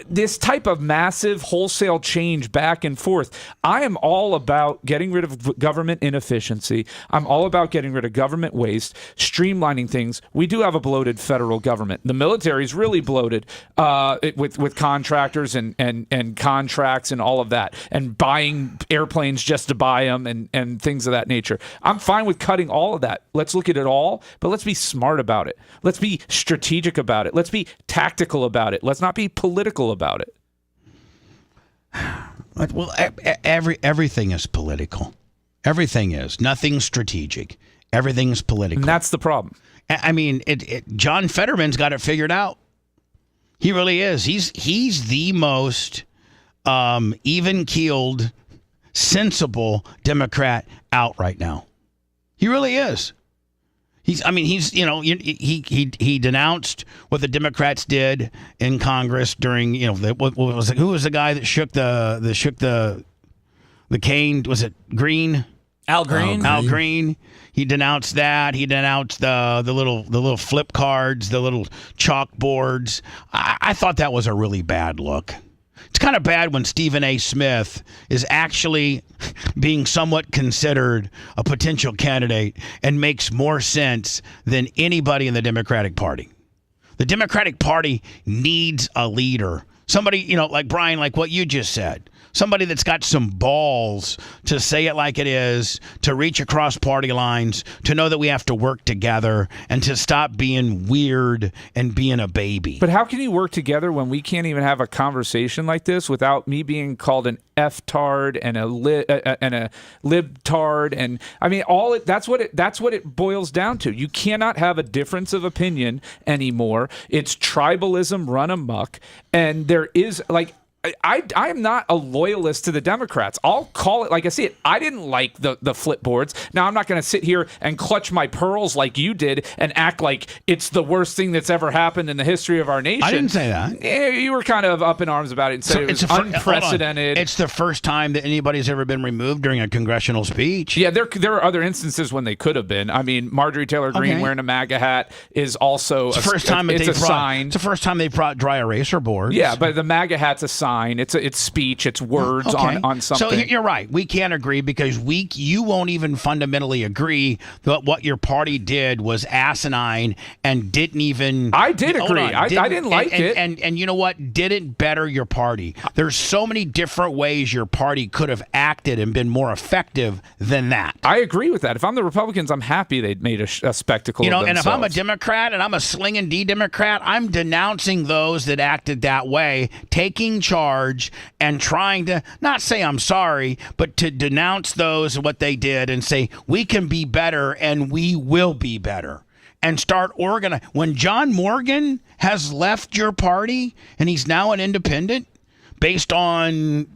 this type of massive wholesale change back and forth. I am all about getting rid of government inefficiency. I'm all about getting rid of government waste, streamlining things. We do have a bloated federal government. The military is really bloated with contractors and contracts and all of that, and buying airplanes just to buy them and things of that nature. I'm fine with cutting all of that. Let's look at it all, but let's be smart about it. Let's be strategic about it. Let's be tactical about it. Let's not be political about it. Well, everything is political. Everything is. Nothing's strategic. Everything's political. And that's the problem. I mean, John Fetterman's got it figured out. He really is. He's the most even-keeled, sensible Democrat out right now. He really is. He denounced what the Democrats did in Congress during, what was it? Who was the guy that shook the cane? Was it Green? Al Green. Al Green. He denounced that. He denounced the little flip cards, the little chalkboards. I thought that was a really bad look. It's kind of bad when Stephen A. Smith is actually being somewhat considered a potential candidate and makes more sense than anybody in the Democratic Party. The Democratic Party needs a leader. Somebody, like Brian, like what you just said. Somebody that's got some balls to say it like it is, to reach across party lines, to know that we have to work together, and to stop being weird and being a baby. But how can you work together when we can't even have a conversation like this without me being called an F-tard and a libtard? And I mean, that's what it boils down to. You cannot have a difference of opinion anymore. It's tribalism run amok, and there is I am not a loyalist to the Democrats. I'll call it like I see it. I didn't like the flip boards. Now, I'm not going to sit here and clutch my pearls like you did and act like it's the worst thing that's ever happened in the history of our nation. I didn't say that. Yeah, you were kind of up in arms about it and said it was unprecedented. It's the first time that anybody's ever been removed during a congressional speech. Yeah, there are other instances when they could have been. I mean, Marjorie Taylor Greene wearing a MAGA hat is also it's the first time it's a sign. It's the first time they brought dry eraser boards. Yeah, but the MAGA hat's a sign. It's speech. It's words on something. So you're right. We can't agree because you won't even fundamentally agree that what your party did was asinine and didn't even. I did agree. I didn't like it. And you know what? Didn't better your party. There's so many different ways your party could have acted and been more effective than that. I agree with that. If I'm the Republicans, I'm happy they made a spectacle of themselves. And if I'm a Democrat and I'm a slinging D Democrat, I'm denouncing those that acted that way, taking charge and trying to not say I'm sorry, but to denounce those and what they did and say we can be better and we will be better. And start organizing. When John Morgan has left your party and he's now an independent, based on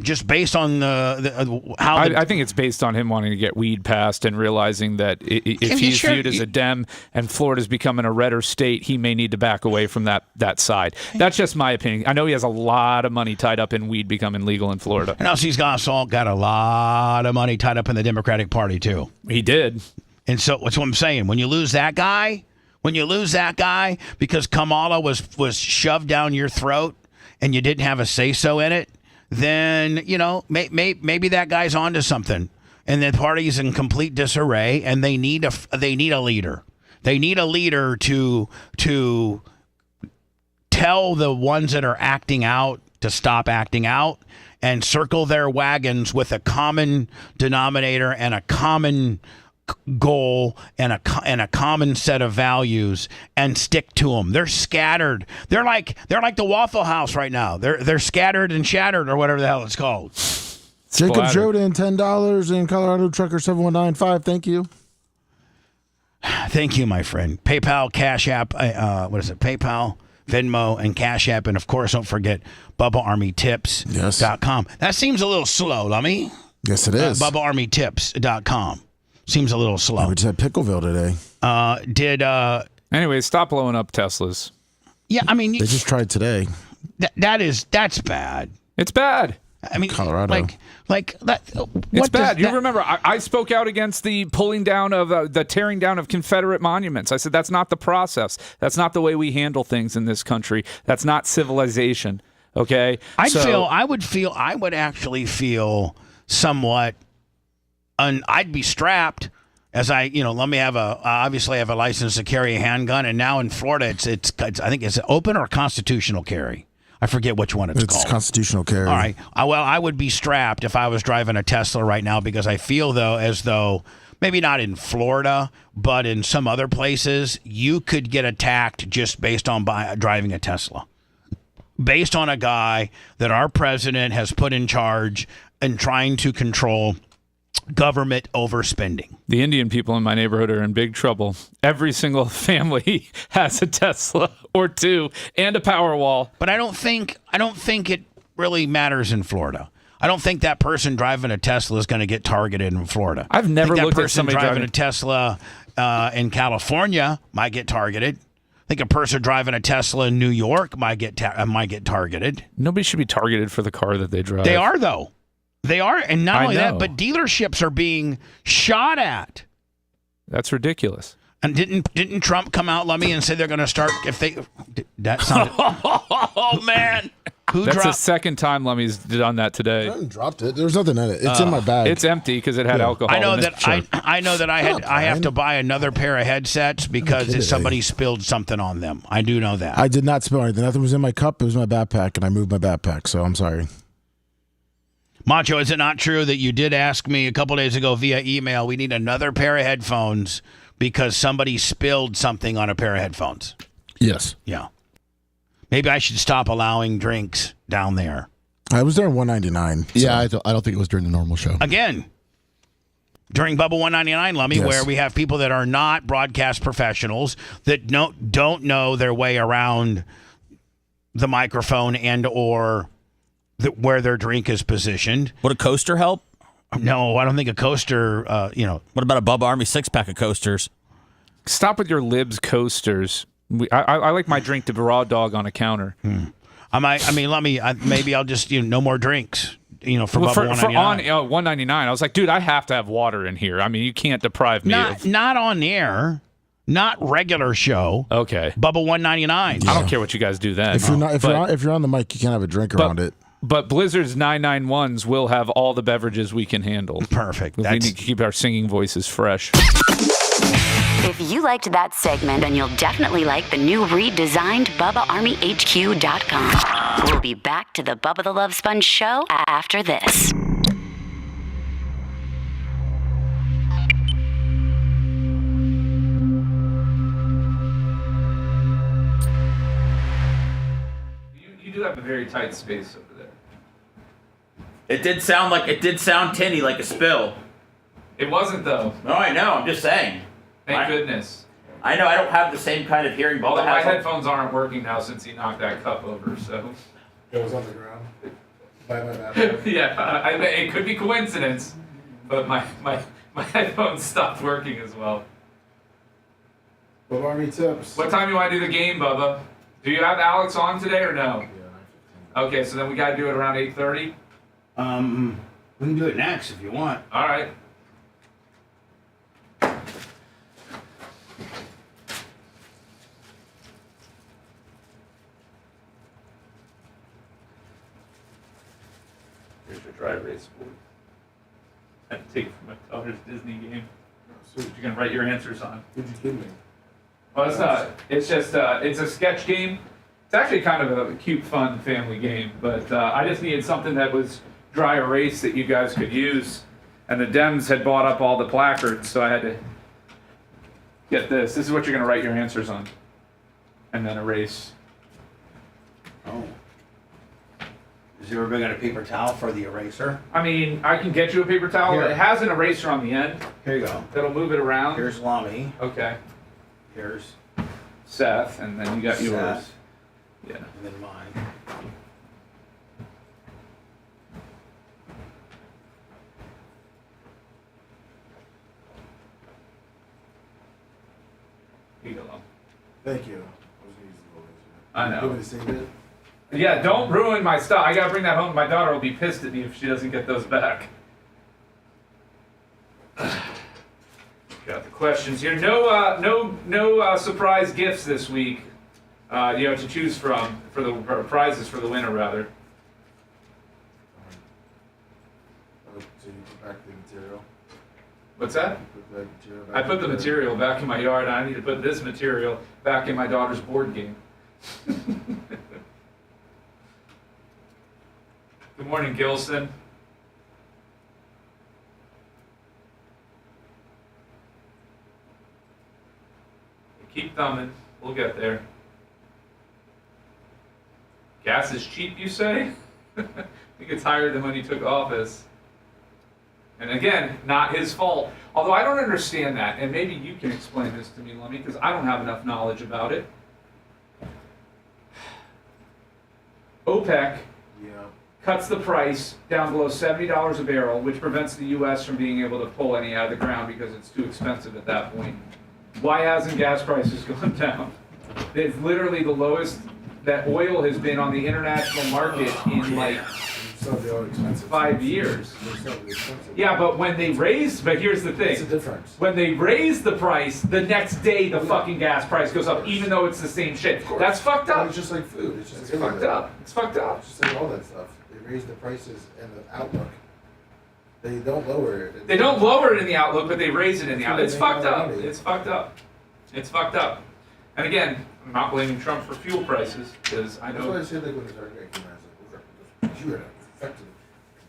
just based on I think it's based on him wanting to get weed passed and realizing that if he's viewed as a Dem and Florida's becoming a redder state, he may need to back away from that side. That's just my opinion. I know he has a lot of money tied up in weed becoming legal in Florida. And also he's got a lot of money tied up in the Democratic Party too. He did. And so that's what I'm saying. When you lose that guy because Kamala was shoved down your throat and you didn't have a say-so in it, then, maybe that guy's onto something. And the party's in complete disarray, and they need a leader. They need a leader to tell the ones that are acting out to stop acting out and circle their wagons with a common denominator and a common goal and a common set of values and stick to them. They're scattered. They're like the Waffle House right now. They're scattered and shattered or whatever the hell it's called. Jacob Jordan, $10 in Colorado Trucker 7195. Thank you. Thank you, my friend. PayPal, Cash App. What is it? PayPal, Venmo, and Cash App, and of course, don't forget BubbaArmyTips.com. That seems a little slow, Lummy. Yes, it is. BubbaArmyTips.com. Seems a little slow. We just had Pickleville today. Anyway, stop blowing up Teslas. Yeah, I mean... They just tried today. That's bad. It's bad. I mean, Colorado. like that. It's bad. You remember, I spoke out against the pulling down of the tearing down of Confederate monuments. I said that's not the process. That's not the way we handle things in this country. That's not civilization. Okay. I would actually feel somewhat. I'd be strapped as let me have obviously have a license to carry a handgun, and now in Florida it's I think it's open or constitutional carry. I forget which one it's called. It's constitutional carry. All right. I would be strapped if I was driving a Tesla right now, because I feel as though maybe not in Florida, but in some other places, you could get attacked just based on driving a Tesla. Based on a guy that our president has put in charge and trying to control government overspending. The Indian people in my neighborhood are in big trouble. Every single family has a Tesla or two and a Powerwall. But I don't think it really matters in Florida. I don't think that person driving a Tesla is going to get targeted in Florida. I've never looked at somebody driving a Tesla in California might get targeted. I think a person driving a Tesla in New York might get targeted. Nobody should be targeted for the car that they drive. They are, though. They are, and not only that, but dealerships are being shot at. That's ridiculous. And didn't Trump come out, Lummy, and say they're going to start if they? That sounded. Oh man! That's the second time Lummy's done that today. I haven't dropped it. There's nothing in it. It's in my bag. It's empty because it had alcohol. I know in that. it. I know that I have to buy another pair of headsets because somebody spilled something on them. I do know that. I did not spill anything. Nothing was in my cup. It was my backpack, and I moved my backpack. So I'm sorry. Macho, is it not true that you did ask me a couple days ago via email, we need another pair of headphones because somebody spilled something on a pair of headphones? Yes. Yeah. Maybe I should stop allowing drinks down there. I was there in 199. So. Yeah, I don't think it was during the normal show. Again, during Bubba 199, Lummy, Yes. where we have people that are not broadcast professionals that don't know their way around the microphone and or where their drink is positioned. Would a coaster help? No, I don't think a coaster, What about a Bubba Army 6-pack of coasters? Stop with your libs coasters. I like my drink to be raw dog on a counter. Maybe I'll just, no more drinks, for Bubba For 199. on 199, I was like, dude, I have to have water in here. I mean, you can't deprive me of. Not on the air, not regular show. Okay. Bubba 199. I don't care what you guys do then. If you're on the mic, you can't have a drink around it. But Blizzard's 991s will have all the beverages we can handle. Perfect. We need to keep our singing voices fresh. If you liked that segment, then you'll definitely like the new redesigned BubbaArmyHQ.com. We'll be back to the Bubba the Love Sponge show after this. You do have a very tight space over there. It did sound tinny like a spill. It wasn't, though. No, I know. I'm just saying. Thank goodness. I know I don't have the same kind of hearing. Although Bubba my has. headphones aren't working now since he knocked that cup over, so. It was on the ground. By my bathroom. Yeah, it could be coincidence, but my headphones stopped working as well. What Army tips? What time do you want to do the game, Bubba? Do you have Alex on today or no? Yeah, 9:15. Okay, so then we got to do it around 8:30? We can do it next if you want. All right. Here's your dry erase board. I had to take it from my daughter's Disney game. So you're going to write your answers on. Who'd you kid me? Well, it's not. It's just, it's a sketch game. It's actually kind of a cute, fun family game, but I just needed something that was dry erase that you guys could use. And the Dems had bought up all the placards, so I had to get this. This is what you're going to write your answers on. And then erase. Oh. Is you ever bring out a paper towel for the eraser? I mean, I can get you a paper towel. Here. It has an eraser on the end. Here you go. That'll move it around. Here's Lummy. Okay. Here's Seth, and then you got yours. Seth. Yeah. And then mine. Here you go. Thank you. I know. You want me to save it? Yeah, don't ruin my stuff. I gotta bring that home. My daughter will be pissed at me if she doesn't get those back. Got the questions here. No surprise gifts this week. To choose from for the prizes for the winner, rather. So you put back the material? What's that? I put the material back in my yard. I need to put this material back in my daughter's board game. Good morning, Gilson. Keep thumbing. We'll get there. Gas is cheap, you say? I think it's higher than when he took office. And again, not his fault. Although I don't understand that, and maybe you can explain this to me, Lummy, because I don't have enough knowledge about it. OPEC cuts the price down below $70 a barrel, which prevents the U.S. from being able to pull any out of the ground because it's too expensive at that point. Why hasn't gas prices gone down? It's literally the lowest that oil has been on the international market in like 5 years. Yeah, but when they raise, but here's the thing. What's the difference? When they raise the price, the next day the fucking gas price goes up, even though it's the same shit. That's fucked up. It's just like food. It's just fucked up. It's fucked up. It's just like all that stuff. They raise the prices and the outlook. They don't lower it. They don't lower it in the outlook, but they raise it in the outlook. It's fucked up. It's fucked up. It's fucked up. And again, I'm not blaming Trump for fuel prices because I know. That's why I said like when the dark guy came out, I was like, you were effective.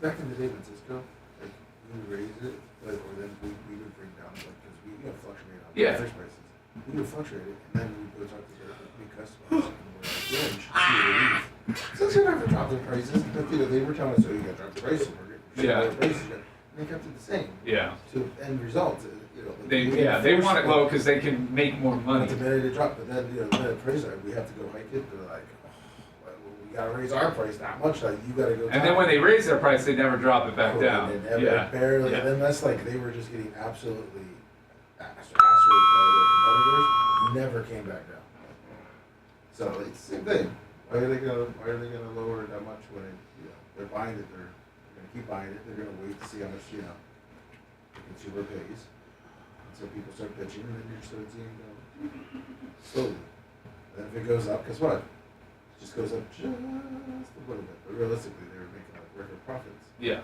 Back in the day when Cisco, like we would raise it, but or then we would bring down like because we fluctuate on the fish prices. We would fluctuate it, and then we would go talk to the big customers, and we're like, yeah, you should see the relief. So they're not gonna drop their prices. But, they were telling us, oh, you gotta drop the prices. We're gonna prices. And they kept it the same. Yeah. To end results. Like they want it low because they can make more money. The minute it dropped, but then the price we have to go hike it. They're like, well, we gotta raise our price that much. Like you gotta go. And then when they raise their price, they never drop it back down. Barely. And then that's like they were just getting absolutely ass by their competitors. Never came back down. So it's the same thing. Why are they gonna lower it that much when they're buying it? They're gonna keep buying it. They're gonna wait to see how much the consumer pays. So people start pitching, and then you start seeing it go slowly. Then if it goes up, guess what? It just goes up just a little bit. But realistically, they were making like record profits. Yeah.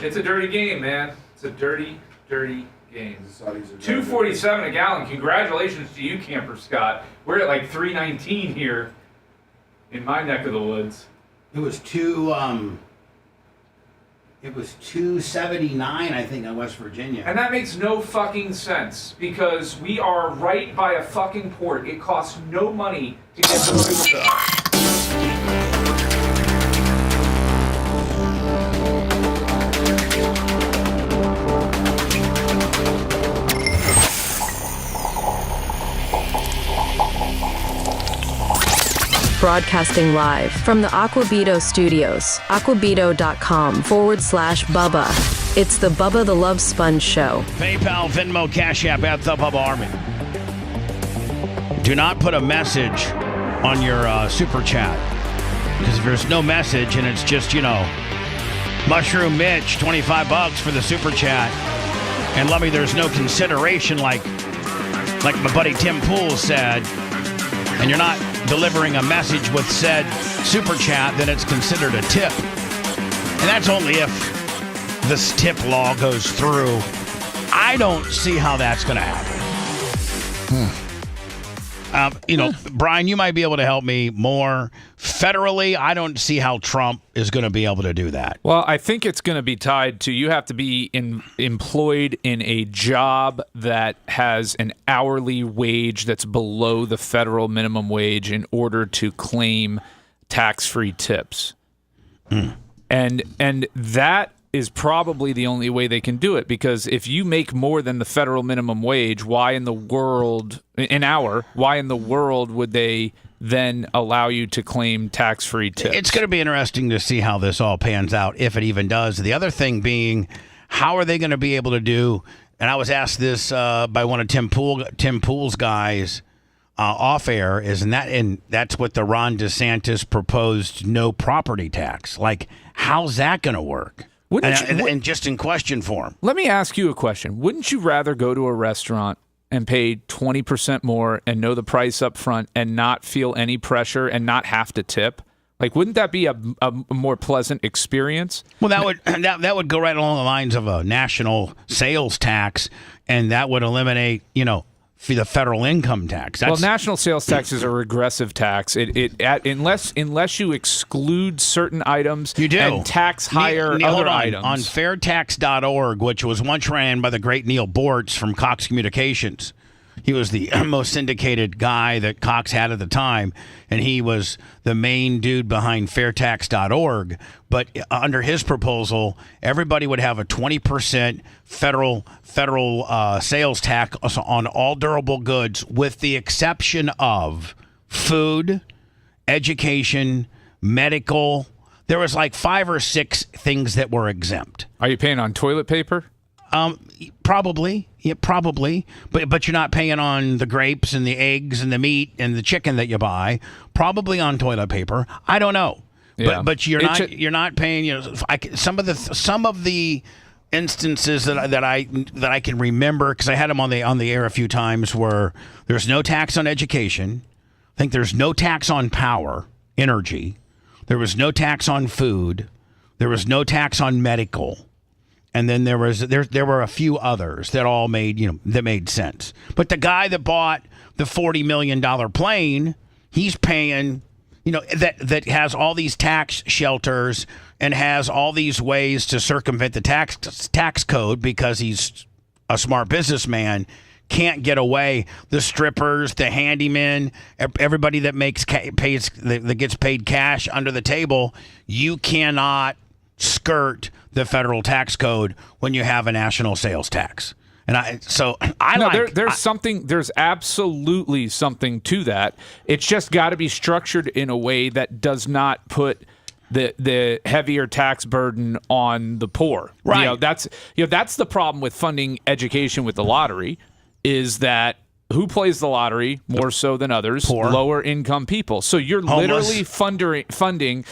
It's a dirty game, man. It's a dirty, dirty game. The Saudis are $2.47 a gallon. Congratulations to you, Camper Scott. We're at like $3.19 here in my neck of the woods. It was $2.79, I think, in West Virginia. And that makes no fucking sense because we are right by a fucking port. It costs no money to get the fuel to us. Broadcasting live from the Aquabito studios, aquabito.com/Bubba. It's the Bubba the Love Sponge Show. PayPal, Venmo, Cash App at the Bubba Army. Do not put a message on your super chat. Because if there's no message and it's just, Mushroom Mitch, $25 for the super chat. And let me, there's no consideration like my buddy Tim Pool said. And you're not delivering a message with said super chat, then it's considered a tip. And that's only if this tip law goes through. I don't see how that's going to happen. Brian, you might be able to help me more. Federally, I don't see how Trump is going to be able to do that. Well, I think it's going to be tied to you have to be employed in a job that has an hourly wage that's below the federal minimum wage in order to claim tax-free tips. And that is probably the only way they can do it, because if you make more than the federal minimum wage, why in the world would they then allow you to claim tax-free tips? It's going to be interesting to see how this all pans out, if it even does. The other thing being, how are they going to be able to do, and I was asked this by one of Tim Pool's guys, off air and that's what the Ron DeSantis proposed no property tax. Like, how's that going to work? And just in question form. Let me ask you a question. Wouldn't you rather go to a restaurant and pay 20% more and know the price up front and not feel any pressure and not have to tip? Like, wouldn't that be a more pleasant experience? Well, that would go right along the lines of a national sales tax, and that would eliminate, for the federal income tax. Well, national sales tax is a regressive tax. Unless you exclude certain items, you do, and tax higher other items. On fairtax.org, which was once ran by the great Neil Bortz from Cox Communications. He was the most syndicated guy that Cox had at the time, and he was the main dude behind fairtax.org. But under his proposal, everybody would have a 20% federal sales tax on all durable goods, with the exception of food, education, medical. There was like 5 or 6 things that were exempt. Are you paying on toilet paper? Probably. Yeah, probably. But you're not paying on the grapes and the eggs and the meat and the chicken that you buy. Probably on toilet paper. I don't know. Yeah. But you're not paying. Some of the instances that I can remember, because I had them on the air a few times, where there's no tax on education. I think there's no tax on power, energy. There was no tax on food. There was no tax on medical. And then there were a few others that all made sense. But the guy that bought the $40 million plane, he's paying, that has all these tax shelters and has all these ways to circumvent the tax code, because he's a smart businessman, can't get away. The strippers, the handymen, everybody that gets paid cash under the table, you cannot skirt the federal tax code when you have a national sales tax. There's absolutely something to that. It's just got to be structured in a way that does not put the heavier tax burden on the poor. Right. That's the problem with funding education with the lottery, is that who plays the lottery more so than others? Poor. Lower income people. So you're Homeless. literally funding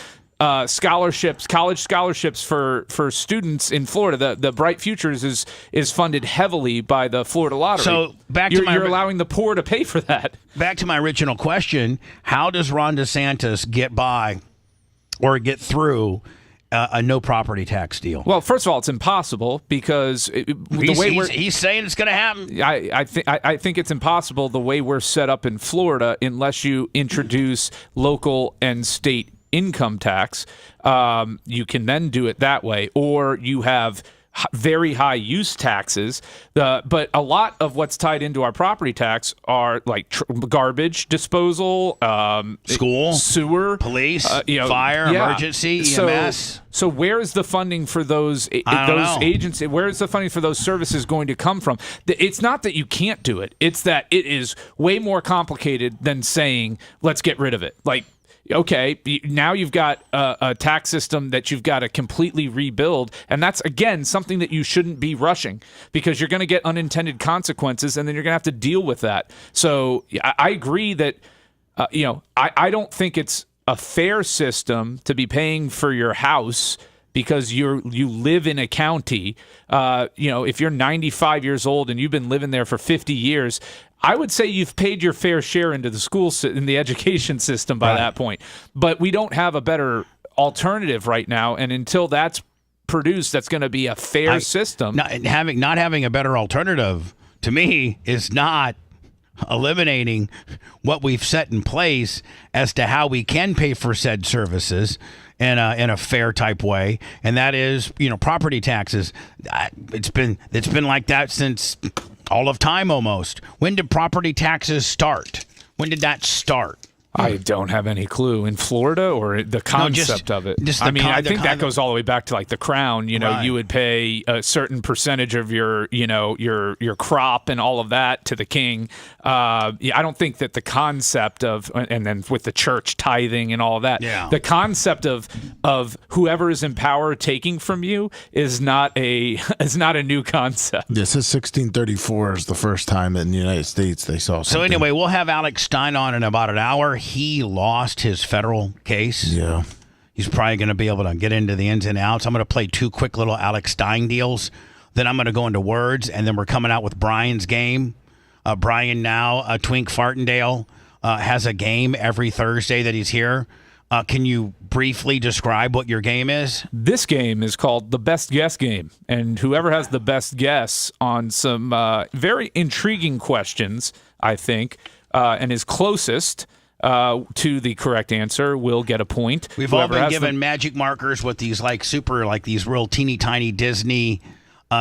scholarships, college scholarships for students in Florida. The Bright Futures is funded heavily by the Florida Lottery. So you're allowing the poor to pay for that. Back to my original question: how does Ron DeSantis get by or get through a no property tax deal? Well, first of all, it's impossible, because he's saying it's going to happen. I think it's impossible the way we're set up in Florida, unless you introduce local and state income tax. You can then do it that way, or you have very high use taxes. But a lot of what's tied into our property tax are like garbage disposal, school, sewer, police, fire, emergency, EMS. So where is the funding for those agencies? Where is the funding for those services going to come from? It's not that you can't do it. It's that it is way more complicated than saying, let's get rid of it. Like, okay, now you've got a tax system that you've got to completely rebuild, and that's, again, something that you shouldn't be rushing, because you're going to get unintended consequences, and then you're going to have to deal with that. So I agree that, I don't think it's a fair system to be paying for your house because you live in a county. If you're 95 years old and you've been living there for 50 years, I would say you've paid your fair share into the in the education system by that point. But we don't have a better alternative right now, and until that's produced, that's going to be a fair system. Not having a better alternative, to me, is not eliminating what we've set in place as to how we can pay for said services in a fair type way, and that is, property taxes. It's been like that since all of time almost. When did property taxes start? When did that start? I don't have any clue. In Florida, or the concept of it? I think that goes all the way back to like the Crown. You would pay a certain percentage of your crop and all of that to the king. I don't think that the concept of, and then with the church tithing and all of that, the concept of whoever is in power taking from you is not a new concept. This is 1634 is the first time that in the United States they saw something. So anyway, we'll have Alex Stein on in about an hour. He lost his federal case. Yeah. He's probably going to be able to get into the ins and outs. I'm going to play 2 quick little Alex Stein deals. Then I'm going to go into words, and then we're coming out with Brian's game. Brian now, Twink Fartendale, has a game every Thursday that he's here. Can you briefly describe what your game is? This game is called the Best Guess Game, and whoever has the best guess on some very intriguing questions, I think, and is closest to the correct answer will get a point. We've all been given magic markers with these these real teeny tiny Disney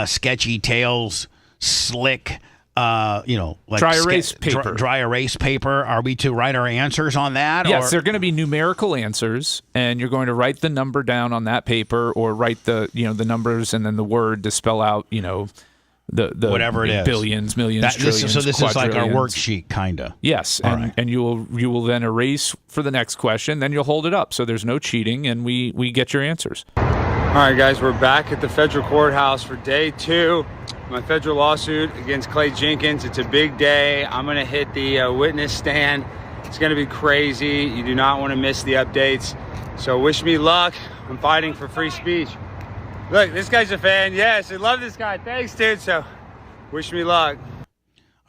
sketchy tales, slick, dry erase paper. Dry erase paper. Are we to write our answers on that? Yes, they're going to be numerical answers, and you're going to write the number down on that paper, or write the numbers and then the word to spell out the whatever it is, billions, millions, trillions. So this is like our worksheet, kind of. Yes, and you will then erase for the next question. Then you'll hold it up, so there's no cheating, and we get your answers. All right, guys, we're back at the federal courthouse for day 2. My federal lawsuit against Clay Jenkins. It's a big day. I'm going to hit the witness stand. It's going to be crazy. You do not want to miss the updates. So wish me luck. I'm fighting for free speech. Look, this guy's a fan. Yes, I love this guy. Thanks, dude. So wish me luck. All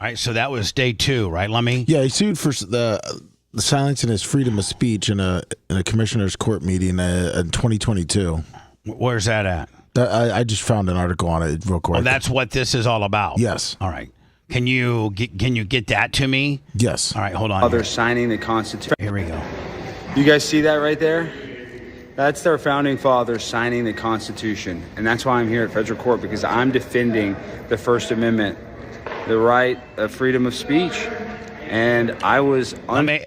right, so that was day 2, right, Lummy? Yeah, he sued for the silencing his freedom of speech in a commissioner's court meeting in 2022. Where's that at? I just found an article on it real quick. Oh, that's what this is all about? Yes. All right. Can you get that to me? Yes. All right, hold on. Oh, they're signing the Constitution. Here we go. You guys see that right there? That's their founding fathers signing the Constitution. And that's why I'm here at federal court, because I'm defending the First Amendment, the right of freedom of speech. And I was...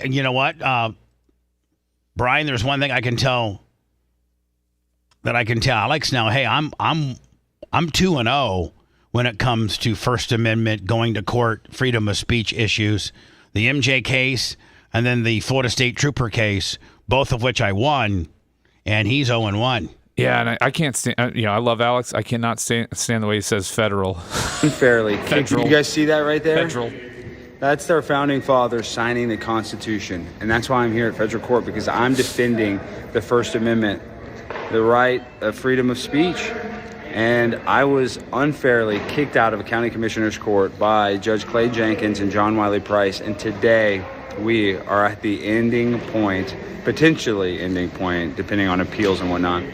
you know what? Brian, there's one thing I can tell... Alex now, hey, I'm 2-0 when it comes to First Amendment, going to court, freedom of speech issues. The MJ case and then the Florida State Trooper case, both of which I won, and he's 0-1. Yeah, and I can't stand. I love Alex. I cannot stand the way he says federal. Unfairly. Federal. You guys see that right there? Federal. That's their founding fathers signing the Constitution. And that's why I'm here at federal court, because I'm defending the First Amendment, the right of freedom of speech. And I was unfairly kicked out of a county commissioner's court by Judge Clay Jenkins and John Wiley Price. And today we are at the ending point, potentially ending point, depending on appeals and whatnot,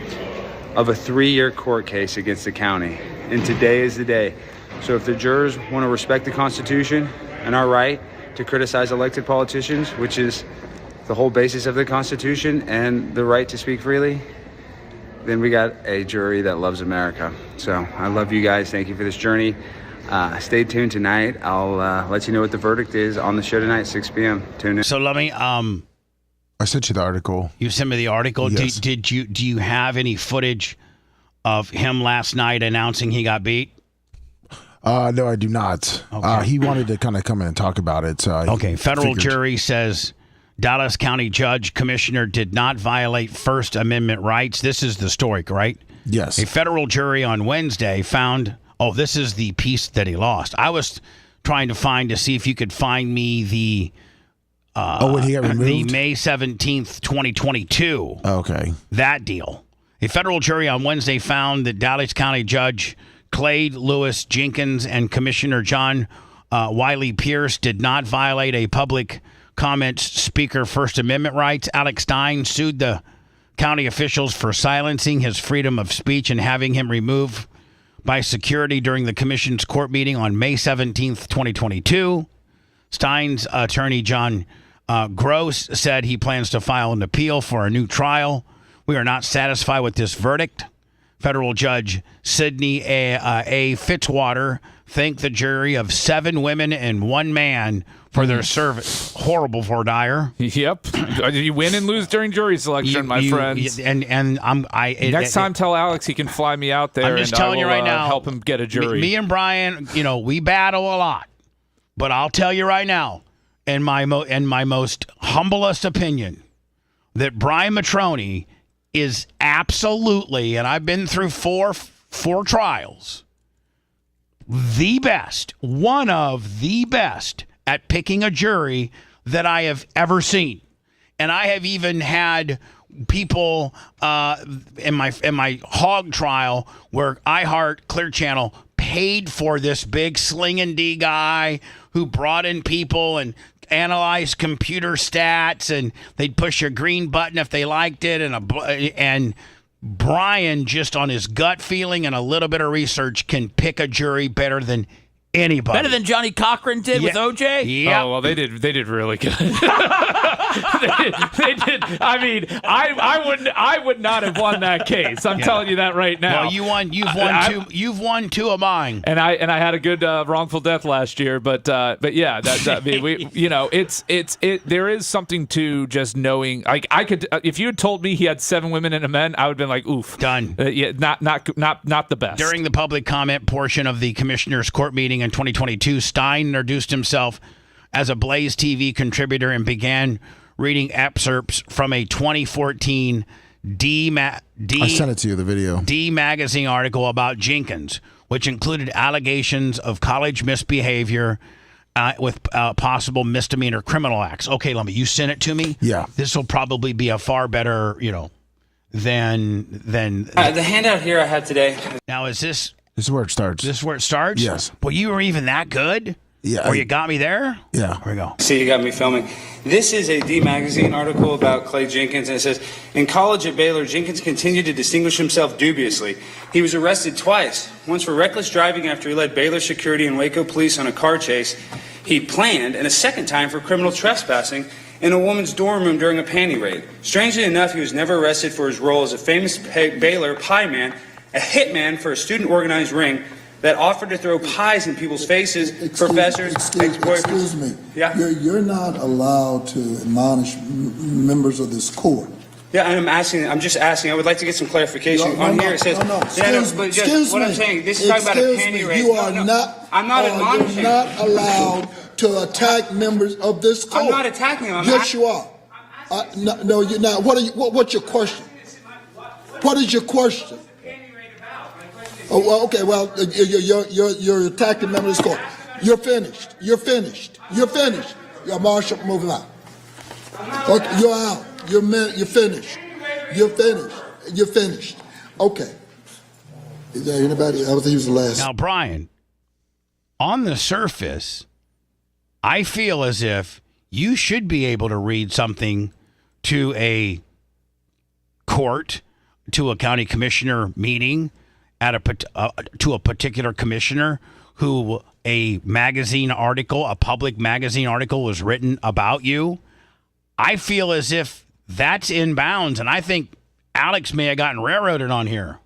of a 3-year court case against the county. And today is the day. So if the jurors want to respect the Constitution and our right to criticize elected politicians, which is the whole basis of the Constitution, and the right to speak freely, then we got a jury that loves America. So I love you guys. Thank you for this journey. Stay tuned tonight. I'll let you know what the verdict is on the show tonight at 6 p.m. Tune in. So let me. I sent you the article. You sent me the article. Yes. Do you have any footage of him last night announcing he got beat? No, I do not. Okay. He wanted to kind of come in and talk about it. So Federal jury says Dallas County Judge Commissioner did not violate First Amendment rights. This is the story, right? Yes. A federal jury on Wednesday found, this is the piece that he lost. I was trying to find to see if you could find me the when he got removed? The May 17th, 2022. Okay. That deal. A federal jury on Wednesday found that Dallas County Judge Clay Lewis Jenkins and Commissioner John Wiley Pierce did not violate a public comment speaker First Amendment rights. Alex Stein sued the county officials for silencing his freedom of speech and having him removed by security during the commission's court meeting on May 17th, 2022. Stein's attorney, John Gross, said he plans to file an appeal for a new trial. We are not satisfied with this verdict. Federal Judge Sidney A. Fitzwater thanked the jury of 7 women and 1 man for their service. Horrible for Dyer. Yep. You win and lose during jury selection, my friends. Next time, tell Alex he can fly me out there. I'm just telling you right now, help him get a jury. Me and Brian, we battle a lot, but I'll tell you right now, in my most humblest opinion, that Brian Matroni is absolutely, and I've been through four trials, the best, one of the best at picking a jury that I have ever seen. And I have even had people in my hog trial where iHeart Clear Channel paid for this big Sling and D guy who brought in people and analyzed computer stats, and they'd push a green button if they liked it, and Brian, just on his gut feeling and a little bit of research, can pick a jury better than anybody. Better than Johnny Cochran did with OJ? Yeah. Oh, well, they did really good. they did. I mean, I would not have won that case. I'm telling you that right now. Well, you've won two of mine. And I had a good wrongful death last year, but yeah, I mean, there is something to just knowing. Like, I could, if you had told me he had 7 women and a man, I would have been like, oof, done. Yeah, not the best. During the public comment portion of the commissioner's court meeting in 2022, Stein introduced himself as a Blaze TV contributor and began reading excerpts from a 2014 I sent it to you, the video. D Magazine article about Jenkins, which included allegations of college misbehavior with possible misdemeanor criminal acts. Okay, Lumby, you sent it to me? Yeah. This will probably be a far better, than the handout here I have today. Now, is this... This is where it starts. This is where it starts? Yes. Well, you were even that good? Yeah. Or you got me there? Yeah. Here we go. See, you got me filming. This is a D Magazine article about Clay Jenkins, and it says, in college at Baylor, Jenkins continued to distinguish himself dubiously. He was arrested twice, once for reckless driving after he led Baylor security and Waco police on a car chase he planned, and a second time for criminal trespassing in a woman's dorm room during a panty raid. Strangely enough, he was never arrested for his role as a famous Baylor pie man, a hitman for a student-organized ring that offered to throw pies in people's faces, professors, ex-boyfriends. Excuse me. Yeah? You're not allowed to admonish members of this court. Yeah, I'm just asking. I would like to get some clarification. It says... Excuse me. What I'm saying, this is talking about a panty raid. You are not... I'm not admonishing. You're not allowed to attack members of this court. I'm not attacking them. Yes, you are. No, you're not. What's your question? What is your question? Oh, well, okay. Well, you're attacking members of this court. You're finished. You're Marshall, moving on. Okay, you're out. You're finished. You're finished. Okay. Is there anybody? I think he was the last. Now, Brian, on the surface, I feel as if you should be able to read something to a court, to a county commissioner meeting, to a particular commissioner who a public magazine article was written about you. I feel as if that's in bounds, and I think Alex may have gotten railroaded on here.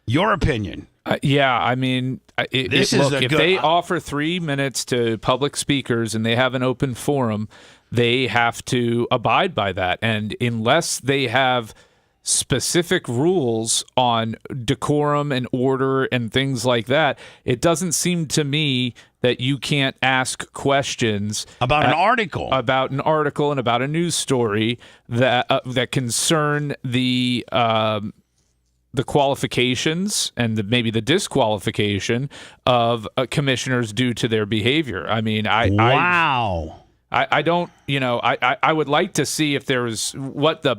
Your opinion? Yeah, I mean, if they offer 3 minutes to public speakers and they have an open forum, they have to abide by that. And unless they have specific rules on decorum and order and things like that, it doesn't seem to me that you can't ask questions about an article and about a news story that concern the qualifications and maybe the disqualification of commissioners due to their behavior. I mean, I don't, I would like to see if there was what the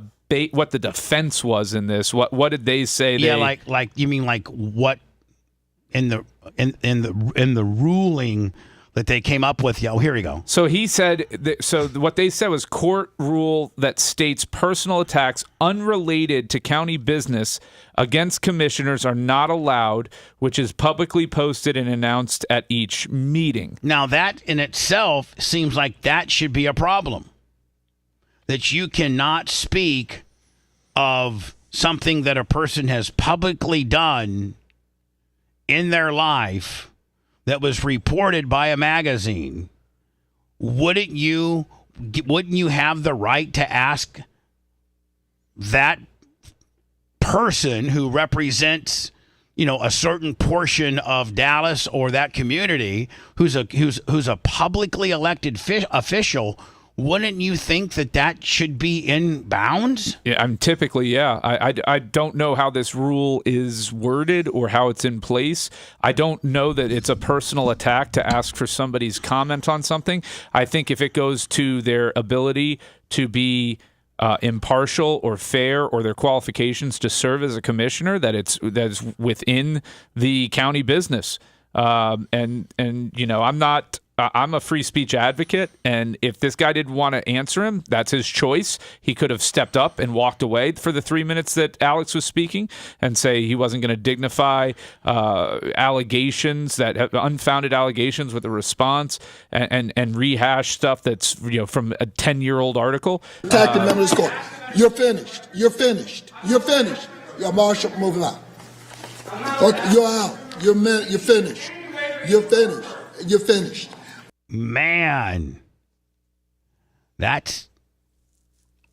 defense was in this. What did they say? Yeah, like you mean like what in the ruling that they came up with? Yeah, here we go. So he said. So what they said was court rule that states personal attacks unrelated to county business against commissioners are not allowed, which is publicly posted and announced at each meeting. Now that in itself seems like that should be a problem. That you cannot speak of something that a person has publicly done in their life that was reported by a magazine, wouldn't you have the right to ask that person who represents, a certain portion of Dallas or that community, who's a publicly elected official? Wouldn't you think that should be in bounds? Yeah, I don't know how this rule is worded or how it's in place. I don't know that it's a personal attack to ask for somebody's comment on something. I think if it goes to their ability to be impartial or fair, or their qualifications to serve as a commissioner, that is within the county business. I'm a free speech advocate, and if this guy didn't want to answer him, that's his choice. He could have stepped up and walked away for the 3 minutes that Alex was speaking and say he wasn't going to dignify allegations, that have unfounded allegations, with a response and rehash stuff that's from a 10-year-old article. Attack the member of this court. You're finished. You're finished. You're finished. You're Marshall, moving on. Okay, you're out. You're finished. You're finished. You're finished. Man, that's...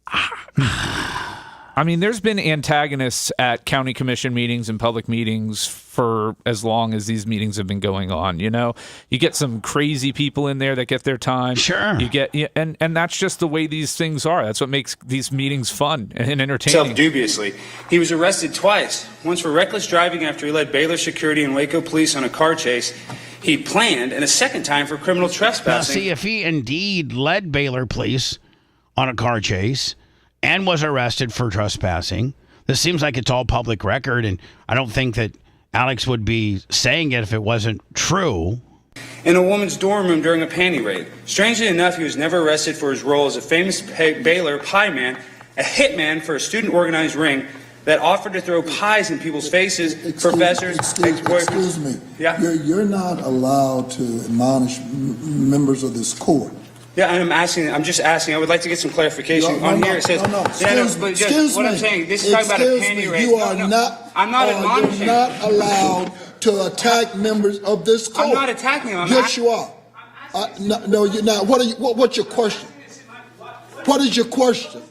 I mean, there's been antagonists at county commission meetings and public meetings for as long as these meetings have been going on. You get some crazy people in there that get their time. Sure. And that's just the way these things are. That's what makes these meetings fun and entertaining. Dubiously. He was arrested twice, once for reckless driving after he led Baylor security and Waco police on a car chase he planned, and a second time for criminal trespassing. Now, see, if he indeed led Baylor police on a car chase and was arrested for trespassing, this seems like it's all public record, and I don't think that Alex would be saying it if it wasn't true. In a woman's dorm room during a panty raid. Strangely enough, he was never arrested for his role as a famous Baylor pie man, a hitman for a student-organized ring that offered to throw pies in people's faces, professors, ex-boyfriends. Excuse me. Yeah. You're not allowed to admonish members of this court. Yeah, I'm just asking. I would like to get some clarification. Here it says... Excuse me. I'm saying, this is talking about a panty raid. You are not... I'm not admonishing. You're not allowed to attack members of this court. I'm not attacking them. Yes, you are. No, you're not. What's your question? What is your question?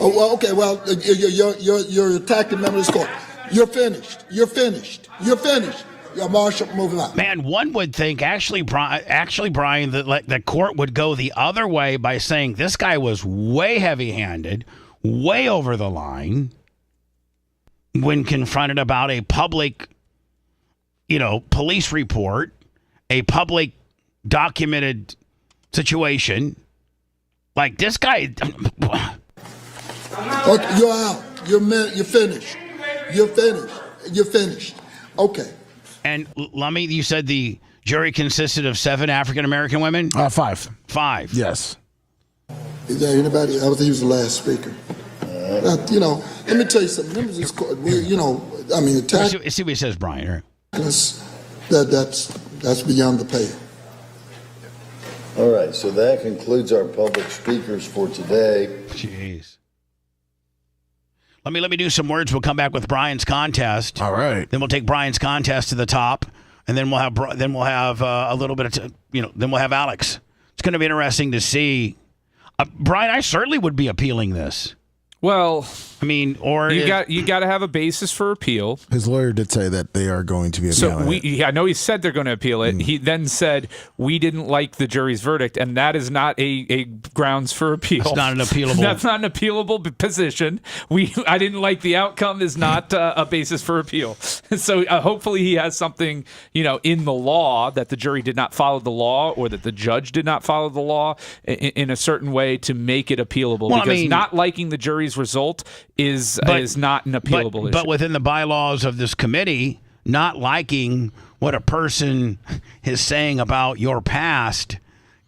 Oh, well, okay. Well, you're attacking members of this court. You're finished. You're finished. You're finished. You're Marshall, moving on. Man, one would think actually, Brian, that the court would go the other way by saying this guy was way heavy-handed, way over the line when confronted about a public, police report, a public documented situation. Like this guy. Okay, you're out. You're finished. You're finished. You're finished. Okay. And Lummy, you said the jury consisted of 7 African-American women? 5. 5. Yes. Is there anybody? I think he was the last speaker. Let me tell you something. Members of this court, attack. See what he says, Brian. Right? That's beyond the pale. All right, so that concludes our public speakers for today. Jeez. Let me do some words. We'll come back with Brian's contest. All right. Then we'll take Brian's contest to the top, and then we'll have a little bit of then we'll have Alex. It's going to be interesting to see. Brian, I certainly would be appealing this. Well, I mean, or you got to have a basis for appeal. His lawyer did say that they are going to be appealing it. I know he said they're going to appeal it. He then said we didn't like the jury's verdict, and that is not a grounds for appeal. It's not an appealable. That's not an appealable position. I didn't like the outcome is not a basis for appeal. So hopefully he has something in the law that the jury did not follow the law, or that the judge did not follow the law in a certain way to make it appealable. Well, because not liking the jury's result is not an appealable issue. But within the bylaws of this committee, not liking what a person is saying about your past,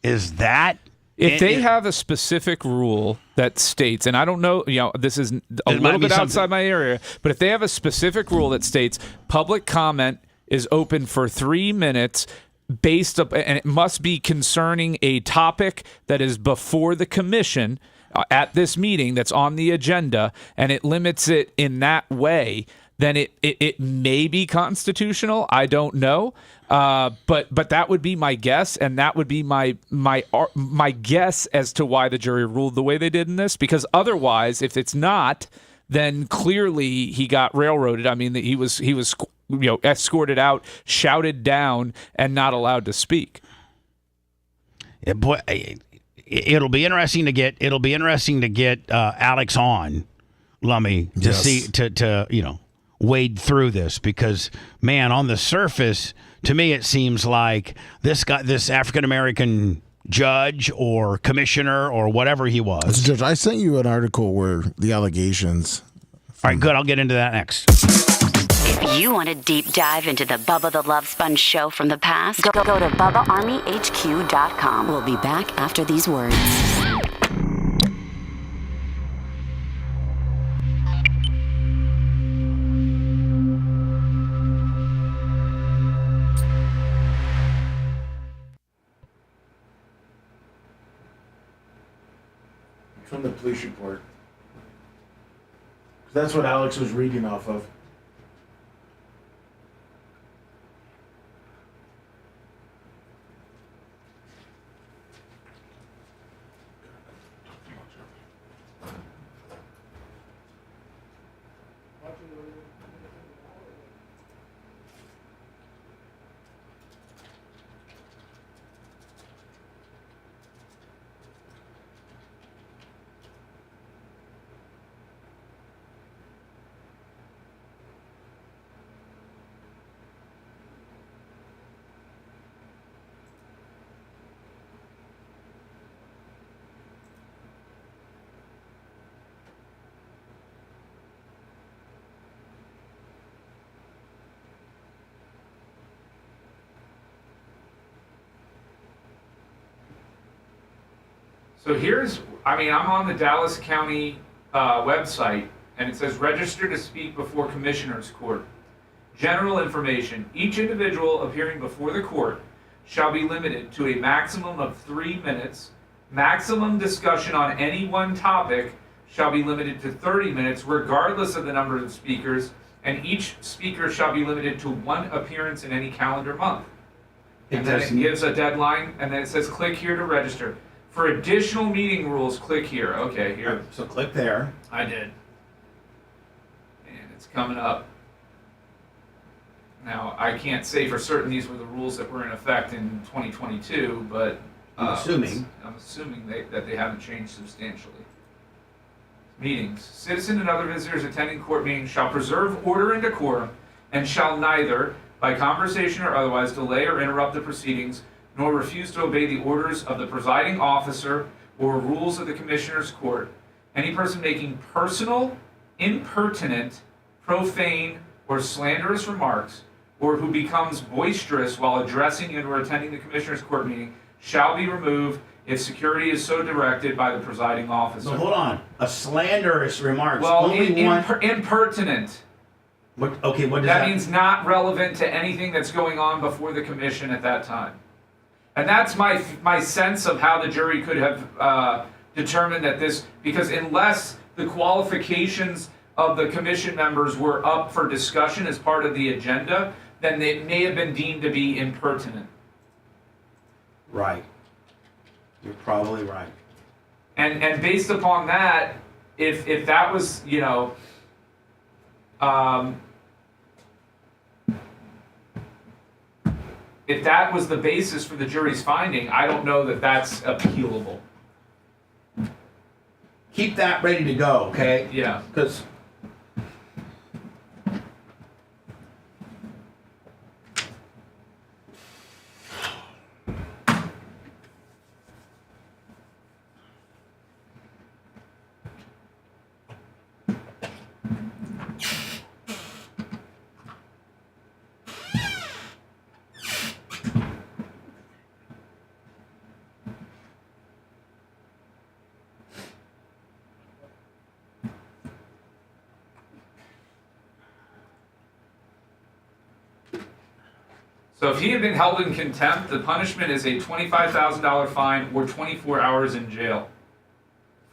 is that... If they have a specific rule that states, and I don't know, this is a little bit outside my area, but if they have a specific rule that states public comment is open for 3 minutes and it must be concerning a topic that is before the commission, at this meeting that's on the agenda, and it limits it in that way, then it may be constitutional. I don't know, but that would be my guess, and that would be my guess as to why the jury ruled the way they did in this. Because otherwise, if it's not, then clearly he got railroaded. I mean, he was escorted out, shouted down, and not allowed to speak. Yeah, boy, it'll be interesting to get Alex on, Lummy, to see to wade through this, because man, on the surface, to me it seems like this African American judge or commissioner or whatever he was. Judge, I sent you an article where the allegations. All right, good. I'll get into that next. If you want a deep dive into the Bubba the Love Sponge show from the past, go to BubbaArmyHQ.com. We'll be back after these words. From the police report. That's what Alex was reading off of. So I'm on the Dallas County website, and it says register to speak before Commissioner's Court. General information. Each individual appearing before the court shall be limited to a maximum of 3 minutes. Maximum discussion on any one topic shall be limited to 30 minutes, regardless of the number of speakers, and each speaker shall be limited to 1 appearance in any calendar month. And then it gives a deadline, and then it says click here to register. For additional meeting rules, click here. Okay, here. So click there. I did. And it's coming up. Now, I can't say for certain these were the rules that were in effect in 2022, but I'm assuming that they haven't changed substantially. Meetings. Citizen and other visitors attending court meetings shall preserve order and decorum, and shall neither, by conversation or otherwise, delay or interrupt the proceedings, nor refuse to obey the orders of the presiding officer or rules of the Commissioner's Court. Any person making personal, impertinent, profane, or slanderous remarks, or who becomes boisterous while addressing and or attending the Commissioner's Court meeting, shall be removed if security is so directed by the presiding officer. So hold on. A slanderous remarks. Well, impertinent. What does that That means not relevant to anything that's going on before the commission at that time. And that's my sense of how the jury could have determined that this, because unless the qualifications of the commission members were up for discussion as part of the agenda, then they may have been deemed to be impertinent. Right. You're probably right. And based upon that, if that was, if that was the basis for the jury's finding, I don't know that that's appealable. Keep that ready to go, okay? Yeah. Because So if he had been held in contempt, the punishment is a $25,000 fine or 24 hours in jail.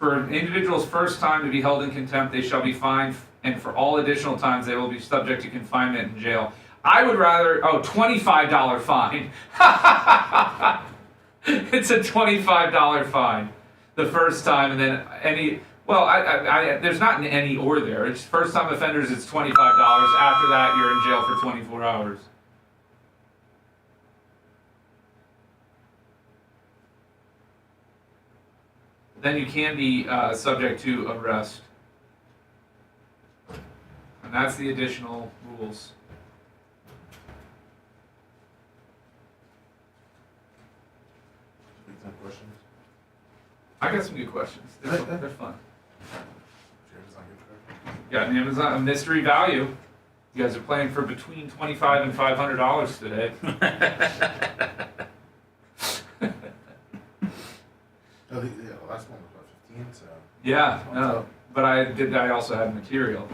For an individual's first time to be held in contempt, they shall be fined, and for all additional times, they will be subject to confinement in jail. I would rather, $25 fine. It's a $25 fine the first time, and then there's not an any or there. It's first time offenders, it's $25. After that, you're in jail for 24 hours. Then you can be subject to arrest. And that's the additional rules. Questions? I got some good questions. They're fun. Got an Amazon mystery value. You guys are playing for between $25 and $500 today. The last one was about 15, so. Yeah, no, but I also had material,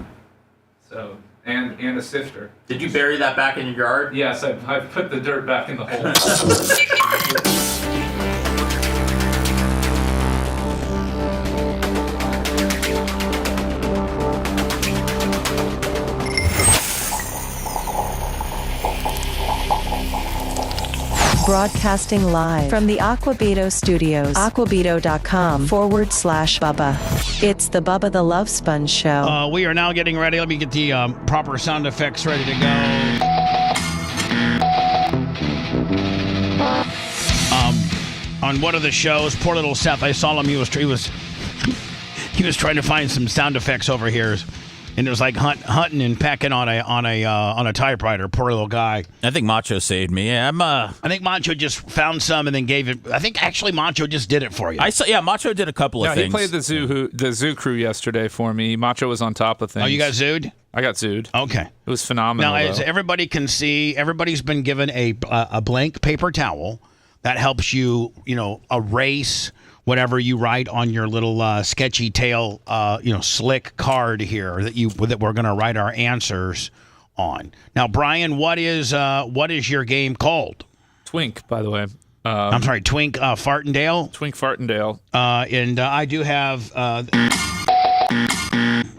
so and a sifter. Did you bury that back in your yard? Yes, I put the dirt back in the hole. Broadcasting live from the Aquabito Studios. Aquabito.com/Bubba. It's the Bubba the Love Sponge Show. We are now getting ready. Let me get the proper sound effects ready to go. On one of the shows, poor little Seth, I saw him. He was trying to find some sound effects over here. And it was like hunting and pecking on a typewriter. Poor little guy. I think Macho saved me. Yeah, I think Macho just found some and then gave it. I think actually Macho just did it for you. Macho did a couple of things. He played the zoo crew yesterday for me. Macho was on top of things. Oh, you got zooed? I got zooed. Okay, it was phenomenal. Now, as everybody can see, everybody's been given a blank paper towel that helps you, erase whatever you write on your little sketchy tail, slick card here that we're going to write our answers on. Now, Brian, what is your game called? Twink, by the way. I'm sorry, Twink Fartendale? Twink Fartendale. And I do have...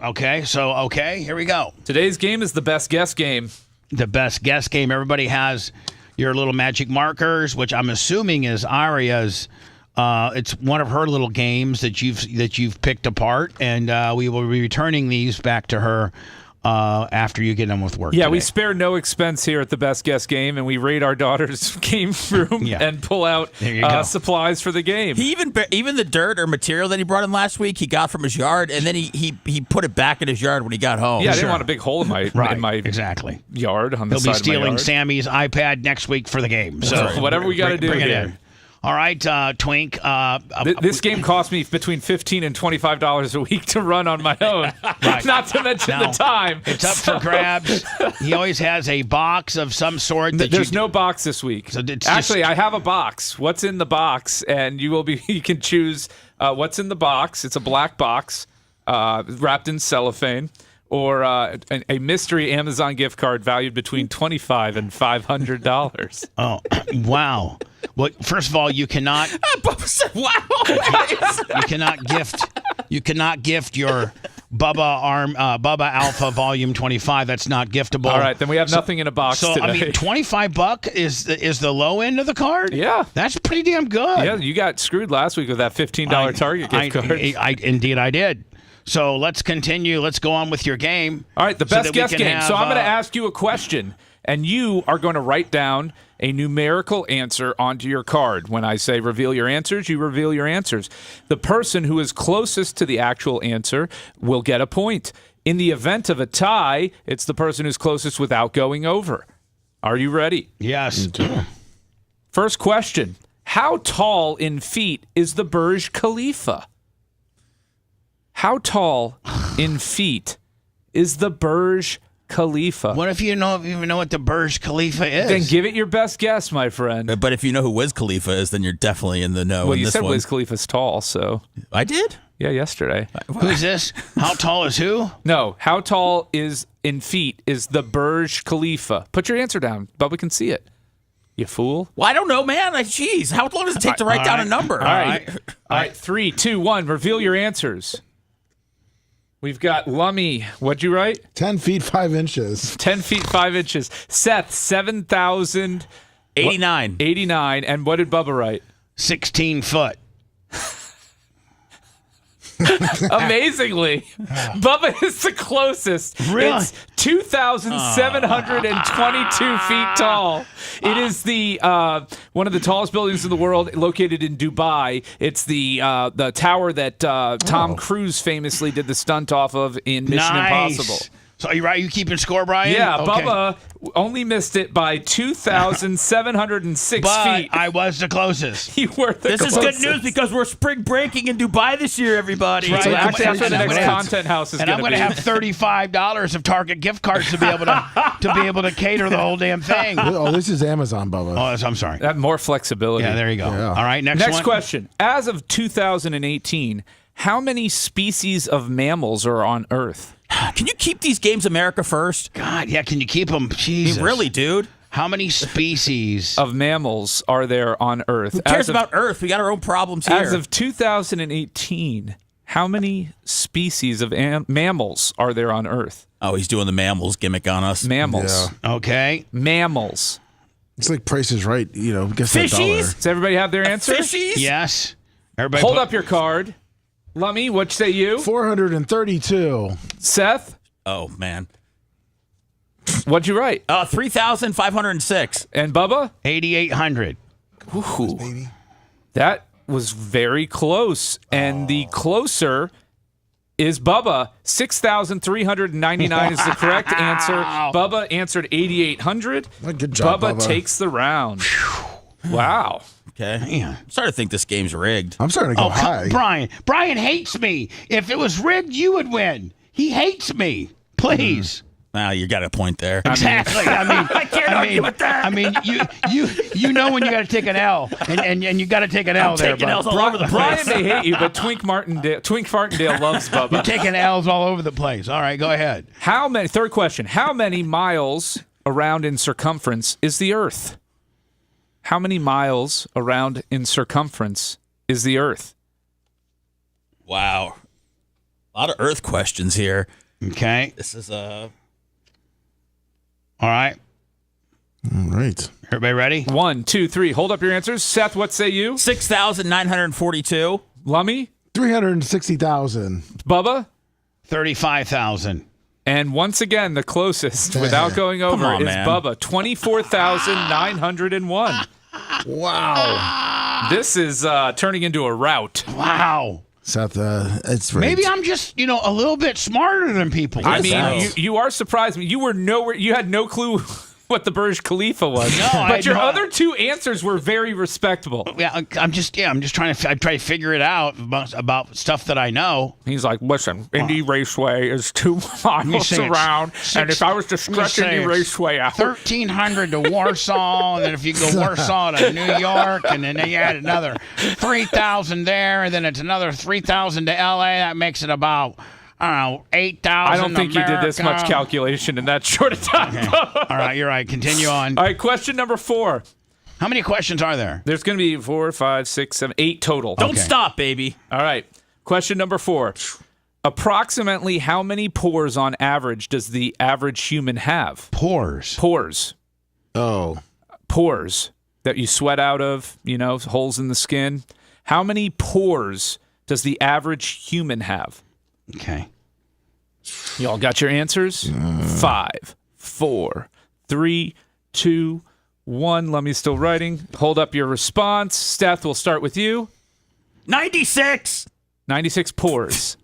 Okay, here we go. Today's game is the best guess game. The best guess game. Everybody has your little magic markers, which I'm assuming is Aria's... it's one of her little games that you've picked apart, and we will be returning these back to her after you get done with work. Yeah, today. we spare no expense here at the Best Guess Game, and we raid our daughter's game room and pull out supplies for the game. He even the dirt or material that he brought in last week, he got from his yard, and then he put it back in his yard when he got home. Yeah, I didn't want a big hole in my exactly yard on the He'll side be stealing of my yard. Sammy's iPad next week for the game. So whatever we got to do. Bring it in. All right, Twink. This game cost me between $15 and $25 a week to run on my own. Right. Not to mention the time. It's up for grabs. He always has a box of some sort. There's no box this week. So actually, I have a box. What's in the box? And you can choose what's in the box. It's a black box wrapped in cellophane. Or a mystery Amazon gift card valued between $25 and $500. Oh, wow! Well, first of all, you cannot. Bubba said, "Wow!" You cannot gift your Bubba Alpha Volume 25. That's not giftable. All right, then we have nothing in a box today. I mean, $25 is the low end of the card. Yeah, that's pretty damn good. Yeah, you got screwed last week with that $15 Target gift card. Indeed, I did. So let's continue. Let's go on with your game. All right, the best guess game. So I'm going to ask you a question, and you are going to write down a numerical answer onto your card. When I say reveal your answers, you reveal your answers. The person who is closest to the actual answer will get a point. In the event of a tie, it's the person who's closest without going over. Are you ready? Yes. First question. How tall in feet is the Burj Khalifa? How tall in feet is the Burj Khalifa? What if you even know what the Burj Khalifa is? Then give it your best guess, my friend. But if you know who Wiz Khalifa is, then you're definitely in the know. Well, in you this said one. Wiz Khalifa's tall, so I did. Yeah, yesterday. Who's this? How tall is who? No, how tall is in feet is the Burj Khalifa? Put your answer down. Bubba can see it. You fool. Well, I don't know, man. Jeez, how long does it take to write down a number? All right. 3, 2, 1. Reveal your answers. We've got Lummy. What'd you write? 10 feet 5 inches. 10 feet 5 inches. Seth, 7,089. 89. And what did Bubba write? 16 foot. Amazingly, Bubba is the closest. Really? It's 2,722 feet tall. It is the one of the tallest buildings in the world, located in Dubai. It's the tower that Tom Cruise famously did the stunt off of in Mission Impossible. So you keeping score, Brian? Yeah, okay. Bubba only missed it by 2,706 feet. I was the closest. You were the This closest. is good news because we're spring breaking in Dubai this year, everybody. Right. So actually, And that's where the next content house is and going I'm to going be. to have $35 of Target gift cards to be able to cater the whole damn thing. Oh, this is Amazon, Bubba. Oh, I'm sorry. That more flexibility. Yeah, there you go. Yeah. All right, next one. question. As of 2018, how many species of mammals are on Earth? Can you keep these games America first? God, yeah, can you keep them? Jesus. Really, dude? How many species of mammals are there on Earth? Who cares about Earth? We got our own problems here. As of 2018, how many species of mammals are there on Earth? Oh, he's doing the mammals gimmick on us. Mammals. Yeah. Okay. Mammals. It's like Price is Right, guess Fishies? that dollar. Does everybody have their answer? Fishies? Yes. Everybody Hold up your card. Lummy, what say you? 432. Seth? Oh, man. What'd you write? 3,506. And Bubba? 8,800. Ooh. That was very close. And the closer is Bubba. 6,399 is the correct answer. Bubba answered 8,800. Good job, Bubba Bubba. takes the round. Wow. Okay. Man. I'm starting to think this game's rigged. I'm starting to go high. Brian hates me. If it was rigged, you would win. He hates me. Please. Now you got a point there. Exactly. I mean, I can't argue with that. I mean, you know when you got to take an L, and you got to take an L there. Taking L's all over the Brian place. may hate you, but Twink Fartendale loves Bubba. You're taking L's all over the place. All right, go ahead. Third question. How many miles around in circumference is the Earth? How many miles around in circumference is the Earth? Wow. A lot of Earth questions here. Okay. This is All right. All right. Everybody ready? 1, 2, 3. Hold up your answers. Seth, what say you? 6,942. Lummy? 360,000. Bubba? 35,000. And once again, the closest, without going over, on, is man. Bubba. 24,901. Wow. This is turning into a rout. Wow. Seth, it's rigged. Maybe I'm just, a little bit smarter than people. I mean, you are surprised. You were nowhere. You had no clue what the Burj Khalifa was. No, I but your know. other two answers were very respectable. Yeah, I'm just trying to figure it out about stuff that I know. He's like, listen, Indy Raceway is 2 miles say it's around, and if I was to let me stretch say Indy it's Raceway out, 1,300 to Warsaw, and then if you go Warsaw to New York, and then you add another 3,000 there, and then it's another 3,000 to LA, that makes it about, I don't know, 8,000. I don't think you did this much calculation in that short a time. Okay. All right, you're right. Continue on. All right, question number 4. How many questions are there? There's going to be 4, 5, 6, 7, 8 total. Don't stop, baby. All right. Question number 4. Approximately how many pores on average does the average human have? Pores. Pores. Oh. Pores that you sweat out of, holes in the skin. How many pores does the average human have? Okay. Y'all got your answers? 5, 4, 3, 2, 1. Let me still writing. Hold up your response. Steph, we'll start with you. 96. 96 pores.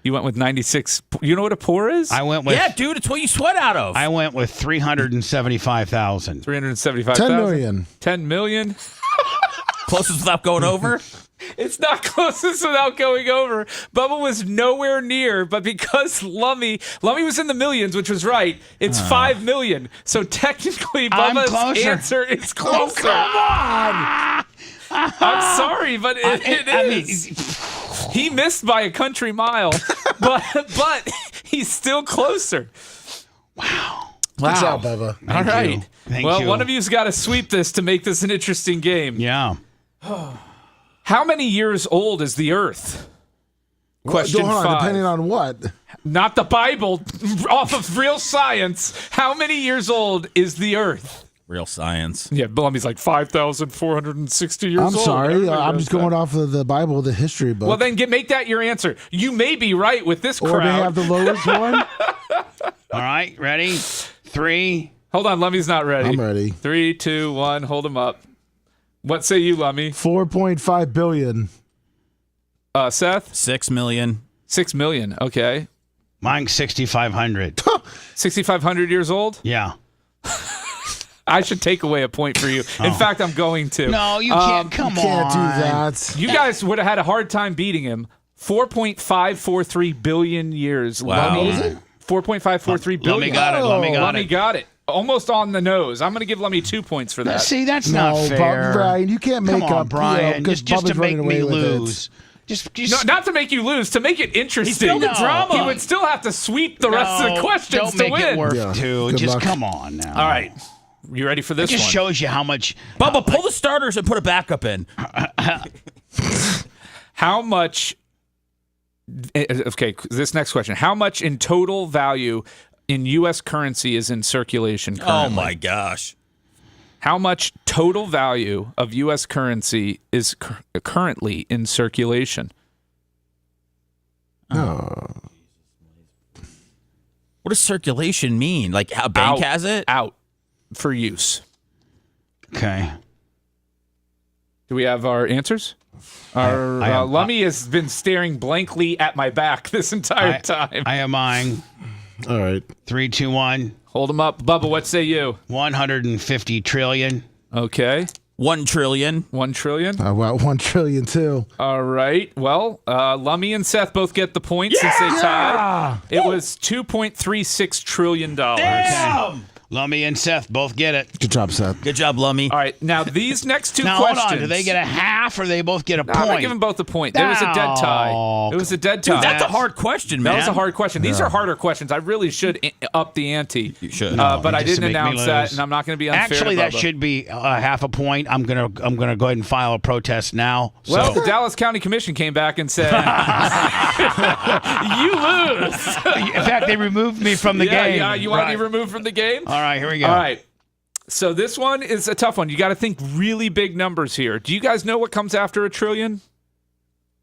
You went with 96. You know what a pore is? I went with. Yeah, dude, it's what you sweat out of. I went with 375,000. 375,000. 10 million. 10 million. Closest without going over. It's not closest without going over. Bubba was nowhere near, but because Lummy was in the millions, which was right, it's 5 million. So technically, Bubba's answer is closer. Oh, come on! I'm sorry, but it is. He missed by a country mile, but he's still closer. Wow. Good job, Bubba. All right. Well, one of you's got to sweep this to make this an interesting game. Yeah. How many years old is the Earth? Question Hold on, 5. depending on what? Not the Bible, off of real science. How many years old is the Earth? Real science. Yeah, Lummy's like 5,460 years I'm old. sorry. Everybody I'm knows just going off of the Bible, the history book. Well, then make that your answer. You may be right with this crowd. Or they have the lowest one. All right, ready? 3. Hold on, Lummy's not ready. I'm ready. 3, 2, 1, hold him up. What say you, Lummy? 4.5 billion. Seth? 6 million. 6 million, okay. Mine's 6,500. 6,500 years old? Yeah. I should take away a point for you. In fact, I'm going to. No, you can't. Come You can't do on. that. You guys would have had a hard time beating him. 4.543 billion years. Wow. Lummy, 4.543 billion. Lummy got it. Lummy got it. Almost on the nose. I'm going to give Lummy 2 points for that. See, that's not fair. Brian, you can't make Come on, up. Brian. Because Just to Bubba's make running me away with it. lose. Just No, not to make you lose, to make it interesting. building drama. He would still have to sweep the rest of the questions don't to make win. it worth Yeah, two. good Just luck. come on now. All right. You ready for this It just one? shows you how much. Bubba, pull the starters and put a backup in. How much? Okay, this next question. How much in total value in U.S. currency is in circulation currently? Oh, my gosh. How much total value of U.S. currency is currently in circulation? No. What does circulation mean? Like a bank has it? Out for use. Okay. Do we have our answers? Lummy has been staring blankly at my back this entire time. I have mine. All right. 3, 2, 1. Hold them up. Bubba, what say you? 150 trillion. Okay. 1 trillion. 1 trillion. I want 1 trillion too. All right. Well, Lummy and Seth both get the point since they tied. It was $2.36 trillion. Damn! Lummy and Seth both get it. Good job, Seth. Good job, Lummy. All right. Now, these next two Now, questions. hold on. Do they get a half or they both get a point? I'm not giving both a point. There was a dead tie. Oh, It was a dead tie. Dude, that's a hard question, man. That was a hard question. These are harder questions. I really should up the ante. You should. But I just to didn't make me announce that, lose. and I'm not going to be unfair. Actually, to that Bubba. should be half a point. I'm gonna go ahead and file a protest now. Well, So. the Dallas County Commission came back and said, "You lose." In fact, they removed me from the game. Yeah, you want to be Right. removed from the game? All right, here we go. All right. So this one is a tough one. You got to think really big numbers here. Do you guys know what comes after a trillion?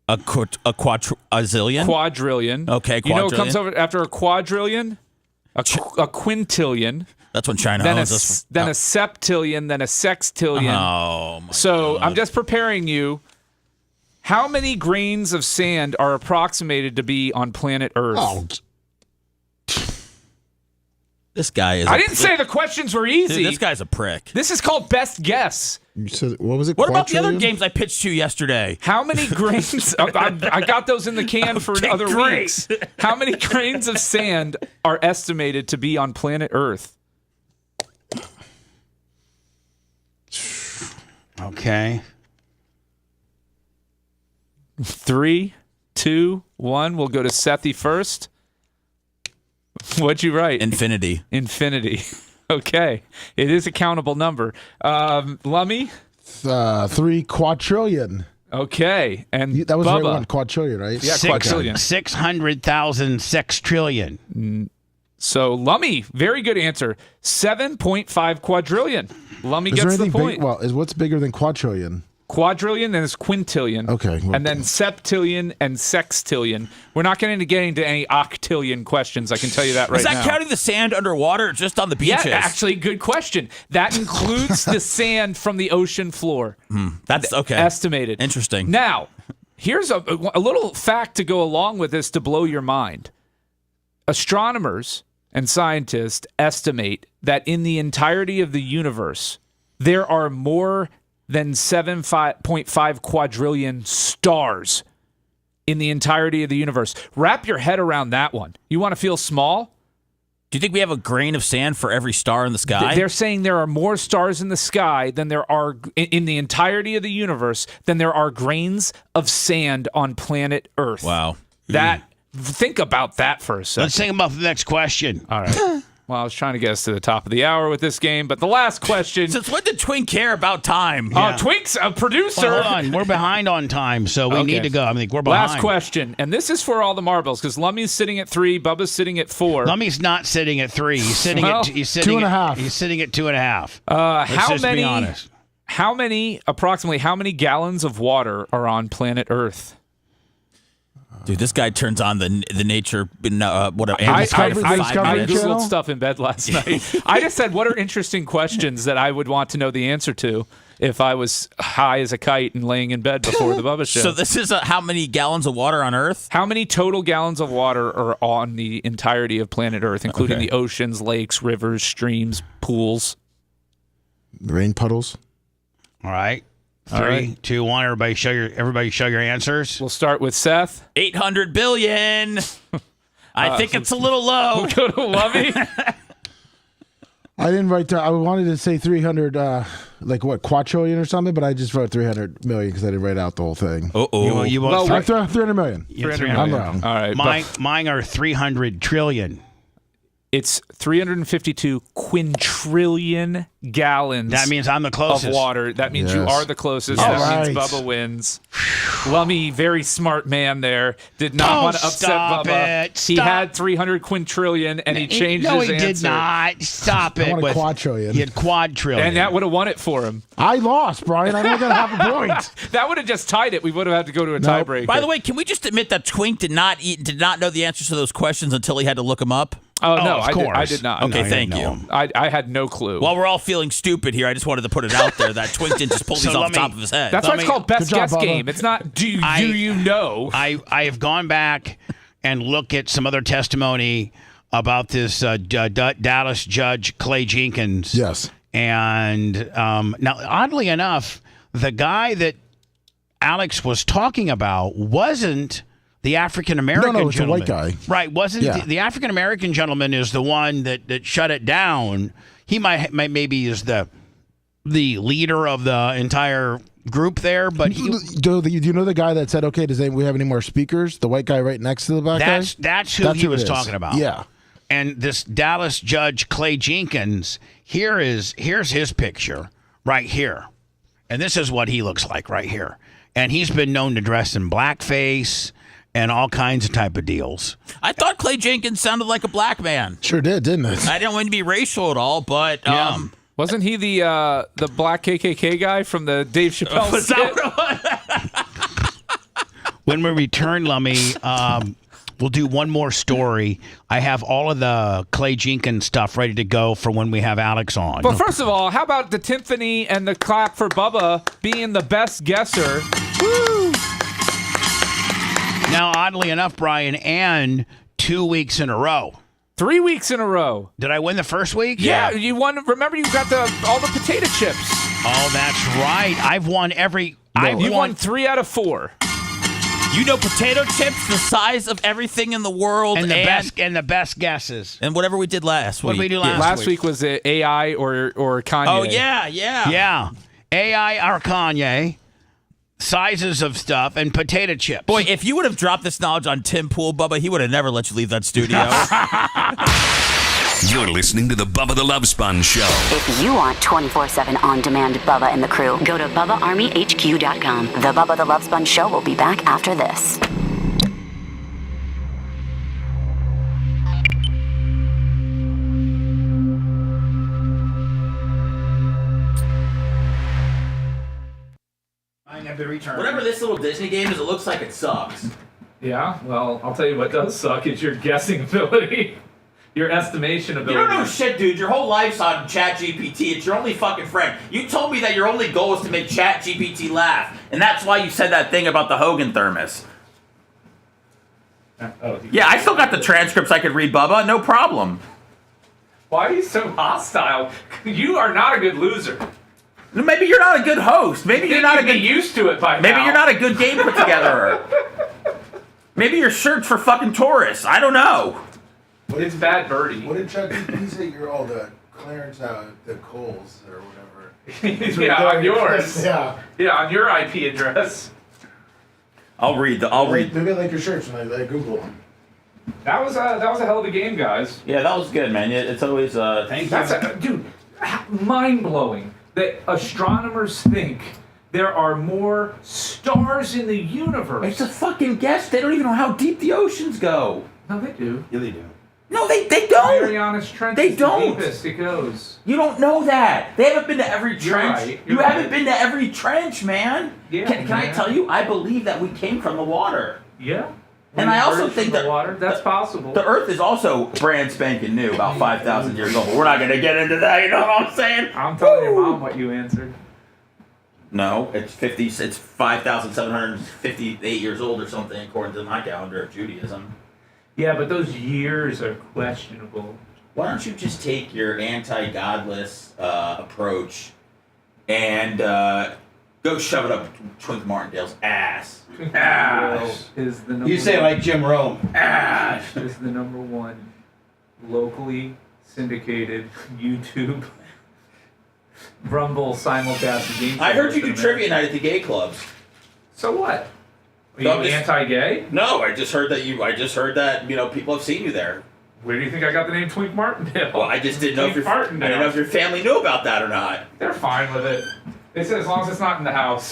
A zillion? Quadrillion. Okay, You know what comes quadrillion. after a quadrillion? A quintillion. That's when China Then a owns us. septillion, then a sextillion. Oh, my So God. I'm just preparing you. How many grains of sand are approximated to be on planet Earth? Oh, This guy is. I didn't say the questions were easy. Dude, this guy's a prick. This is called best guess. you said, what was it? What about the other quadrillion? games I pitched you yesterday? How many grains? I got those in the can for Okay, other great. weeks. How many grains of sand are estimated to be on planet Earth? Okay. 3, 2, 1. We'll go to Sethi first. What'd you write? Infinity. Infinity. Okay. It is a countable number. Lummy? 3 quadrillion. Okay. And That was the right Bubba? one. Quadrillion, right? Yeah, quadrillion. 600,000 sextrillion. So Lummy, very good answer. 7.5 quadrillion. Lummy Is there gets the anything point. big? Well, what's bigger than quadrillion? Quadrillion, then it's quintillion. Okay. well, And then septillion and sextillion. We're not going to get into any octillion questions. I can tell you that right Is that now. counting the sand underwater or just on the beaches? Yeah, actually, good question. That includes the sand from the ocean floor. That's okay. Estimated. Interesting. Now, here's a little fact to go along with this to blow your mind. Astronomers and scientists estimate that in the entirety of the universe, there are more than 7.5 quadrillion stars in the entirety of the universe. Wrap your head around that one. You want to feel small? Do you think we have a grain of sand for every star in the sky? They're saying there are more stars in the sky than there are in the entirety of the universe than there are grains of sand on planet Earth. Wow. Think about that for a second. Let's think about the next question. All right. Well, I was trying to get us to the top of the hour with this game, but the last question. Since when did Twink care about time? Twink's a producer. Well, hold on. We're behind on time, so we need to go. I think we're behind. Last question, and this is for all the marbles, because Lummy's sitting at 3, Bubba's sitting at 4. Lummy's not sitting at 3. He's sitting at 2.5. He's sitting at 2.5. How just many? Be honest. Approximately how many gallons of water are on planet Earth? Dude, this guy turns on the nature. I Googled stuff in bed last night. I just said, what are interesting questions that I would want to know the answer to if I was high as a kite and laying in bed before the Bubba Show? So this is how many gallons of water on Earth? How many total gallons of water are on the entirety of planet Earth, including the oceans, lakes, rivers, streams, pools? Rain puddles. All right. 3, 2, 1. Everybody show your answers. We'll start with Seth. 800 billion. I think it's a little low. We'll go to Lovey. I didn't write down. I wanted to say 300, quadrillion or something, but I just wrote 300 million because I didn't write out the whole thing. You want 300 million. 300 I'm million. wrong. All right. Mine are 300 trillion. It's 352 quintillion gallons. That means I'm the closest. Of water. That means you are the closest. Yes. That means Bubba wins. Lummy, very smart man there, did not want to upset Bubba. He had 300 quintillion, and he changed his answer. No, he did not. Stop it. I want a quadrillion. He had quadrillion. And that would have won it for him. I lost, Brian. I don't got half a point. That would have just tied it. We would have had to go to a tiebreaker. By the way, can we just admit that Twink did not know the answers to those questions until he had to look them up? Oh, no, of course. I did not. Okay, No, thank you. I had no clue. While we're all feeling stupid here, I just wanted to put it out there that Twink didn't just pull these off the top of his head. That's why it's called Best Guess Game. It's not do you know. I have gone back and looked at some other testimony about this Dallas judge, Clay Jenkins. Yes. And now, oddly enough, the guy that Alex was talking about wasn't the African-American No, it's gentleman. a white guy. Right, wasn't the African-American gentleman is the one that shut it down. He maybe is the leader of the entire group there, but do you know the guy that said, okay, we have any more speakers? The white guy right next to the black guy? That's who he was talking about. Yeah. And this Dallas judge, Clay Jenkins, here's his picture right here. And this is what he looks like right here. And he's been known to dress in blackface and all kinds of type of deals. I thought Clay Jenkins sounded like a black man. Sure did, didn't it? I didn't want to be racial at all, but wasn't he the black KKK guy from the Dave Chappelle skit? When we return, Lummy, we'll do one more story. I have all of the Clay Jenkins stuff ready to go for when we have Alex on. But first of all, how about the Timpani and the clap for Bubba being the best guesser? Woo! Now, oddly enough, Brian, and 2 weeks in a row. 3 weeks in a row. Did I win the first week? Yeah, you won. Remember, you got all the potato chips. Oh, that's right. I've won every. You won 3 out of 4. You know, potato chips, the size of everything in the world, and the best guesses, and whatever we did last week. What did we do last week? Last week was AI or Kanye. Oh yeah. AI or Kanye. Sizes of stuff and potato chips. Boy, if you would have dropped this knowledge on Tim Pool, Bubba, he would have never let you leave that studio. You're listening to the Bubba the Love Sponge Show. If you want 24/7 on-demand Bubba and the crew, go to BubbaArmyHQ.com. The Bubba the Love Sponge Show will be back after this. Whatever this little Disney game is, it looks like it sucks. Yeah, well, I'll tell you what does suck is your guessing ability. Your estimation ability. You don't know shit, dude. Your whole life's on ChatGPT. It's your only fucking friend. You told me that your only goal is to make ChatGPT laugh, and that's why you said that thing about the Hogan thermos. Yeah, I still got the transcripts I could read, Bubba. No problem. Why are you so hostile? You are not a good loser. Maybe you're not a good host. Maybe you're not a good. Used to it by now. Maybe you're not a good game put together. Maybe your shirt's for fucking tourists. I don't know. It's bad birdie. What did ChatGPT say? You're all the Clarence, the Coles or whatever. Yeah, on yours. Yeah, on your IP address. I'll read. Look at like your shirts when I Google them. That was a hell of a game, guys. Yeah, that was good, man. It's always thank you. Dude, mind blowing that astronomers think there are more stars in the universe. It's a fucking guess. They don't even know how deep the oceans go. No, they do. Yeah, they do. No, they don't. Marianas Trench They is don't. the deepest it goes. You don't know that. They haven't been to every You're trench. right. You You're haven't right. been to every trench, man. Yeah, Can I man. tell you? I believe that we came from the water. Yeah. And I also Emerged think from the that water. That's possible. The Earth is also brand spanking new, about 5,000 years old. But we're not going to get into that. You know what I'm saying? I'm telling your mom what you answered. No, it's 5,758 years old or something, according to my calendar of Judaism. Yeah, but those years are questionable. Why don't you just take your anti-godless approach and go shove it up Twink Martindale's ass? Ash is the number You say one. like Jim Rome. Ash is the number one locally syndicated YouTube Rumble simulcast game. I heard you do trivia night at the gay clubs. So what? Are you No, I'm just- anti-gay? No, I just heard that people have seen you there. Where do you think I got the name Twink Martindale? Well, I just didn't know if Twink I Martindale. didn't know if your family knew about that or not. They're fine with it. They said as long as it's not in the house.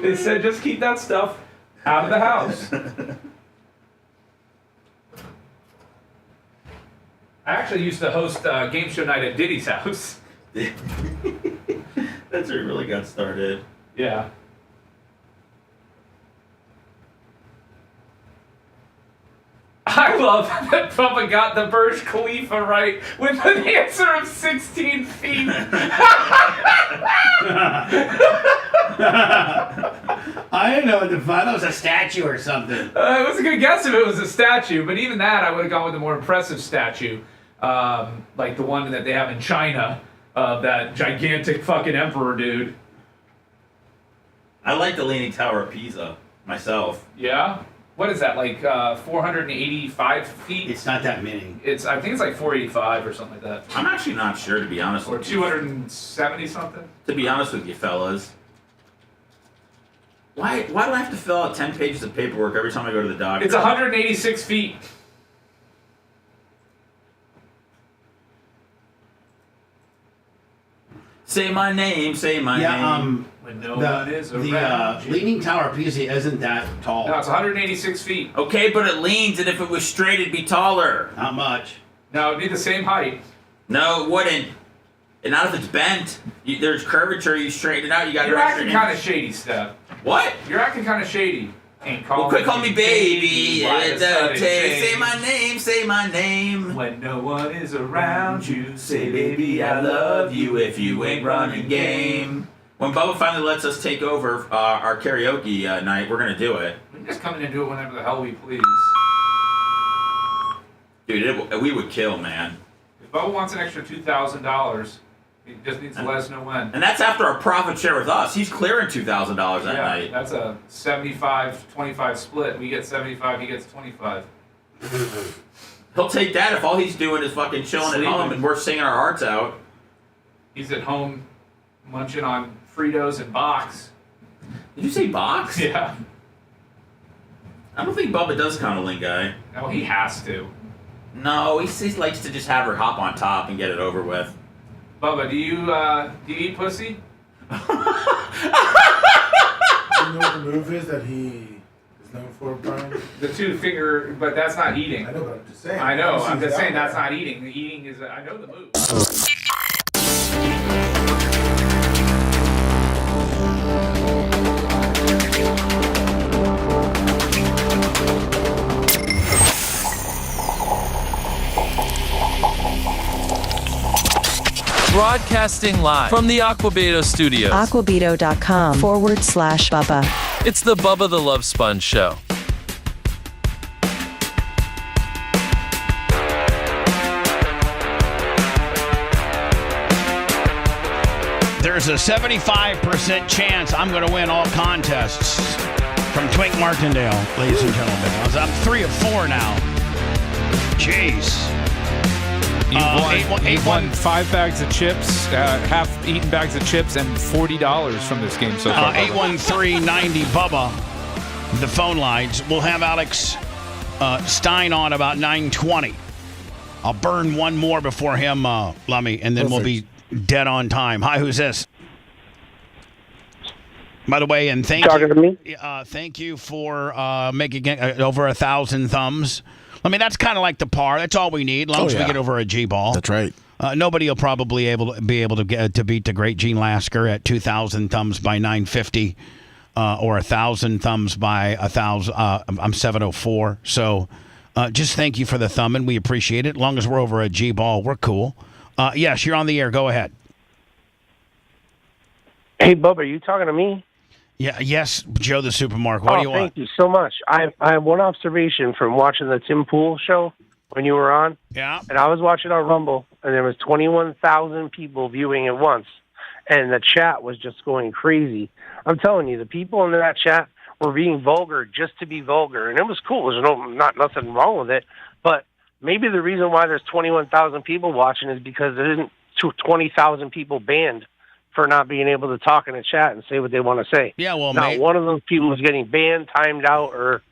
They said just keep that stuff out of the house. I actually used to host game show night at Diddy's house. That's where it really got started. Yeah. I love that Bubba got the Burj Khalifa right with an answer of 16 feet. I didn't know what to find. That was a statue or something. It was a good guess if it was a statue, but even that, I would have gone with a more impressive statue, like the one that they have in China of that gigantic fucking emperor dude. I like the Leaning Tower of Pisa myself. Yeah? What is that, like 485 feet? It's not that many. I think it's like 485 or something like that. I'm actually not sure, to be honest Or with you. 270 something? To be honest with you, fellas. Why do I have to fill out 10 pages of paperwork every time I go to the doctor? It's 186 feet. Say my name, say my name. When no one is around you. Leaning Tower of Pisa isn't that tall. No, it's 186 feet. Okay, but it leans, and if it was straight, it'd be taller. Not much. No, it'd be the same height. No, it wouldn't. And not if it's bent. There's curvature, you straighten it out, you got You're your extra acting inch. kind of shady, Steph. What? You're acting kind of shady. Ain't Well, quit calling me baby. Why the sudden Say change? my name, say my name. When no one is around you, Say, baby, I love you if you ain't running game. When Bubba finally lets us take over our karaoke night, we're going to do it. We can just come in and do it whenever the hell we please. Dude, we would kill, man. If Bubba wants an extra $2,000, he just needs to let us know when. And that's after our profit share with us. He's clearing $2,000 that night. That's a 75-25 split. We get 75, he gets 25. He'll take that if all he's doing is fucking chilling Sleeping. at home and we're singing our hearts out. He's at home munching on Fritos and box. Did you say box? Yeah. I don't think Bubba does counseling guy. No, he has to. No, he likes to just have her hop on top and get it over with. Bubba, do you eat pussy? You know what the move is that he is known for, Brian? The 2-finger, but that's not eating. I know, but I'm just saying. I know, I've I'm seen just it saying out that's there. not eating. The eating is, I know the move. Broadcasting live from the Aquabeto studios. Aquabeto.com/Bubba. It's the Bubba the Love Sponge Show. There's a 75% chance I'm going to win all contests from Twink Martindale, ladies and gentlemen. I'm 3 of 4 now. Jeez. You've won 5 bags of chips, half-eaten bags of chips, and $40 from this game so far. 813-90 Bubba. the phone lines. We'll have Alex Stein on about 9:20. I'll burn one more before him, Lummy, and then we'll be dead on time. Hi, who's this? By the way, and thank talking you. To me? Thank you for making it over 1,000 thumbs. I mean, that's kind of like the par. That's all we need. As long as we get over a G-ball. That's right. Nobody will probably be able to get to beat the great Gene Lasker at 2,000 thumbs by 950, or 1,000 thumbs by 1,000. I'm 704. So, just thank you for the thumb, and we appreciate it. As long as we're over a G-ball, we're cool. Yes, you're on the air. Go ahead. Hey, Bubba, are you talking to me? Yeah. Yes, Joe the Supermarket. What do you want? Thank you so much. I have one observation from watching the Tim Pool show when you were on. Yeah. And I was watching on Rumble, and there was 21,000 people viewing at once, and the chat was just going crazy. I'm telling you, the people in that chat were being vulgar just to be vulgar, and it was cool. There's nothing wrong with it, but maybe the reason why there's 21,000 people watching is because there isn't 20,000 people banned for not being able to talk in a chat and say what they want to say. Yeah, well, not one of those people is getting banned, timed out, or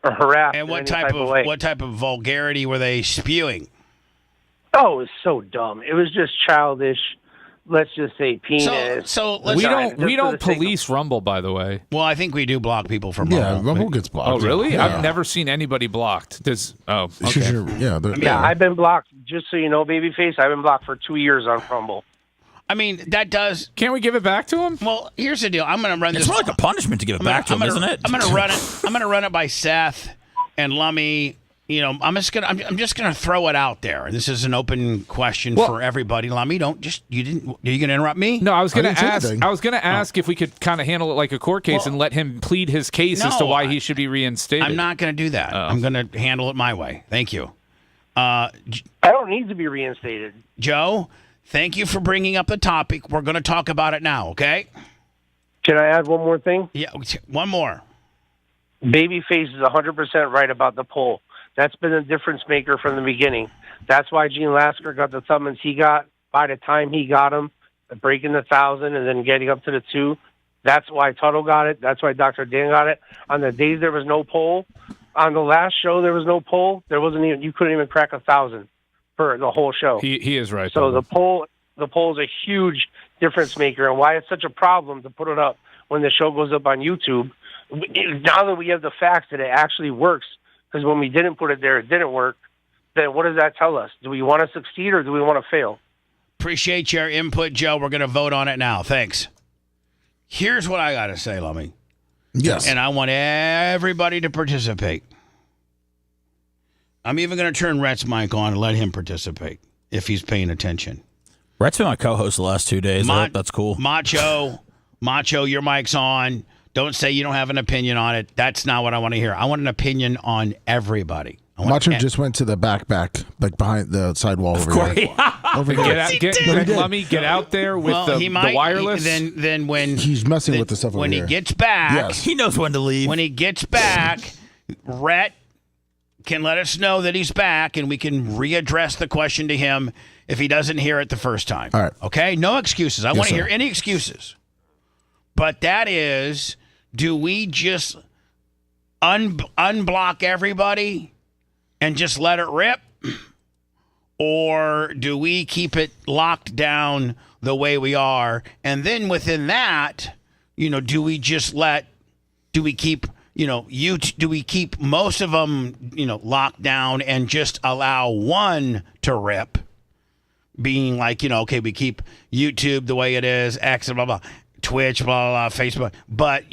harassed. And what type of vulgarity were they spewing? Oh, it was so dumb. It was just childish. Let's just say penis. So we don't police Rumble, by the way. Well, I think we do block people from Rumble. Yeah, Rumble gets blocked. Oh, really? Yeah. I've never seen anybody blocked. Okay. I've been blocked. Just so you know, Babyface, I've been blocked for 2 years on Rumble. I mean, that does. Can't we give it back to him? Well, here's the deal. I'm going to run this. It's more like a punishment to give it back to him, isn't it? I'm going to run it. I'm going to run it by Seth and Lummy. You know, I'm just gonna throw it out there. This is an open question for everybody. Lummy, are you gonna interrupt me? No, I was gonna ask if we could kind of handle it like a court case and let him plead his case as to why he should be reinstated. I'm not gonna do that. I'm gonna handle it my way. Thank you. I don't need to be reinstated. Joe, thank you for bringing up the topic. We're gonna talk about it now. Okay? Can I add one more thing? Yeah, one more. Babyface is 100% right about the poll. That's been a difference maker from the beginning. That's why Gene Lasker got the summons he got by the time he got him, breaking the 1,000 and then getting up to the 2. That's why Tuttle got it. That's why Dr. Dan got it. On the days there was no poll, on the last show there was no poll. There wasn't even, you couldn't even crack 1,000 for the whole show. He is right. So the poll is a huge difference maker, and why it's such a problem to put it up when the show goes up on YouTube. Now that we have the facts that it actually works. Because when we didn't put it there, it didn't work. Then what does that tell us? Do we want to succeed or do we want to fail? Appreciate your input, Joe. We're going to vote on it now. Thanks. Here's what I got to say, Lummy. Yes. And I want everybody to participate. I'm even going to turn Rhett's mic on and let him participate if he's paying attention. Rhett's been my co-host the last 2 days. I hope that's cool. Macho, your mic's on. Don't say you don't have an opinion on it. That's not what I want to hear. I want an opinion on everybody. Macho just went to the back, like behind the sidewall over here. Over here. Lummy, get out there with the wireless. Then when he's messing with the stuff over when here. he gets back, he knows when to leave. When he gets back, Rhett can let us know that he's back, and we can readdress the question to him if he doesn't hear it the first time. All right. Okay? No excuses. I want to hear any excuses. But that is, do we just unblock everybody and just let it rip? Or do we keep it locked down the way we are? And then within that, do we keep most of them, locked down and just allow one to rip? Being like, okay, we keep YouTube the way it is, X, blah, blah, Twitch, blah, blah, blah, Facebook. But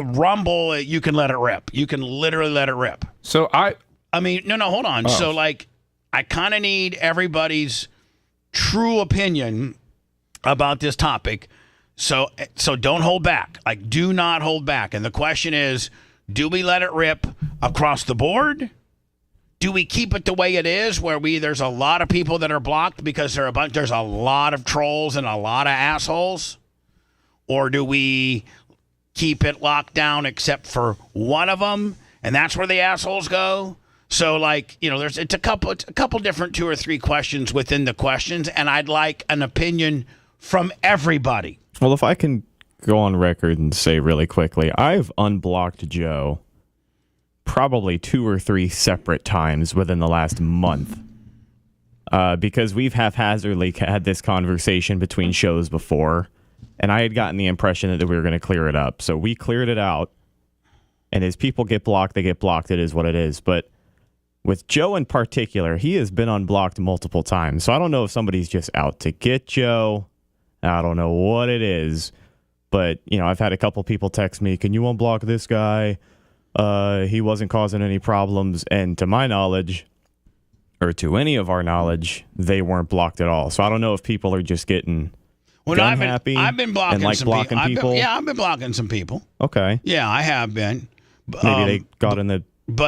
Rumble, you can let it rip. You can literally let it rip. So no, hold on. So, I kind of need everybody's true opinion about this topic. So don't hold back. Do not hold back. And the question is, do we let it rip across the board? Do we keep it the way it is, where there's a lot of people that are blocked because there's a lot of trolls and a lot of assholes? Or do we keep it locked down except for one of them, and that's where the assholes go? So, it's a couple different 2 or 3 questions within the questions, and I'd like an opinion from everybody. Well, if I can go on record and say really quickly, I've unblocked Joe probably 2 or 3 separate times within the last month. Because we've haphazardly had this conversation between shows before, and I had gotten the impression that we were going to clear it up. So we cleared it out, and as people get blocked, they get blocked. It is what it is. But with Joe in particular, he has been unblocked multiple times. So I don't know if somebody's just out to get Joe. I don't know what it is. But, I've had a couple people text me, can you unblock this guy? He wasn't causing any problems. And to my knowledge, or to any of our knowledge, they weren't blocked at all. So I don't know if people are just getting happy. I've been blocking and some blocking people. I've been blocking some people. Okay. Yeah, I have been. Maybe they got in the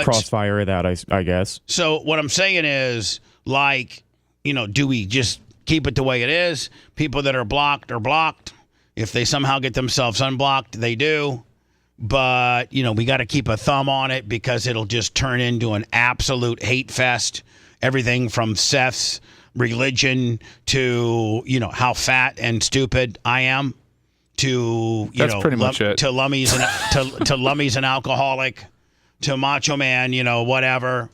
crossfire of that, I guess. So what I'm saying is, do we just keep it the way it is? People that are blocked are blocked. If they somehow get themselves unblocked, they do. But, we got to keep a thumb on it because it'll just turn into an absolute hate fest. Everything from Seth's religion to, how fat and stupid I am to, That's pretty much it. To Lummy's Lummy's an alcoholic, to Macho Man, whatever.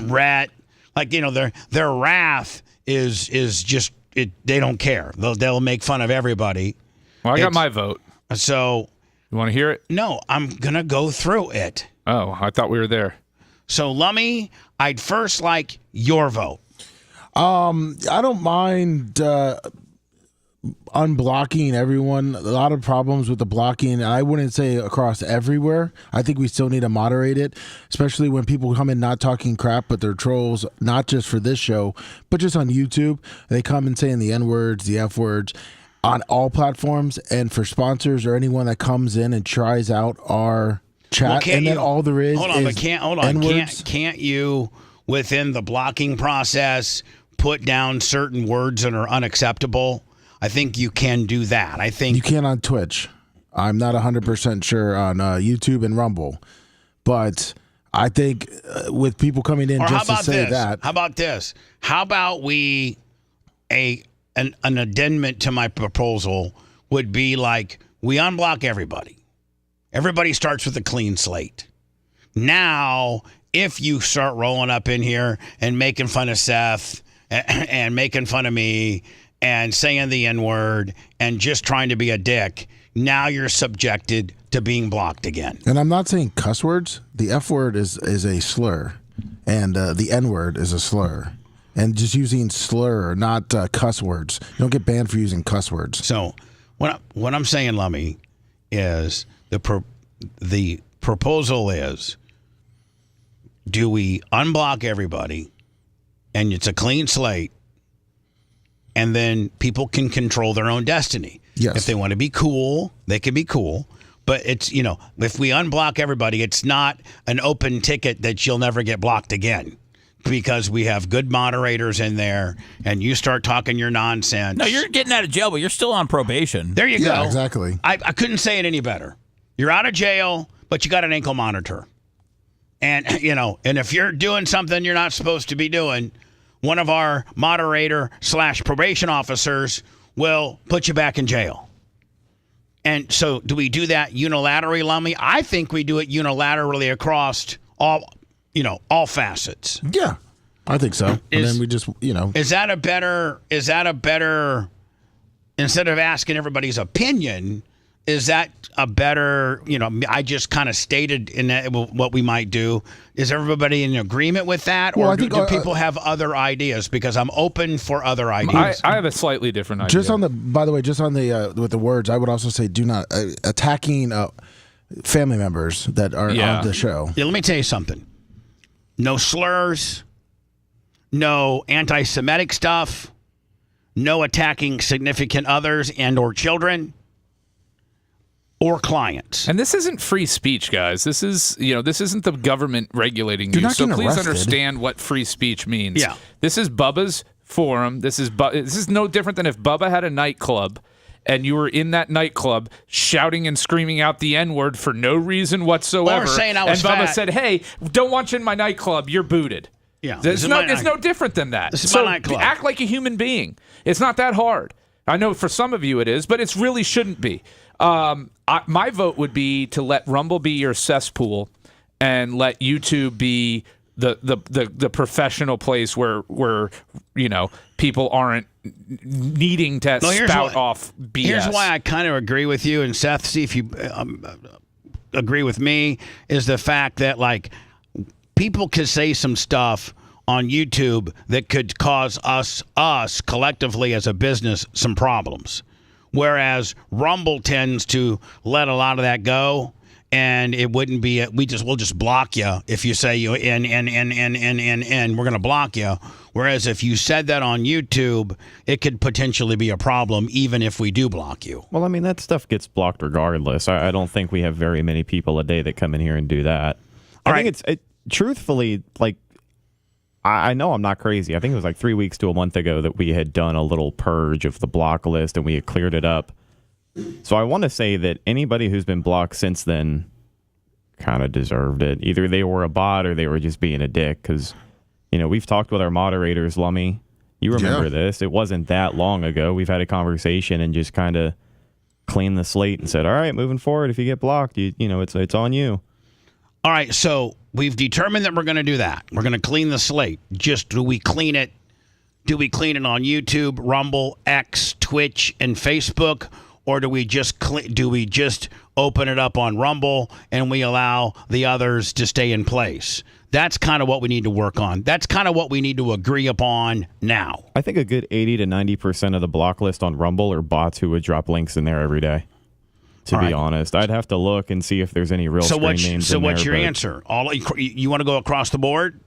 Rat. Their wrath is just, they don't care. They'll make fun of everybody. Well, I got my vote. So. You want to hear it? No, I'm going to go through it. Oh, I thought we were there. So, Lummy, I'd first like your vote. I don't mind unblocking everyone. A lot of problems with the blocking. I wouldn't say across everywhere. I think we still need to moderate it, especially when people come in not talking crap, but they're trolls, not just for this show, but just on YouTube. They come and saying the N-words, the F-words, on all platforms, and for sponsors or anyone that comes in and tries out our chat, and then all there is can't you, within the blocking process, put down certain words that are unacceptable? I think you can do that. I think you can on Twitch. I'm not 100% sure on YouTube and Rumble, but I think with people coming in just to say that. How about this? How about we an addendum to my proposal would be we unblock everybody. Everybody starts with a clean slate. Now, if you start rolling up in here and making fun of Seth and making fun of me and saying the N-word and just trying to be a dick, now you're subjected to being blocked again. And I'm not saying cuss words. The F-word is a slur, and the N-word is a slur. And just using slur, not cuss words. You don't get banned for using cuss words. So what I'm saying, Lummy, is the proposal is, do we unblock everybody and it's a clean slate, and then people can control their own destiny? Yes. If they want to be cool, they can be cool. But it's, if we unblock everybody, it's not an open ticket that you'll never get blocked again. Because we have good moderators in there, and you start talking your nonsense. No, you're getting out of jail, but you're still on probation. There you go. Yeah, exactly. I couldn't say it any better. You're out of jail, but you got an ankle monitor. And, and if you're doing something you're not supposed to be doing, one of our moderator/probation officers will put you back in jail. And so do we do that unilaterally, Lummy? I think we do it unilaterally across all facets. Yeah, I think so. And then we just, Is that a better, instead of asking everybody's opinion, is that a better, I just kind of stated in that what we might do. Is everybody in agreement with that? Well, or I think, do people have other ideas? Because I'm open for other ideas. I have a slightly different idea. Just on the, with the words, I would also say do not, attacking family members that are on the show. Yeah, let me tell you something. No slurs, no anti-Semitic stuff, no attacking significant others and or children or clients. And this isn't free speech, guys. This is, this isn't the government regulating you. So please understand what free speech means. Yeah. This is Bubba's forum. This is no different than if Bubba had a nightclub and you were in that nightclub shouting and screaming out the N-word for no reason whatsoever. Or saying I was and Bubba fat. said, hey, don't want you in my nightclub. You're booted. Yeah. It's no different than that. This is so my nightclub. act like a human being. It's not that hard. I know for some of you it is, but it really shouldn't be. My vote would be to let Rumble be your cesspool and let YouTube be the professional place where people aren't needing to spout off BS. Here's why I kind of agree with you, and Seth, see if you agree with me, is the fact that like people could say some stuff on YouTube that could cause us collectively as a business some problems, whereas Rumble tends to let a lot of that go. And it wouldn't be we'll just block you if you say you we're going to block you. Whereas if you said that on YouTube, it could potentially be a problem even if we do block you. Well, I mean, that stuff gets blocked regardless. I don't think we have very many people a day that come in here and do that. I think it's truthfully, like, I know I'm not crazy. I think it was like 3 weeks to a month ago that we had done a little purge of the block list and we had cleared it up. So I want to say that anybody who's been blocked since then kind of deserved it. Either they were a bot or they were just being a dick. Because, we've talked with our moderators, Lummy. You remember this. It wasn't that long ago. We've had a conversation and just kind of cleaned the slate and said, all right, moving forward, if you get blocked, it's on you. All right, so we've determined that we're going to do that. We're going to clean the slate. Just do we clean it? Do we clean it on YouTube, Rumble, X, Twitch, and Facebook? Or do we just open it up on Rumble and we allow the others to stay in place? That's kind of what we need to work on. That's kind of what we need to agree upon now. I think a good 80 to 90% of the block list on Rumble are bots who would drop links in there every day. To be honest, I'd have to look and see if there's any real screen names. So in what's there, your answer? You want to go across the board?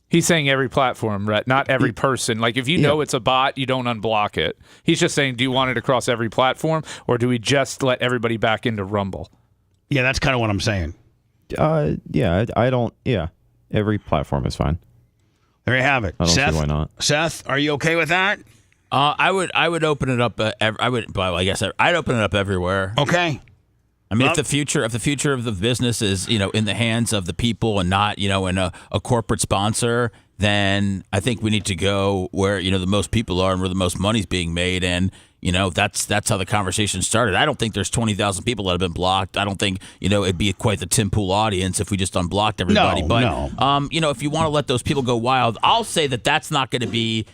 He's saying every platform, right? Not every person. Like, if you know it's a bot, you don't unblock it. He's just saying, do you want it across every platform, or do we just let everybody back into Rumble? Yeah, that's kind of what I'm saying. I don't. Yeah, every platform is fine. There you have it. I don't Seth, see why not. Seth, are you okay with that? I would open it up. I guess I'd open it up everywhere. Okay. I mean, if the future of the business is, in the hands of the people and not, in a corporate sponsor, then I think we need to go where, the most people are and where the most money's being made. And, that's how the conversation started. I don't think there's 20,000 people that have been blocked. I don't think, it'd be quite the Tim Pool audience if we just unblocked everybody. No. If you want to let those people go wild, I'll say that that's not going to be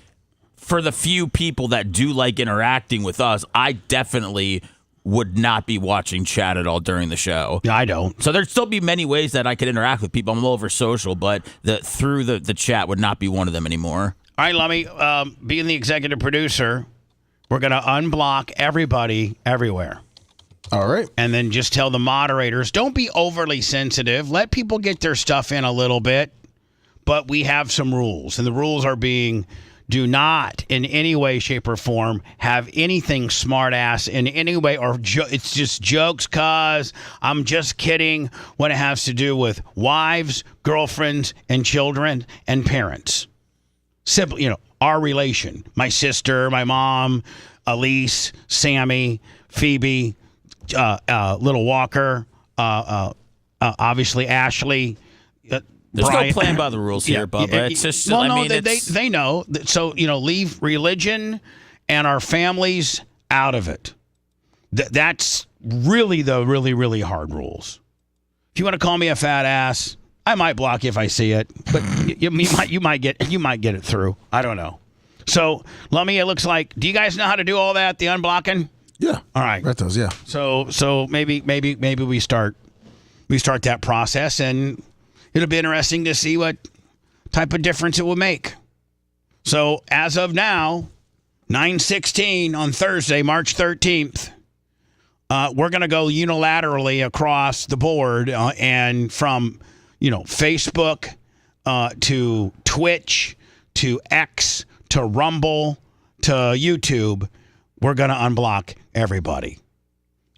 for the few people that do like interacting with us. I definitely would not be watching chat at all during the show. I don't. So there'd still be many ways that I could interact with people. I'm all over social, but through the chat would not be one of them anymore. All right, Lummy, being the executive producer, we're going to unblock everybody everywhere. All right. And then just tell the moderators, don't be overly sensitive. Let people get their stuff in a little bit. But we have some rules, and the rules are being: do not in any way, shape, or form have anything smart-ass in any way, or it's just jokes, cause I'm just kidding when it has to do with wives, girlfriends, and children and parents. Simply, our relation. My sister, my mom, Elise, Sammy, Phoebe, little Walker, obviously Ashley, There's Brian. no playing by the rules here, Bubba. It's just, they know. So, leave religion and our families out of it. That's really the really, really hard rules. If you want to call me a fat ass, I might block you if I see it, but you might get it through. I don't know. So, Lummy, it looks like. Do you guys know how to do all that? The unblocking? Yeah. All right. That does. Yeah. So maybe we start that process, and it'll be interesting to see what type of difference it will make. So as of now, 9/16 on Thursday, March 13th, we're going to go unilaterally across the board, and from Facebook to Twitch to X to Rumble to YouTube, we're going to unblock everybody.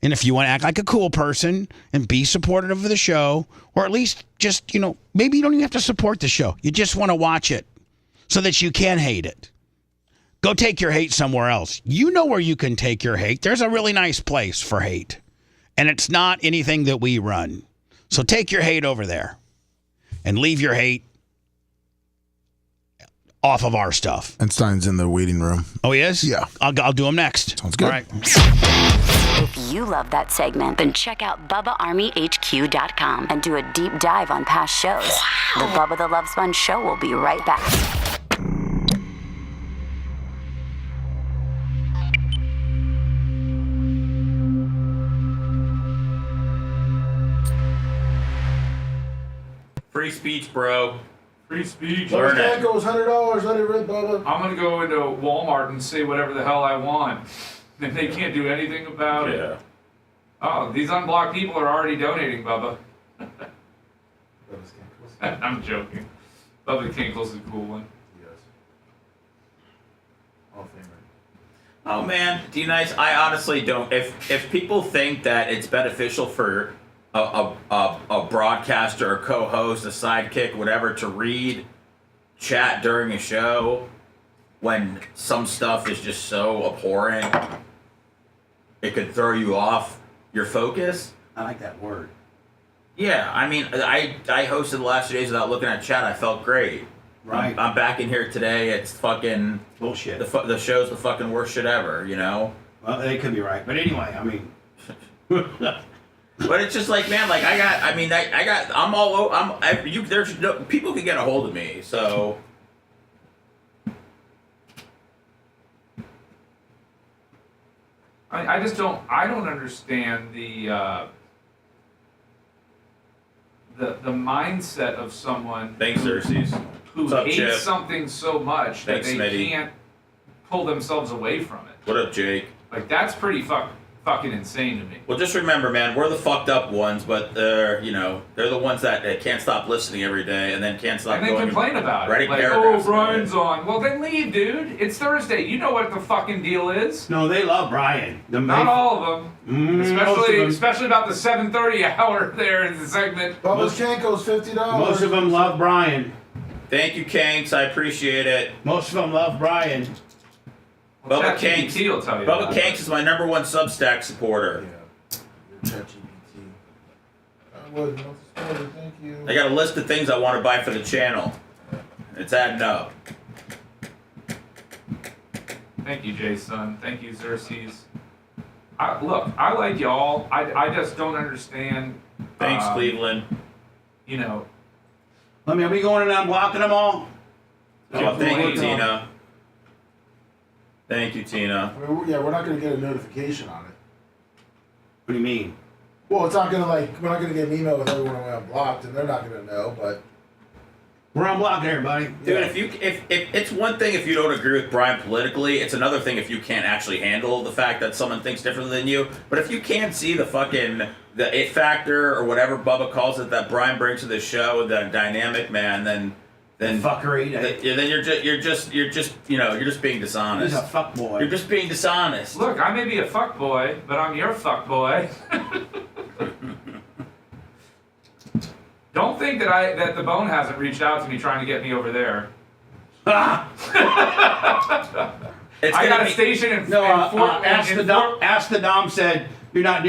And if you want to act like a cool person and be supportive of the show, or at least just, maybe you don't even have to support the show. You just want to watch it so that you can hate it. Go take your hate somewhere else. You know where you can take your hate. There's a really nice place for hate. And it's not anything that we run. So take your hate over there and leave your hate off of our stuff. And Stein's in the waiting room. Oh, he is? Yeah. I'll do him next. Sounds good. All right. If you love that segment, then check out BubbaArmyHQ.com and do a deep dive on past shows. The Bubba the Love Sponge Show will be right back. Free speech, bro. Free speech. Learn it. Goes $100. Let it rip, Bubba. I'm gonna go into Walmart and say whatever the hell I want, and they can't do anything about it. Oh, these unblocked people are already donating, Bubba. I'm joking. Bubba Kinkle's a cool one. Oh man, D-Nice, I honestly don't. If people think that it's beneficial for a broadcaster, a co-host, a sidekick, whatever, to read chat during a show when some stuff is just so abhorrent, it could throw you off your focus. I like that word. Yeah, I mean, I hosted the last 2 days without looking at chat. I felt great. Right. I'm back in here today. It's fucking bullshit. The show's the fucking worst shit ever, you know? Well, they could be right. But anyway, I mean. But it's just like, man, like I'm all over. There's no, people can get a hold of me, so. I just don't. I don't understand the mindset of someone. Thanks, Xerxes. Who What's up, hates Chip? something so much Thanks, that they Smitty. can't pull themselves away from it. What up, Jake? Like that's pretty fucking insane to me. Well, just remember, man, we're the fucked up ones, but they're the ones that can't stop listening every day and then can't stop And then going complain about it. writing Like, paragraphs oh, about Brian's on. Well, then leave, dude. It's Thursday. You know what the fucking deal is. No, they love Brian. Not all of them. Most Especially about the 7:30 hour there in the segment. Bubba's Kanko's $50. Most of them love Brian. Thank you, Kanks. I appreciate it. Most of them love Brian. Well, Bubba ChatGPT Kanks. will tell you Bubba that. Kanks is my number one Substack supporter. ChatGPT. I would. Thank you. I got a list of things I want to buy for the channel. It's adding up. Thank you, Jason. Thank you, Xerxes. Look, I like y'all. I just don't understand. Thanks, Cleveland. You know. Are we going and unblocking them all? Oh, thank you, Tina. Thank you, Tina. I mean, yeah, we're not going to get a notification on it. What do you mean? Well, it's not going to we're not going to get an email with everyone we have blocked, and they're not going to know, but. We're unblocking everybody. Dude, if it's one thing if you don't agree with Brian politically, it's another thing if you can't actually handle the fact that someone thinks differently than you. But if you can't see the it factor or whatever Bubba calls it that Brian brings to the show, the dynamic, man, then fuckery. Then you're just being dishonest. He's a fuckboy. You're just being dishonest. Look, I may be a fuckboy, but I'm your fuckboy. Don't think that the Bone hasn't reached out to me trying to get me over there. I got a station in Ask the Dom said you're not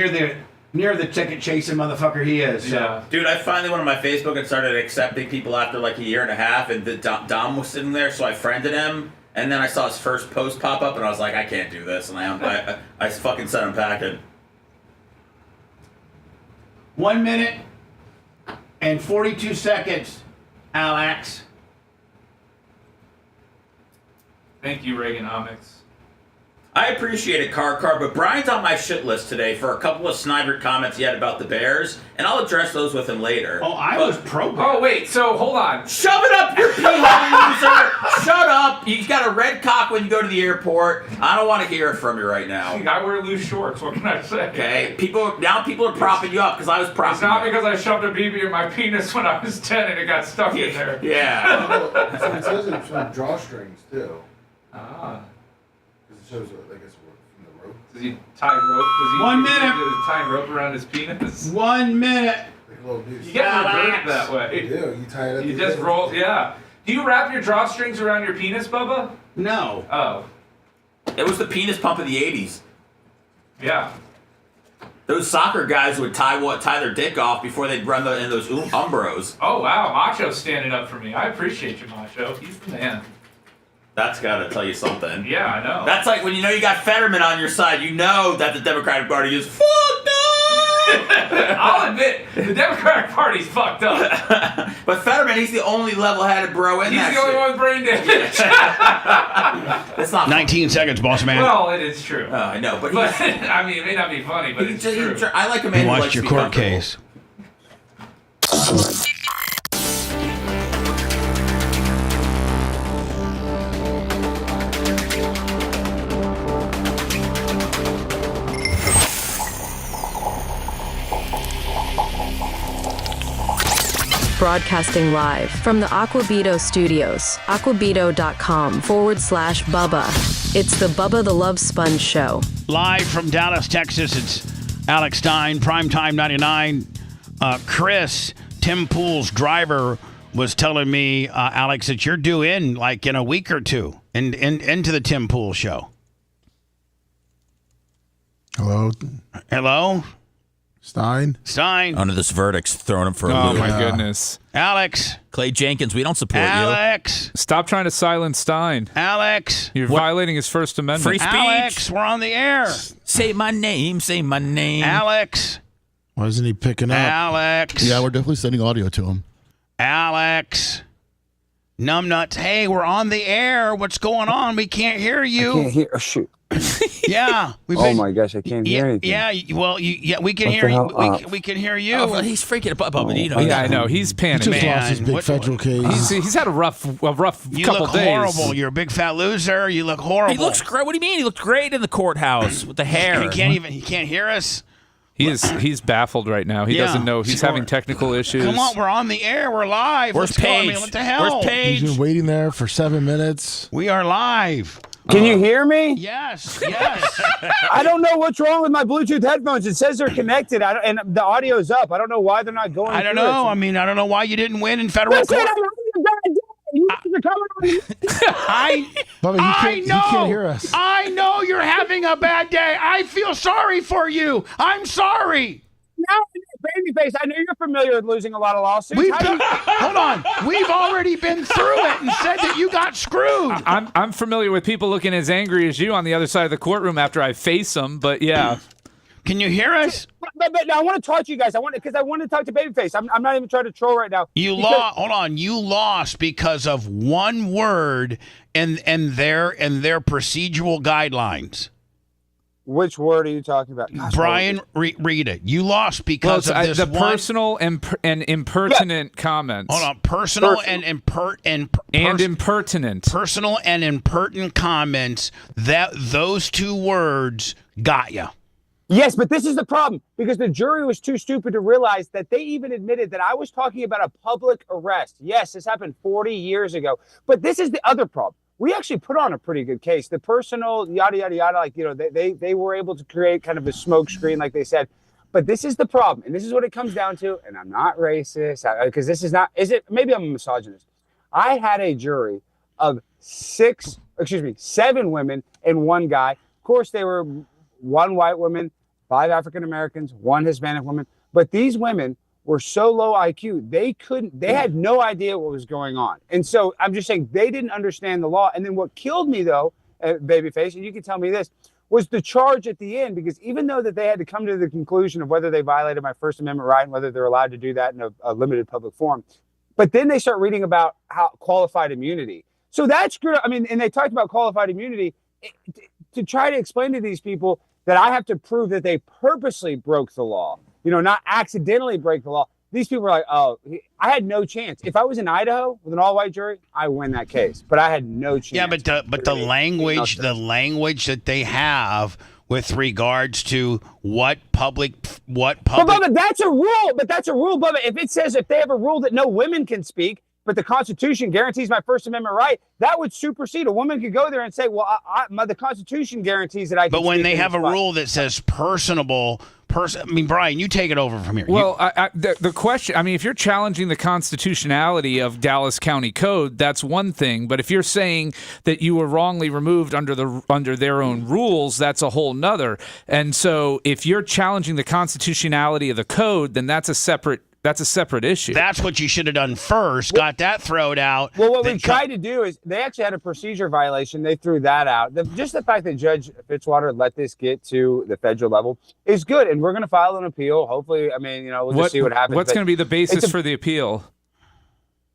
near the ticket chasing motherfucker he is. Yeah. Dude, I finally went on my Facebook and started accepting people after like a year and a half, and the Dom was sitting there, so I friended him, and then I saw his first post pop up, and I was like, I can't do this, and I fucking sent him packing. 1 minute and 42 seconds, Alex. Thank you, Reaganomics. I appreciate it, Car, but Brian's on my shit list today for a couple of snide comments he had about the Bears, and I'll address those with him later. Oh, I was pro. Oh, wait, so hold on. Shove it up your pee-hole, loser! Shut up! You got a red cock when you go to the airport. I don't want to hear it from you right now. I wear loose shorts, what can I say? Okay, people are propping you up because I was propping It's not you because I shoved a BB in my penis when I was 10 and it got stuck in there. Yeah. So it says it's from drawstrings, too. Ah. Because it shows, I guess, from the rope. Does he tie rope? Does he 1 minute. Does he tie rope around his penis? 1 minute. Like a little noose. You get reversed that way. You do. You tie it up. You just roll, yeah. Do you wrap your drawstrings around your penis, Bubba? No. Oh. It was the penis pump of the 80s. Yeah. Those soccer guys would tie their dick off before they'd run in those Umbros. Oh, wow. Macho's standing up for me. I appreciate you, Macho. He's the man. That's got to tell you something. Yeah, I know. That's like when you know you got Fetterman on your side, you know that the Democratic Party is fucked up. I'll admit, the Democratic Party's fucked up. But Fetterman, he's the only level-headed bro in He's that the only shit. one with brain damage. That's not 19 seconds, boss man. Well, it is true. I know, but I mean, it may not be funny, but it's true. I like a man You who watched likes your to be court comfortable. case. Broadcasting live from the Aquabito studios, aquabito.com/Bubba. It's the Bubba the Love Sponge Show. Live from Dallas, Texas, it's Alex Stein, Primetime 99. Chris, Tim Pool's driver, was telling me, Alex, that you're due in like in a week or two into the Tim Pool show. Hello? Hello? Stein? Under this verdict's throwing him for a Oh, loop. my goodness. Alex. Clay Jenkins, we don't support Alex. Stop trying to silence Stein. Alex. You're violating his First Amendment. Free speech. Alex, we're on the air. Say my name. Say my name. Alex. Why isn't he picking up? Alex. Yeah, we're definitely sending audio to him. Alex. Numbnuts. Hey, we're on the air. What's going on? We can't hear you. I can't hear. Oh, shoot. Yeah. Oh my gosh, I can't hear anything. Yeah, well, we can What hear the you. hell? We can hear you. Oh, he's freaking up. You know, Yeah, I know. He's He panicking. just lost his big federal case. He's had a rough You couple look days. horrible. You're a big fat loser. You look horrible. He looks great. What do you mean? He looked great in the courthouse with the hair. He can't hear us. He's baffled right now. He Yeah, doesn't know. He's sure. having technical issues. Come on, we're on the air. We're live. Where's What's going on? Paige? What the hell? Where's Paige? He's been waiting there for 7 minutes. We are live. Can you hear me? Yes. I don't know what's wrong with my Bluetooth headphones. It says they're connected, and the audio's up. I don't know why they're not going. I don't through know. It. I mean, I don't know why you didn't win in federal Listen, court. I'm having a bad day. You guys are coming on. Bubba, I know. he can't hear us. I know you're having a bad day. I feel sorry for you. I'm sorry. Now, babyface, I know you're familiar with losing a lot of lawsuits. Hold on. We've already been through it and said that you got screwed. I'm familiar with people looking as angry as you on the other side of the courtroom after I face them, but yeah. Can you hear us? But I want to talk to you guys. I want to talk to Babyface. I'm not even trying to troll right now. You lost. Hold on. You lost because of one word and their procedural guidelines. Which word are you talking about? Gosh, Brian, read it. You lost because of this the one. personal and impertinent comments. Hold on. Personal and impertinent. Personal and impertinent comments. Those two words got you. Yes, but this is the problem, because the jury was too stupid to realize that they even admitted that I was talking about a public arrest. Yes, this happened 40 years ago. But this is the other problem. We actually put on a pretty good case. The personal yada, yada, yada, like, they were able to create kind of a smoke screen, like they said. But this is the problem. And this is what it comes down to. And I'm not racist, because this is not, maybe I'm a misogynist. I had a jury of 7 women and one guy. Of course, they were 1 white woman, 5 African Americans, 1 Hispanic woman. But these women were so low IQ, they had no idea what was going on. And so I'm just saying they didn't understand the law. And then what killed me, though, Babyface, and you can tell me this, was the charge at the end, because even though that they had to come to the conclusion of whether they violated my First Amendment right and whether they're allowed to do that in a limited public forum, but then they start reading about how qualified immunity. So that's screwed up. I mean, and they talked about qualified immunity to try to explain to these people that I have to prove that they purposely broke the law, not accidentally break the law. These people are like, oh, I had no chance. If I was in Idaho with an all-white jury, I win that case. But I had no chance. Yeah, but the language that they have with regards to what public. But Bubba, that's a rule. Bubba. If they have a rule that no women can speak, but the Constitution guarantees my First Amendment right, that would supersede. A woman could go there and say, well, the Constitution guarantees that I can But when speak they in have this a fight. rule that says personable. I mean, Brian, you take it over from here. Well, the question, I mean, if you're challenging the constitutionality of Dallas County Code, that's one thing. But if you're saying that you were wrongly removed under their own rules, that's a whole nother. And so if you're challenging the constitutionality of the code, then that's a separate That's a separate issue. That's what you should have done first. Got that thrown out. Well, what we tried to do is they actually had a procedure violation. They threw that out. Just the fact that Judge Fitzwater let this get to the federal level is good, and we're going to file an appeal. Hopefully, I mean, we'll just see what happens. What's going to be the basis for the appeal?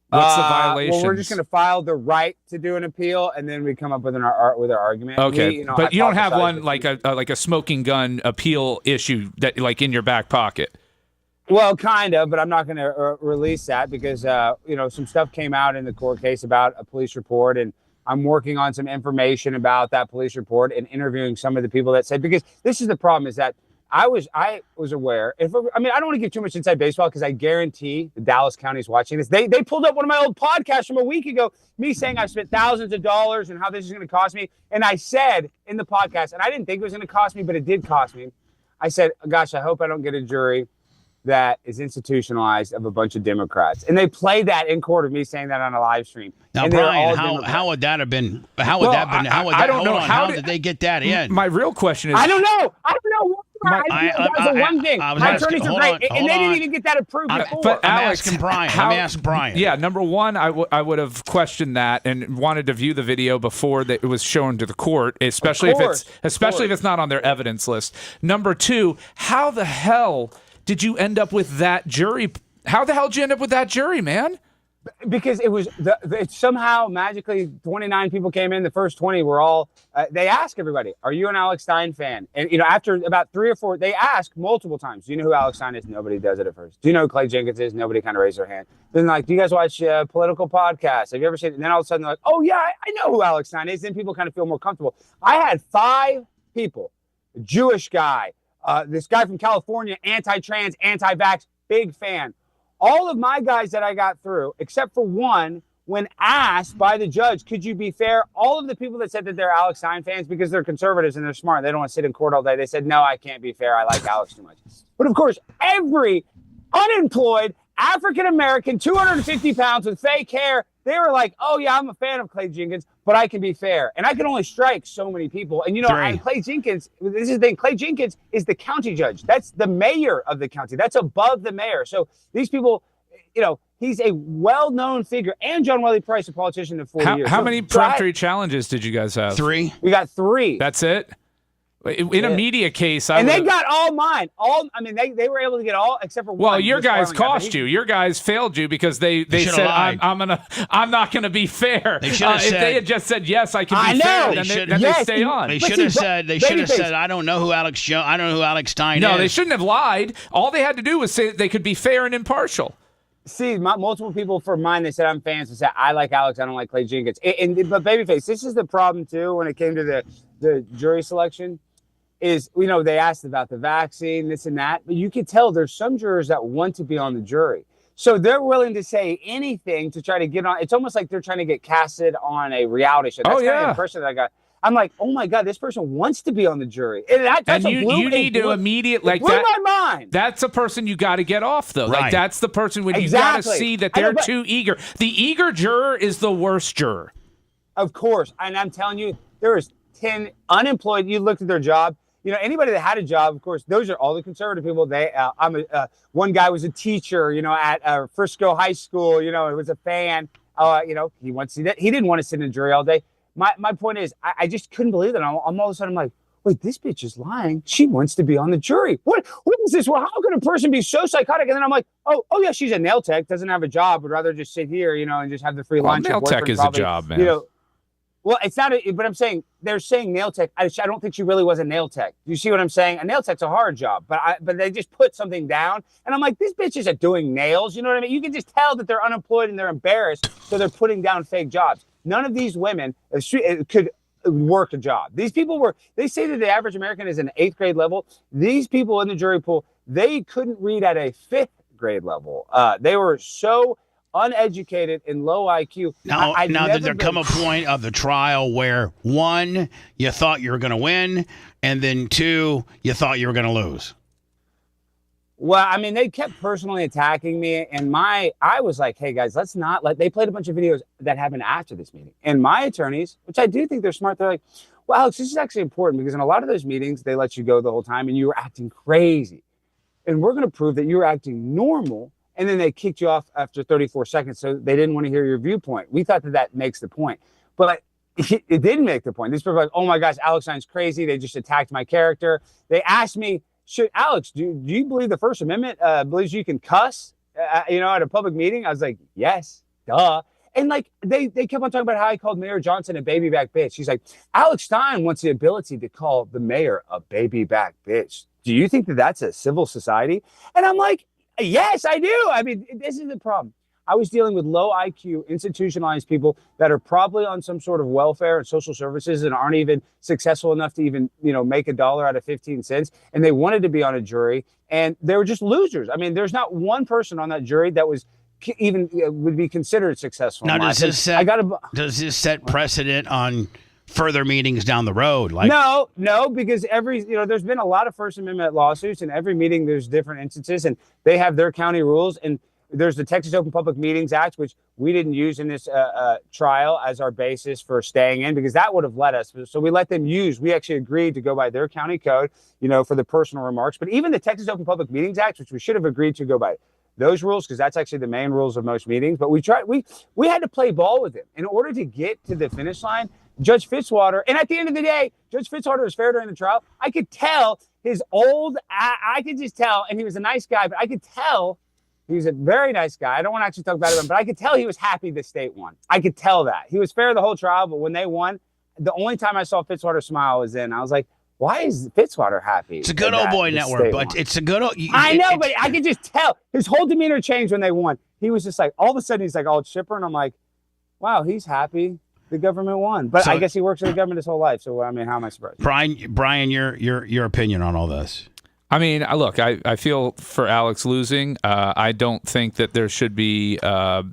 What's the violation? Well, we're just going to file the right to do an appeal, and then we come up with with our argument. Okay, but you don't have one like a smoking gun appeal issue that like in your back pocket. Well, kind of, but I'm not going to release that because some stuff came out in the court case about a police report, and I'm working on some information about that police report and interviewing some of the people that said, because this is the problem is that I was aware. I don't want to give too much inside baseball because I guarantee the Dallas County is watching this. They pulled up one of my old podcasts from a week ago, me saying I've spent thousands of dollars and how this is going to cost me. And I said in the podcast, and I didn't think it was going to cost me, but it did cost me. I said, gosh, I hope I don't get a jury that is institutionalized of a bunch of Democrats. And they played that in court of me saying that on a live stream. Now, Brian, how would that have been? I don't know. How did they get that in? My real question is, I don't know. One thing. My attorneys are great, and they didn't even get that approved before. But I'm Alex, asking Brian. Let me ask Brian. Yeah, number one, I would have questioned that and wanted to view the video before that it was shown to the court, especially if it's not on their evidence list. Number two, how the hell did you end up with that jury? How the hell did you end up with that jury, man? Because it was somehow magically 29 people came in. The first 20 were all. They asked everybody, "Are you an Alex Stein fan?" And after about 3 or 4, they ask multiple times, "Do you know who Alex Stein is?" Nobody does it at first. "Do you know who Clay Jenkins is?" Nobody kind of raised their hand. Then like, "Do you guys watch political podcasts? Have you ever seen it?" And then all of a sudden they're like, "Oh yeah, I know who Alex Stein is." Then people kind of feel more comfortable. I had 5 people, a Jewish guy, this guy from California, anti-trans, anti-vax, big fan. All of my guys that I got through, except for one, when asked by the judge, could you be fair? All of the people that said that they're Alex Stein fans because they're conservatives and they're smart, they don't want to sit in court all day. They said, no, I can't be fair. I like Alex too much. But of course, every unemployed African-American, 250 pounds with fake hair, they were like, oh yeah, I'm a fan of Clay Jenkins, but I can be fair. And I can only strike so many people. And Clay Jenkins, this is the thing, Clay Jenkins is the county judge. That's the mayor of the county. That's above the mayor. So these people, he's a well-known figure. And John Wiley Price, a politician in 40 years. How many peremptory challenges did you guys have? 3. We got 3. That's it? In a media case, they got all mine. They were able to get all except for one. Well, your guys cost you. Your guys failed you because they said I'm not gonna be fair. They should have if they had just said yes, I can be fair, then they stay on. They should have said I don't know who Alex Stein is. No, they shouldn't have lied. All they had to do was say that they could be fair and impartial. See, multiple people for mine, they said I'm fans. They said I like Alex, I don't like Clay Jenkins. But babyface, this is the problem too when it came to the jury selection. Is, they asked about the vaccine, this and that, but you could tell there's some jurors that want to be on the jury. So they're willing to say anything to try to get on. It's almost like they're trying to get casted on a reality show. That's kind of the impression that I got. I'm like, oh my God, this person wants to be on the jury. And you need to immediately, like blew my mind. That's a person you got to get off, though. Right. Like, that's the person when you got to see that they're too eager. The eager juror is the worst juror. Of course. And I'm telling you, there was 10 unemployed. You looked at their job. Anybody that had a job, of course, those are all the conservative people. One guy was a teacher, at Frisco High School. He was a fan. He wants to see that. He didn't want to sit in a jury all day. My point is, I just couldn't believe that. I'm all of a sudden, I'm like, wait, this bitch is lying. She wants to be on the jury. What is this? Well, how can a person be so psychotic? And then I'm like, oh yeah, she's a nail tech, doesn't have a job, would rather just sit here, and just have the free lunch. Nail tech is a job, man. Well, it's not, but I'm saying they're saying nail tech. I don't think she really was a nail tech. You see what I'm saying? A nail tech's a hard job, but they just put something down, and I'm like, this bitch isn't doing nails. You know what I mean? You can just tell that they're unemployed and they're embarrassed, so they're putting down fake jobs. None of these women could work a job. These people they say that the average American is an 8th grade level. These people in the jury pool, they couldn't read at a 5th grade level. They were so uneducated and low IQ. Now did there come a point of the trial where 1, you thought you were going to win, and then 2, you thought you were going to lose? Well, they kept personally attacking me, and I was like, hey guys, let's not they played a bunch of videos that happened after this meeting. And my attorneys, which I do think they're smart, they're like, well, Alex, this is actually important because in a lot of those meetings, they let you go the whole time and you were acting crazy. And we're going to prove that you were acting normal and then they kicked you off after 34 seconds, so they didn't want to hear your viewpoint. We thought that makes the point, but it didn't make the point. These people were like, oh my gosh, Alex Stein's crazy. They just attacked my character. They asked me, Alex, do you believe the First Amendment believes you can cuss, at a public meeting? I was like, yes, duh. And like they kept on talking about how I called Mayor Johnson a baby back bitch. She's like, Alex Stein wants the ability to call the mayor a baby back bitch. Do you think that that's a civil society? And I'm like, yes, I do. I mean, this is the problem. I was dealing with low IQ, institutionalized people that are probably on some sort of welfare and social services and aren't even successful enough to even, make $1 out of 15 cents. And they wanted to be on a jury, and they were just losers. I mean, there's not one person on that jury that was even would be considered successful. Now, does this set precedent on further meetings down the road? Like, no, because there's been a lot of First Amendment lawsuits, and every meeting there's different instances, and they have their county rules. And there's the Texas Open Public Meetings Act, which we didn't use in this trial as our basis for staying in, because that would have let us. So we let them use. We actually agreed to go by their county code, for the personal remarks. But even the Texas Open Public Meetings Act, which we should have agreed to go by those rules, because that's actually the main rules of most meetings. But we had to play ball with him in order to get to the finish line. Judge Fitzwater, and at the end of the day, Judge Fitzwater was fair during the trial. I could tell I could just tell, and he was a nice guy, but I could tell he was a very nice guy. I don't want to actually talk about him, but I could tell he was happy the state won. I could tell that. He was fair the whole trial, but when they won, the only time I saw Fitzwater smile was then. I was like, why is Fitzwater happy? It's a good old boy network, but it's a good old... I know, but I could just tell. His whole demeanor changed when they won. He was just like, all of a sudden, he's like all chipper, and I'm like, wow, he's happy the government won. But I guess he works in the government his whole life, so I mean, how am I surprised? Brian, your opinion on all this? I mean, look, I feel for Alex losing. I don't think that there should be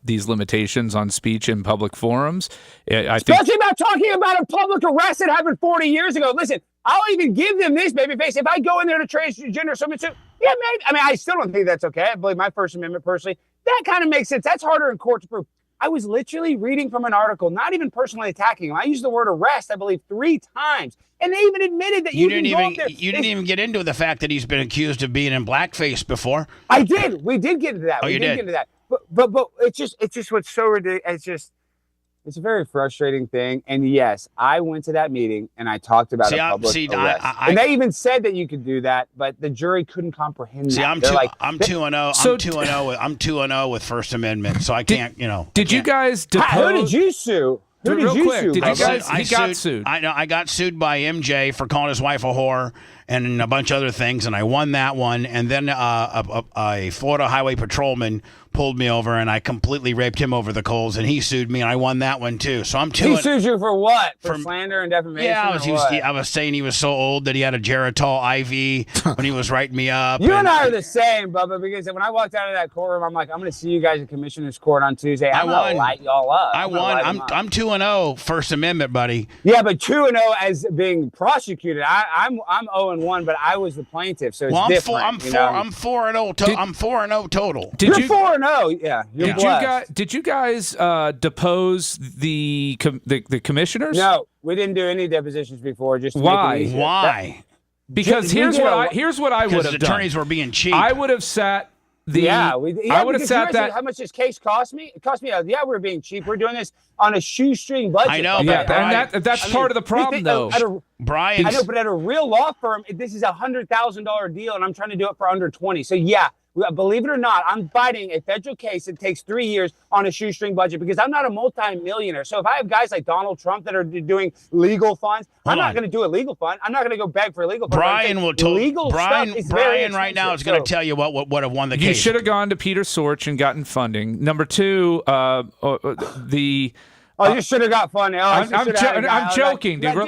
these limitations on speech in public forums. Especially about talking about a public arrest that happened 40 years ago. Listen, I'll even give them this, babyface. If I go in there to transgender someone, yeah, maybe. I mean, I still don't think that's okay. I believe my First Amendment personally. That kind of makes sense. That's harder in court to prove. I was literally reading from an article, not even personally attacking him. I used the word arrest, I believe, 3 times. And they even admitted that you didn't even get into the fact that he's been accused of being in blackface before. I did. We did get into that. We did get into that. But it's just what's so ridiculous. It's a very frustrating thing. And yes, I went to that meeting and I talked about a public arrest. And they even said that you could do that, but the jury couldn't comprehend that. I'm 2-0. I'm 2-0. I'm 2-0 with First Amendment, so I can't. Did you guys depose? Who did you sue? Who did you sue? Did you guys? He got sued. I got sued by MJ for calling his wife a whore and a bunch of other things, and I won that one. And then a Florida highway patrolman pulled me over, and I completely raped him over the coals, and he sued me, and I won that one too. So I'm 2. He sued you for what? For slander and defamation? Yeah, I was saying he was so old that he had a Geritol IV when he was writing me up. You and I are the same, Bubba, because when I walked out of that courtroom, I'm like, I'm going to see you guys in Commissioner's Court on Tuesday. I'm going to light y'all up. I won. I'm 2-0 First Amendment, buddy. Yeah, but 2-0 as being prosecuted. I'm 0-1, but I was the plaintiff, so it's different. I'm 4-0. I'm 4-0 total. You're 4-0. Yeah. Did you guys depose the commissioners? No, we didn't do any depositions before. Just why? Because here's what I would have done. Attorneys were being cheap. I would have sat. I would have sat that. How much this case cost me? It cost me. We're being cheap. We're doing this on a shoestring budget. I know. Yeah, and that's part of the problem, though. Brian, I know, but at a real law firm, this is $100,000 deal, and I'm trying to do it for under 20. So yeah. Believe it or not, I'm fighting a federal case that takes 3 years on a shoestring budget because I'm not a multi-millionaire. So if I have guys like Donald Trump that are doing legal funds, I'm not going to do a legal fund. I'm not going to go beg for a legal fund. Brian will tell Brian right now is going to tell you what would have won the case. You should have gone to Peter Sorch and gotten funding. Number 2, you should have got funding. I'm joking, dude. We're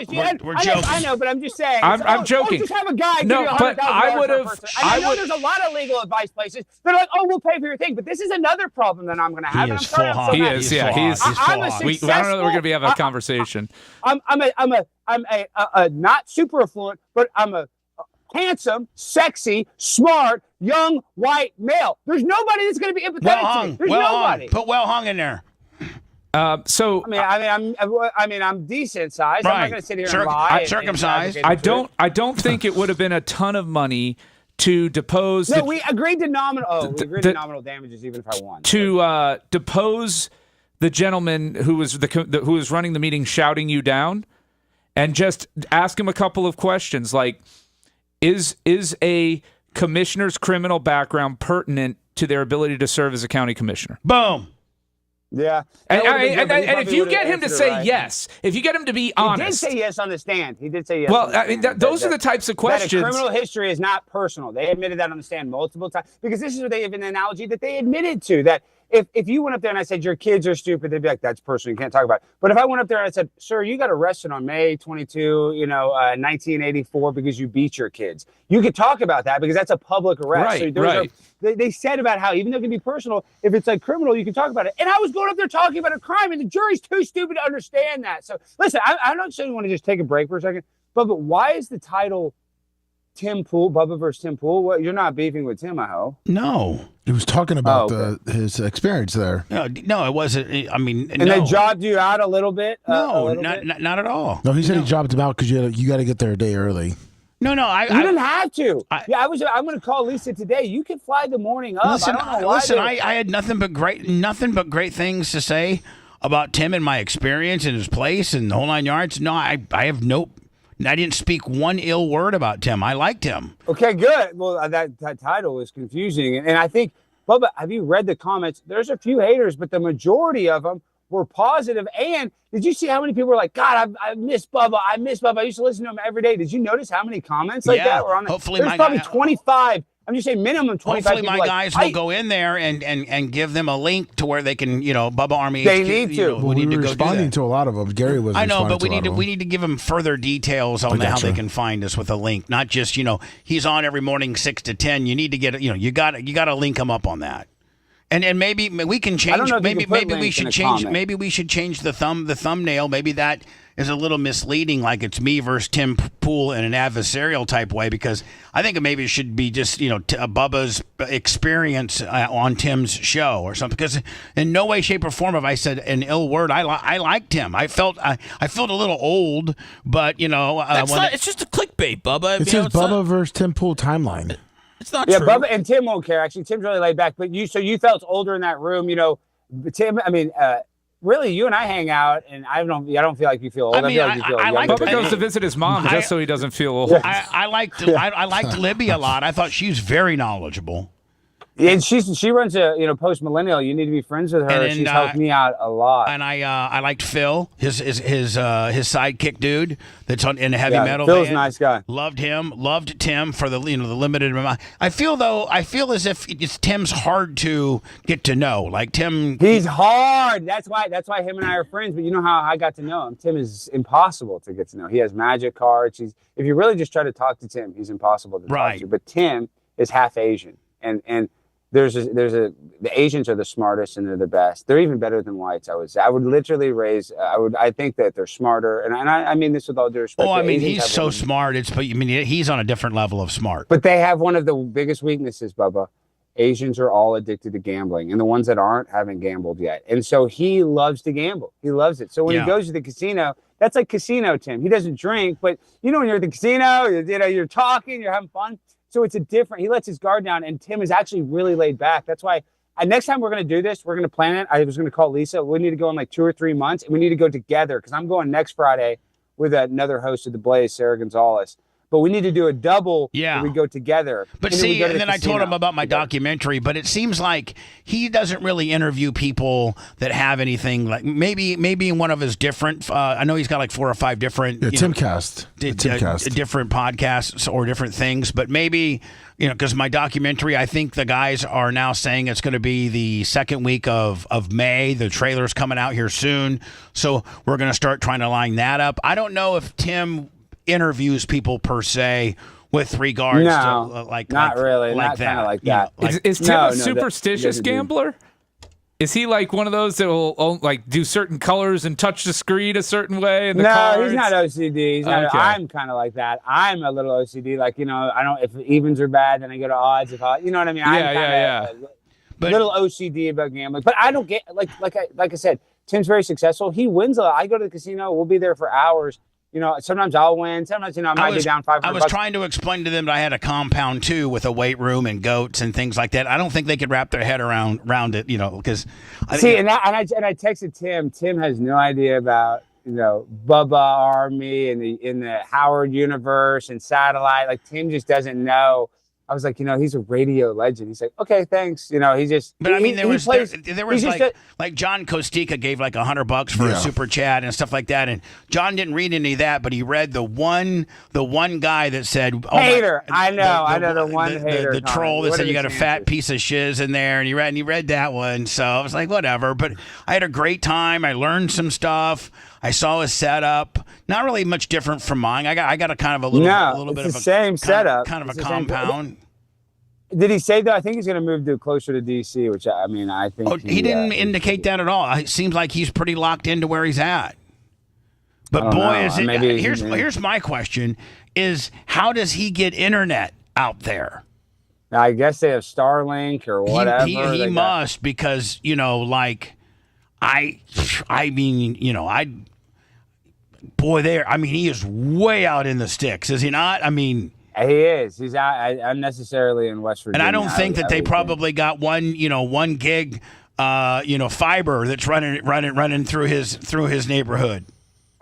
joking. I know, but I'm just saying. I'm joking. Just have a guy give no, you $100,000 but I would have. I know there's a lot of legal advice places. They're like, oh, we'll pay for your thing. But this is another problem that I'm going to have. He is full hot. He is. Yeah, he's full hot. I don't know that we're going to be having a conversation. I'm a not super affluent, but I'm a handsome, sexy, smart, young, white male. There's nobody that's going to be empathetic to me. There's nobody. Put well hung in there. I'm decent sized. Right. I'm not going to sit here and lie. Circumcised. I don't think it would have been a ton of money to depose. No, we agreed to nominal. Oh, we agreed to nominal damages, even if I won. To depose the gentleman who was who was running the meeting, shouting you down, and just ask him a couple of questions like, is a commissioner's criminal background pertinent to their ability to serve as a county commissioner? Boom. Yeah. And if you get him to say yes, if you get him to be honest. He did say yes on the stand. He did say yes. Well, I mean, those are the types of questions. That a criminal history is not personal. They admitted that on the stand multiple times. Because this is what they have an analogy that they admitted to, that if you went up there and I said, your kids are stupid, they'd be like, that's personal. You can't talk about it. But if I went up there and I said, sir, you got arrested on May 22, 1984 because you beat your kids. You could talk about that because that's a public arrest. Right, so right. They said about how even though it can be personal, if it's like criminal, you can talk about it. And I was going up there talking about a crime, and the jury's too stupid to understand that. So listen, I don't necessarily want to just take a break for a second, but why is the title Tim Pool, Bubba versus Tim Pool? Well, you're not beefing with Tim, I hope. No. He was talking about his experience there. No, it wasn't. I mean, and they jobbed you out a little bit? No, not at all. No, he said he jobbed him out because you got to get there a day early. No, you didn't have to. I'm going to call Lisa today. You can fly the morning up. Listen, I don't know why. I had nothing but great things to say about Tim and my experience and his place and the whole 9 yards. No, I didn't speak one ill word about Tim. I liked him. Okay, good. Well, that title was confusing, and I think, Bubba, have you read the comments? There's a few haters, but the majority of them were positive. And did you see how many people were like, God, I miss Bubba. I miss Bubba. I used to listen to him every day. Did you notice how many comments like that were on there? Hopefully There's probably 25. I'm just saying minimum 25. Hopefully my guys will go in there and give them a link to where they can, Bubba Army. They HQ, need to. We need to go responding to a lot of them. Gary was. I know, but we need to give them further details on how they can find us with a link. Not just he's on every morning 6 to 10. You need to get you got to link him up on that. And maybe we can change. Maybe we should change. Maybe we should change the thumbnail. Maybe that is a little misleading, like it's me versus Tim Pool in an adversarial type way. Because I think maybe it should be just Bubba's experience on Tim's show or something. Because in no way, shape, or form have I said an ill word. I liked him. I felt a little old, but it's just a clickbait, Bubba. It says Bubba versus Tim Pool timeline. It's not true. Bubba and Tim won't care. Actually, Tim's really laid back. But you felt older in that room. Tim. I mean, really, you and I hang out, and I don't feel like you feel old. I feel like you feel young. Bubba goes to visit his mom just so he doesn't feel old. I liked Libby a lot. I thought she was very knowledgeable. And she runs a post millennial. You need to be friends with her. And she's helped me out a lot. And I liked Phil, his sidekick dude that's in a heavy metal. Phil's band. a nice guy. Loved him. Loved Tim for the the limited amount. I feel as if Tim's hard to get to know. Like Tim, he's hard. That's why him and I are friends. But you know how I got to know him. Tim is impossible to get to know. He has magic cards. If you really just try to talk to Tim, he's impossible to talk to. But Tim is half Asian, and the Asians are the smartest and they're the best. They're even better than whites. I would literally I think that they're smarter, and I mean this with all due respect. Oh, I mean he's so smart. He's on a different level of smart. But they have one of the biggest weaknesses, Bubba. Asians are all addicted to gambling, and the ones that aren't haven't gambled yet. And so he loves to gamble. He loves it. So when he goes to the casino, that's like casino Tim. He doesn't drink, but when you're at the casino, you're talking, you're having fun. So it's he lets his guard down, and Tim is actually really laid back. That's why next time we're going to do this, we're going to plan it. I was going to call Lisa. We need to go in like 2 or 3 months, and we need to go together because I'm going next Friday with another host of The Blaze, Sarah Gonzalez. But we need to do a double where we go together. But see, and then I told him about my documentary, but it seems like he doesn't really interview people that have anything like maybe in one of his different, I know he's got like 4 or 5 different. Timcast. Different podcasts or different things, but maybe, because my documentary, I think the guys are now saying it's going to be the second week of May. The trailer's coming out here soon. So we're going to start trying to line that up. I don't know if Tim interviews people per se with regards to not really, not kind of like that. Is Tim a superstitious gambler? Is he like one of those that will like do certain colors and touch the screen a certain way? In the cards? He's not OCD. He's not. Okay. I'm kind of like that. I'm a little OCD. Like I don't. If evens are bad, then I go to odds. If you know what I mean? I'm little OCD about gambling, but I don't get like I said. Tim's very successful. He wins a lot. I go to the casino. We'll be there for hours. sometimes I'll win. Sometimes, I might be down $500. I was trying to explain to them that I had a compound too with a weight room and goats and things like that. I don't think they could wrap their head around it, because I texted Tim. Tim has no idea about Bubba Army and in the Howard universe and satellite. Like Tim just doesn't know. I was like, he's a radio legend. He's like, okay, thanks. He just. But there was like John Kostika gave like $100 for a super chat and stuff like that, and John didn't read any of that, but he read the one guy that said hater. I know the one hater. The troll that said you got a fat piece of shiz in there, and he read that one. So I was like, whatever. But I had a great time. I learned some stuff. I saw his setup. Not really much different from mine. I got a kind of a little bit of the same setup. Kind of a compound. Did he say that? I think he's going to move closer to DC, which I think. Oh, he didn't indicate that at all. It seems like he's pretty locked into where he's at. But boy, is it! Here's my question: is how does he get internet out there? I guess they have Starlink or whatever. He must because he is way out in the sticks, is he not? He is. He's out unnecessarily in West Virginia. And I don't think that they probably got 1 gig, fiber that's running through his neighborhood.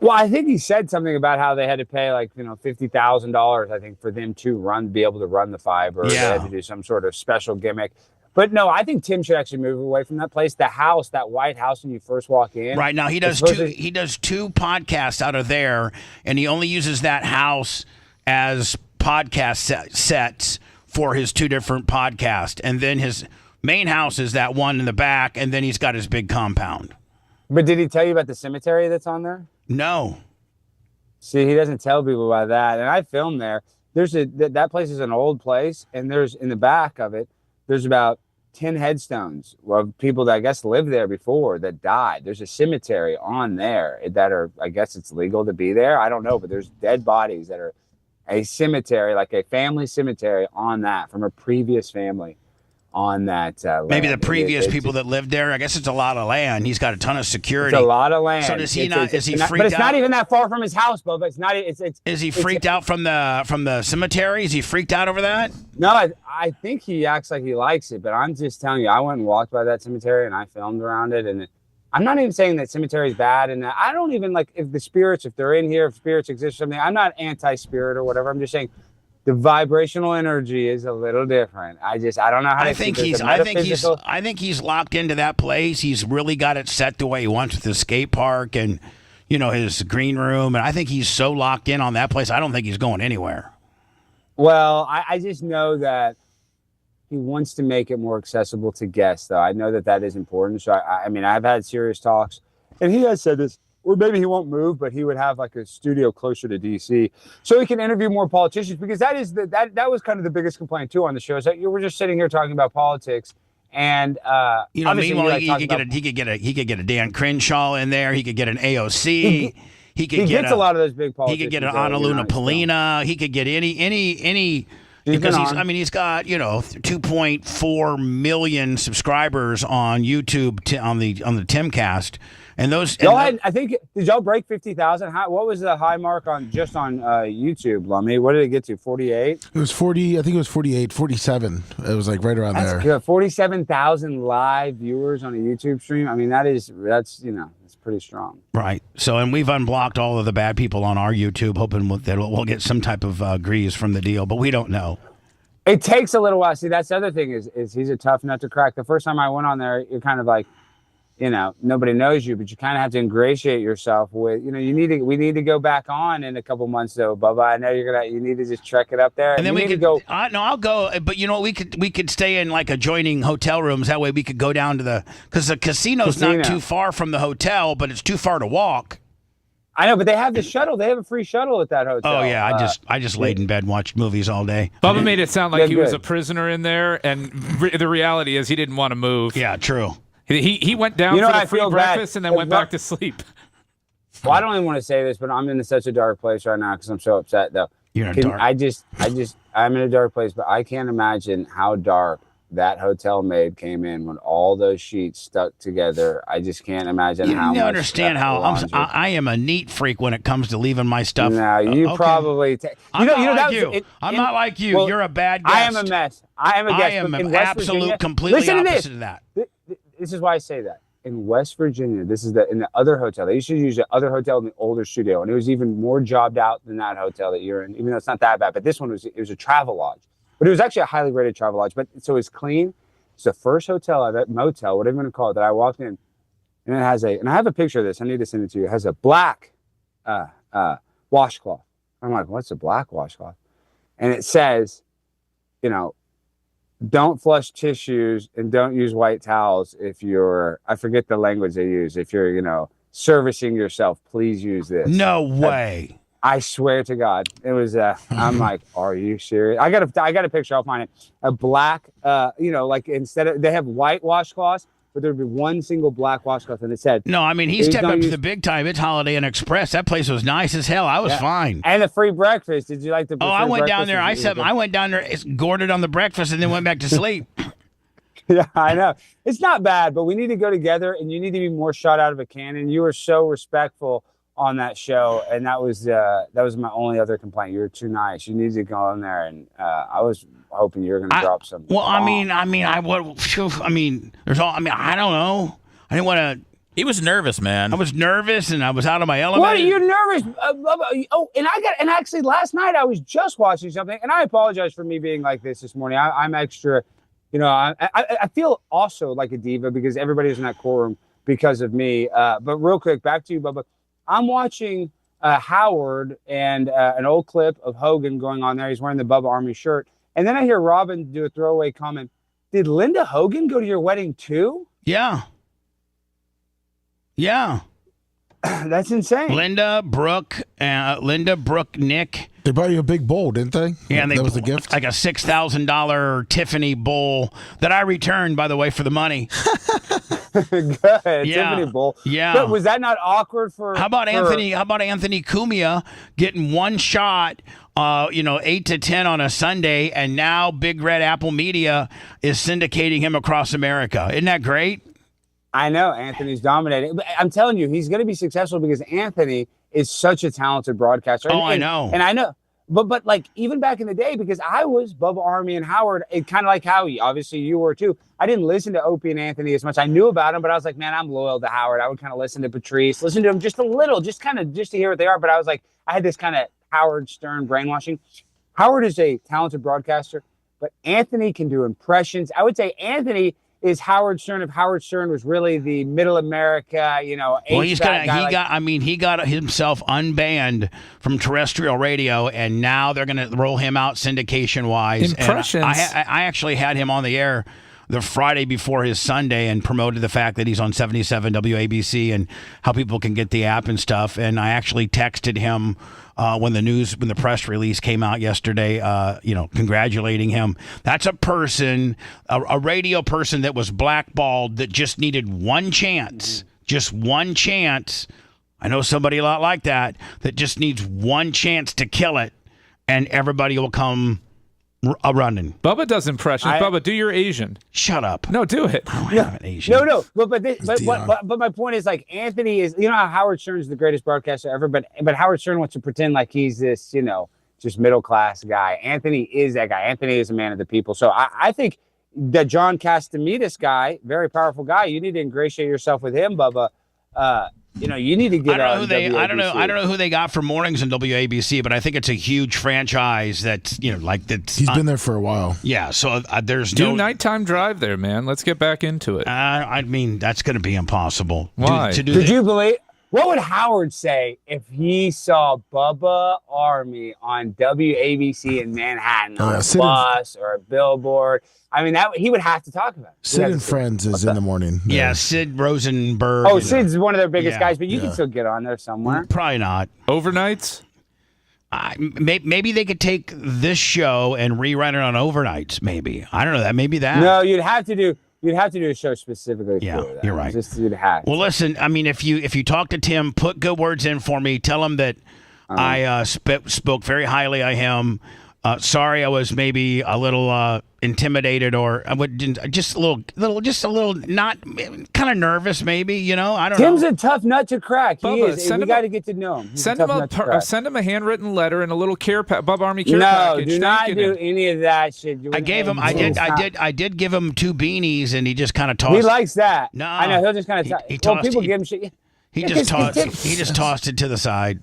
Well, I think he said something about how they had to pay $50,000, I think, for them to be able to run the fiber. Yeah. They had to do some sort of special gimmick. But no, I think Tim should actually move away from that place. The house, that White House, when you first walk in. Right now, he does two podcasts out of there, and he only uses that house as podcast sets for his 2 different podcasts, and then his main house is that one in the back, and then he's got his big compound. But did he tell you about the cemetery that's on there? No. See, he doesn't tell people about that. And I filmed there. That place is an old place, and there's in the back of it, there's about 10 headstones of people that I guess lived there before that died. There's a cemetery on there that are, I guess it's legal to be there. I don't know, but there's dead bodies that are a cemetery, like a family cemetery on that from a previous family on that maybe land. The previous people that lived there. I guess it's a lot of land. He's got a ton of security. It's a lot of land. So does he not? Is he freaked out? But it's not even that far from his house, Bubba. It's not. Is he freaked out from the cemetery? Is he freaked out over that? No, I think he acts like he likes it. But I'm just telling you, I went and walked by that cemetery and I filmed around it. And I'm not even saying that cemetery is bad. And I don't even if the spirits, if they're in here, if spirits exist or something. I'm not anti-spirit or whatever. I'm just saying. The vibrational energy is a little different. I don't know how to think I think he's locked into that place. He's really got it set the way he wants with the skate park and his green room. And I think he's so locked in on that place. I don't think he's going anywhere. Well, I just know that he wants to make it more accessible to guests, though. I know that is important. So I've had serious talks, and he has said this. Or maybe he won't move, but he would have a studio closer to DC, so he can interview more politicians. Because that was kind of the biggest complaint too on the show. Is that you were just sitting here talking about politics, and meanwhile he could get a Dan Crenshaw in there. He could get an AOC. He gets a lot of those big politicians. He could get an Annaluna Polina. He could get any. Because he's got 2.4 million subscribers on YouTube on the Timcast. And those did y'all break 50,000? What was the high mark on YouTube, Lummy? What did it get to? 48? It was 40. I think it was 48, 47. It was right around there. Good. 47,000 live viewers on a YouTube stream. That's pretty strong. Right. So, and we've unblocked all of the bad people on our YouTube, hoping that we'll get some type of grease from the deal, but we don't know. It takes a little while. See, that's the other thing is he's a tough nut to crack. The first time I went on there, you're kind of like, nobody knows you, but you kind of have to ingratiate yourself with, we need to go back on in a couple months though, Bubba. I know you need to just trek it up there. And then we could go. No, I'll go. But we could stay in adjoining hotel rooms. That way we could go down to because the casino's not too far from the hotel, but it's too far to walk. I know, but they have the shuttle. They have a free shuttle at that hotel. Oh yeah, I just laid in bed and watched movies all day. Bubba made it sound like he was a prisoner in there, and the reality is he didn't want to move. Yeah, true. He went down for the free breakfast and then went back to sleep. Well, I don't even want to say this, but I'm in such a dark place right now because I'm so upset. Though you're in dark. I'm in a dark place, but I can't imagine how dark that hotel maid came in when all those sheets stuck together. I just can't imagine You how don't much understand how I am a neat freak when it comes to leaving my stuff. No, you okay. probably. I'm not like you. I'm not like you. Well, You're a bad guest. I am a mess. I am a guest. I am in an West absolute, Virginia, completely listen to opposite this. of that. This is why I say that. In West Virginia, this is in the other hotel. They used to use the other hotel in the older studio, and it was even more jobbed out than that hotel that you're in. Even though it's not that bad, but this one was a travel lodge. But it was actually a highly rated travel lodge. But so it's clean. It's the first hotel, motel, whatever you want to call it, that I walked in, and it has and I have a picture of this. I need to send it to you. It has a black washcloth. I'm like, what's a black washcloth? And it says, don't flush tissues and don't use white towels if you're, I forget the language they use. If you're, servicing yourself, please use this. No way. I swear to God. It was, I'm like, are you serious? I got a picture. I'll find it. A black, like instead of, they have white washcloths, but there'd be one single black washcloth, and it said, no, I mean, he stepped up to the big time. It's Holiday Inn Express. That place was nice as hell. I was fine. And the free breakfast. Did you like the I went down there. I went down there, gourded on the breakfast, and then went back to sleep. Yeah, I know. It's not bad, but we need to go together, and you need to be more shot out of a cannon. You were so respectful on that show, and that was my only other complaint. You were too nice. You need to go in there, and I was hoping you were going to drop some. Well, I don't know. I didn't want to. He was nervous, man. I was nervous, and I was out of my element. What? You're nervous? And actually, last night I was just watching something, and I apologize for me being like this morning. I'm extra. I feel also like a diva because everybody was in that courtroom because of me. But real quick, back to you, Bubba. I'm watching Howard and an old clip of Hogan going on there. He's wearing the Bubba Army shirt. And then I hear Robin do a throwaway comment. Did Linda Hogan go to your wedding too? Yeah. Yeah. That's insane. Linda, Brooke, Nick. They brought you a big bowl, didn't they? Yeah, and that was a gift. Like a $6,000 Tiffany bowl that I returned, by the way, for the money. Good. Yeah. Tiffany bowl. Yeah. But was that not awkward for? How about Anthony Cumia getting one shot? 8 to 10 on a Sunday, and now Big Red Apple Media is syndicating him across America. Isn't that great? I know Anthony's dominating. But I'm telling you, he's going to be successful because Anthony is such a talented broadcaster. I know. And I know. But like even back in the day, because I was Bubba Army and Howard, kind of like Howie. Obviously, you were too. I didn't listen to Opie and Anthony as much. I knew about him, but I was like, man, I'm loyal to Howard. I would kind of listen to Patrice, listen to him just a little, just to hear what they are. But I was like, I had this kind of Howard Stern brainwashing. Howard is a talented broadcaster, but Anthony can do impressions. I would say Anthony is Howard Stern if Howard Stern was really the middle America, well, he got himself unbanned from terrestrial radio, and now they're going to roll him out syndication wise. Impressions. And I actually had him on the air the Friday before his Sunday and promoted the fact that he's on 77 WABC and how people can get the app and stuff. And I actually texted him when the press release came out yesterday, congratulating him. That's a person, a radio person that was blackballed that just needed one chance, just one chance. I know somebody a lot like that just needs one chance to kill it, and everybody will come running. Bubba does impressions. Bubba, do your Asian. Shut up. No, do it. I don't have an Asian. No. But my point is, like, Anthony is, how Howard Stern is the greatest broadcaster ever, but Howard Stern wants to pretend like he's this, just middle class guy. Anthony is that guy. Anthony is a man of the people. So I think that John Castimetis guy, very powerful guy, you need to ingratiate yourself with him, Bubba. You need to get I don't know who they got for mornings in WABC, but I think it's a huge franchise that's he's been there for a while. Yeah, so there's no nighttime drive there, man. Let's get back into it. That's going to be impossible. Why? Did you believe? What would Howard say if he saw Bubba Army on WABC in Manhattan on a bus or a billboard? I mean, he would have to talk about it. Sid and Friends is in the morning. Yeah, Sid Rosenberg. Oh, Sid's one of their biggest guys, but you can still get on there somewhere. Probably not. Overnights? Maybe they could take this show and rerun it on overnights. Maybe I don't know that. Maybe that. No, you'd have to do a show specifically. Yeah, for that. you're right. You'd have. Well, listen. I mean, if you talk to Tim, put good words in for me. Tell him that I spoke very highly of him. Sorry, I was maybe a little intimidated, or I would just a little not kind of nervous, maybe. You know, I don't Tim's know. a tough nut to crack. He Bubba, is. send We him got to get to know him. He's a tough nut to crack. Send him a handwritten letter and a little Bubba Army care No, package. do not thanking do him. any of that shit. I gave him. I did give him 2 beanies, and he just kind of tossed. He likes that. No, I know. He'll just kind of. People give him shit. He just tossed it to the side.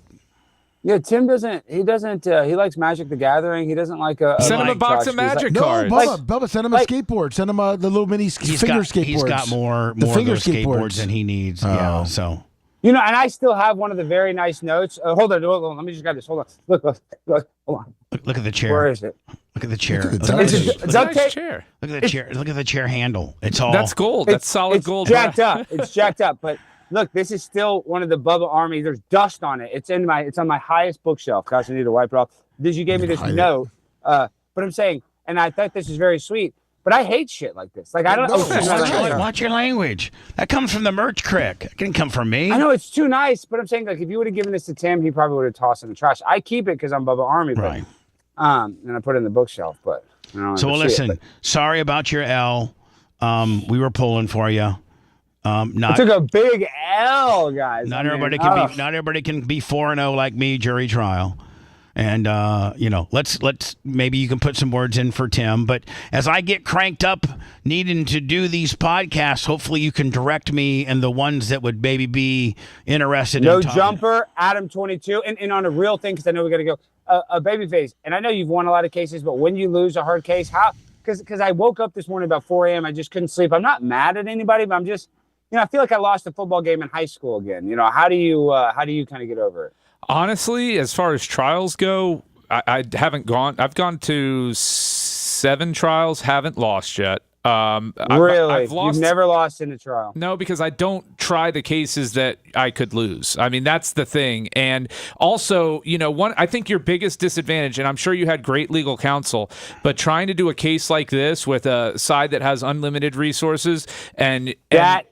Yeah, Tim doesn't. He doesn't. He likes Magic the Gathering. He doesn't like a. Send him a box of Magic cards. No, Bubba, send him a skateboard. Send him the little mini finger skateboards. He's got more of those skateboards than he needs. Yeah, so. You know, and I still have one of the very nice notes. Hold on. Let me just grab this. Hold on. Look. Hold on. Look at the chair. Where is it? Look at the chair. It's a duct tape. Chair. Look at the chair. Look at the chair handle. It's all. That's gold. That's solid gold. Jacked up. It's jacked up. But look, this is still one of the Bubba Army. There's dust on it. It's on my highest bookshelf. Gosh, I need to wipe it off. You gave me this note. But I'm saying, and I thought this was very sweet. But I hate shit like this. Like I don't. Watch your language. That comes from the merch crick. It didn't come from me. I know it's too nice, but I'm saying like if you would have given this to Tim, he probably would have tossed it in the trash. I keep it because I'm Bubba Army, but, right? And I put it in the bookshelf. But so listen. Sorry about your L. We were pulling for you. I took a big L, guys. Not everybody can be 4-0 like me. Jury trial. And let's maybe you can put some words in for Tim. But as I get cranked up needing to do these podcasts, hopefully you can direct me and the ones that would maybe be interested. No in jumper, Adam 22, and on a real thing because I know we got to go. A babyface, and I know you've won a lot of cases, but when you lose a hard case, how? Because I woke up this morning about 4 a.m. I just couldn't sleep. I'm not mad at anybody, but I'm just, I feel like I lost a football game in high school again. How do you kind of get over it? Honestly, as far as trials go, I haven't gone. I've gone to 7 trials, haven't lost yet. Really? I've lost, You've never lost in a trial? No, because I don't try the cases that I could lose. I mean, that's the thing. And also, I think your biggest disadvantage, and I'm sure you had great legal counsel, but trying to do a case like this with a side that has unlimited resources that's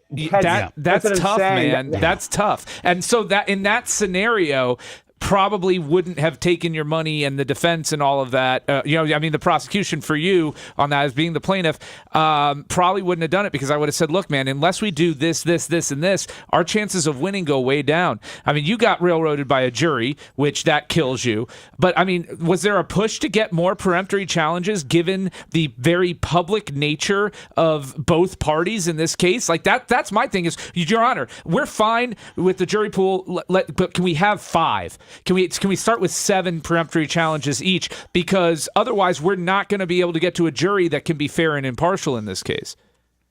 tough, man. That's tough. And so that in that scenario, probably wouldn't have taken your money and the defense and all of that. The prosecution for you on that as being the plaintiff probably wouldn't have done it because I would have said, look, man, unless we do this, and this, our chances of winning go way down. I mean, you got railroaded by a jury, which that kills you. But, I mean, was there a push to get more peremptory challenges given the very public nature of both parties in this case? Like, that's my thing is, Your Honor, we're fine with the jury pool, but can we have 5? Can we start with 7 peremptory challenges each? Because otherwise, we're not going to be able to get to a jury that can be fair and impartial in this case.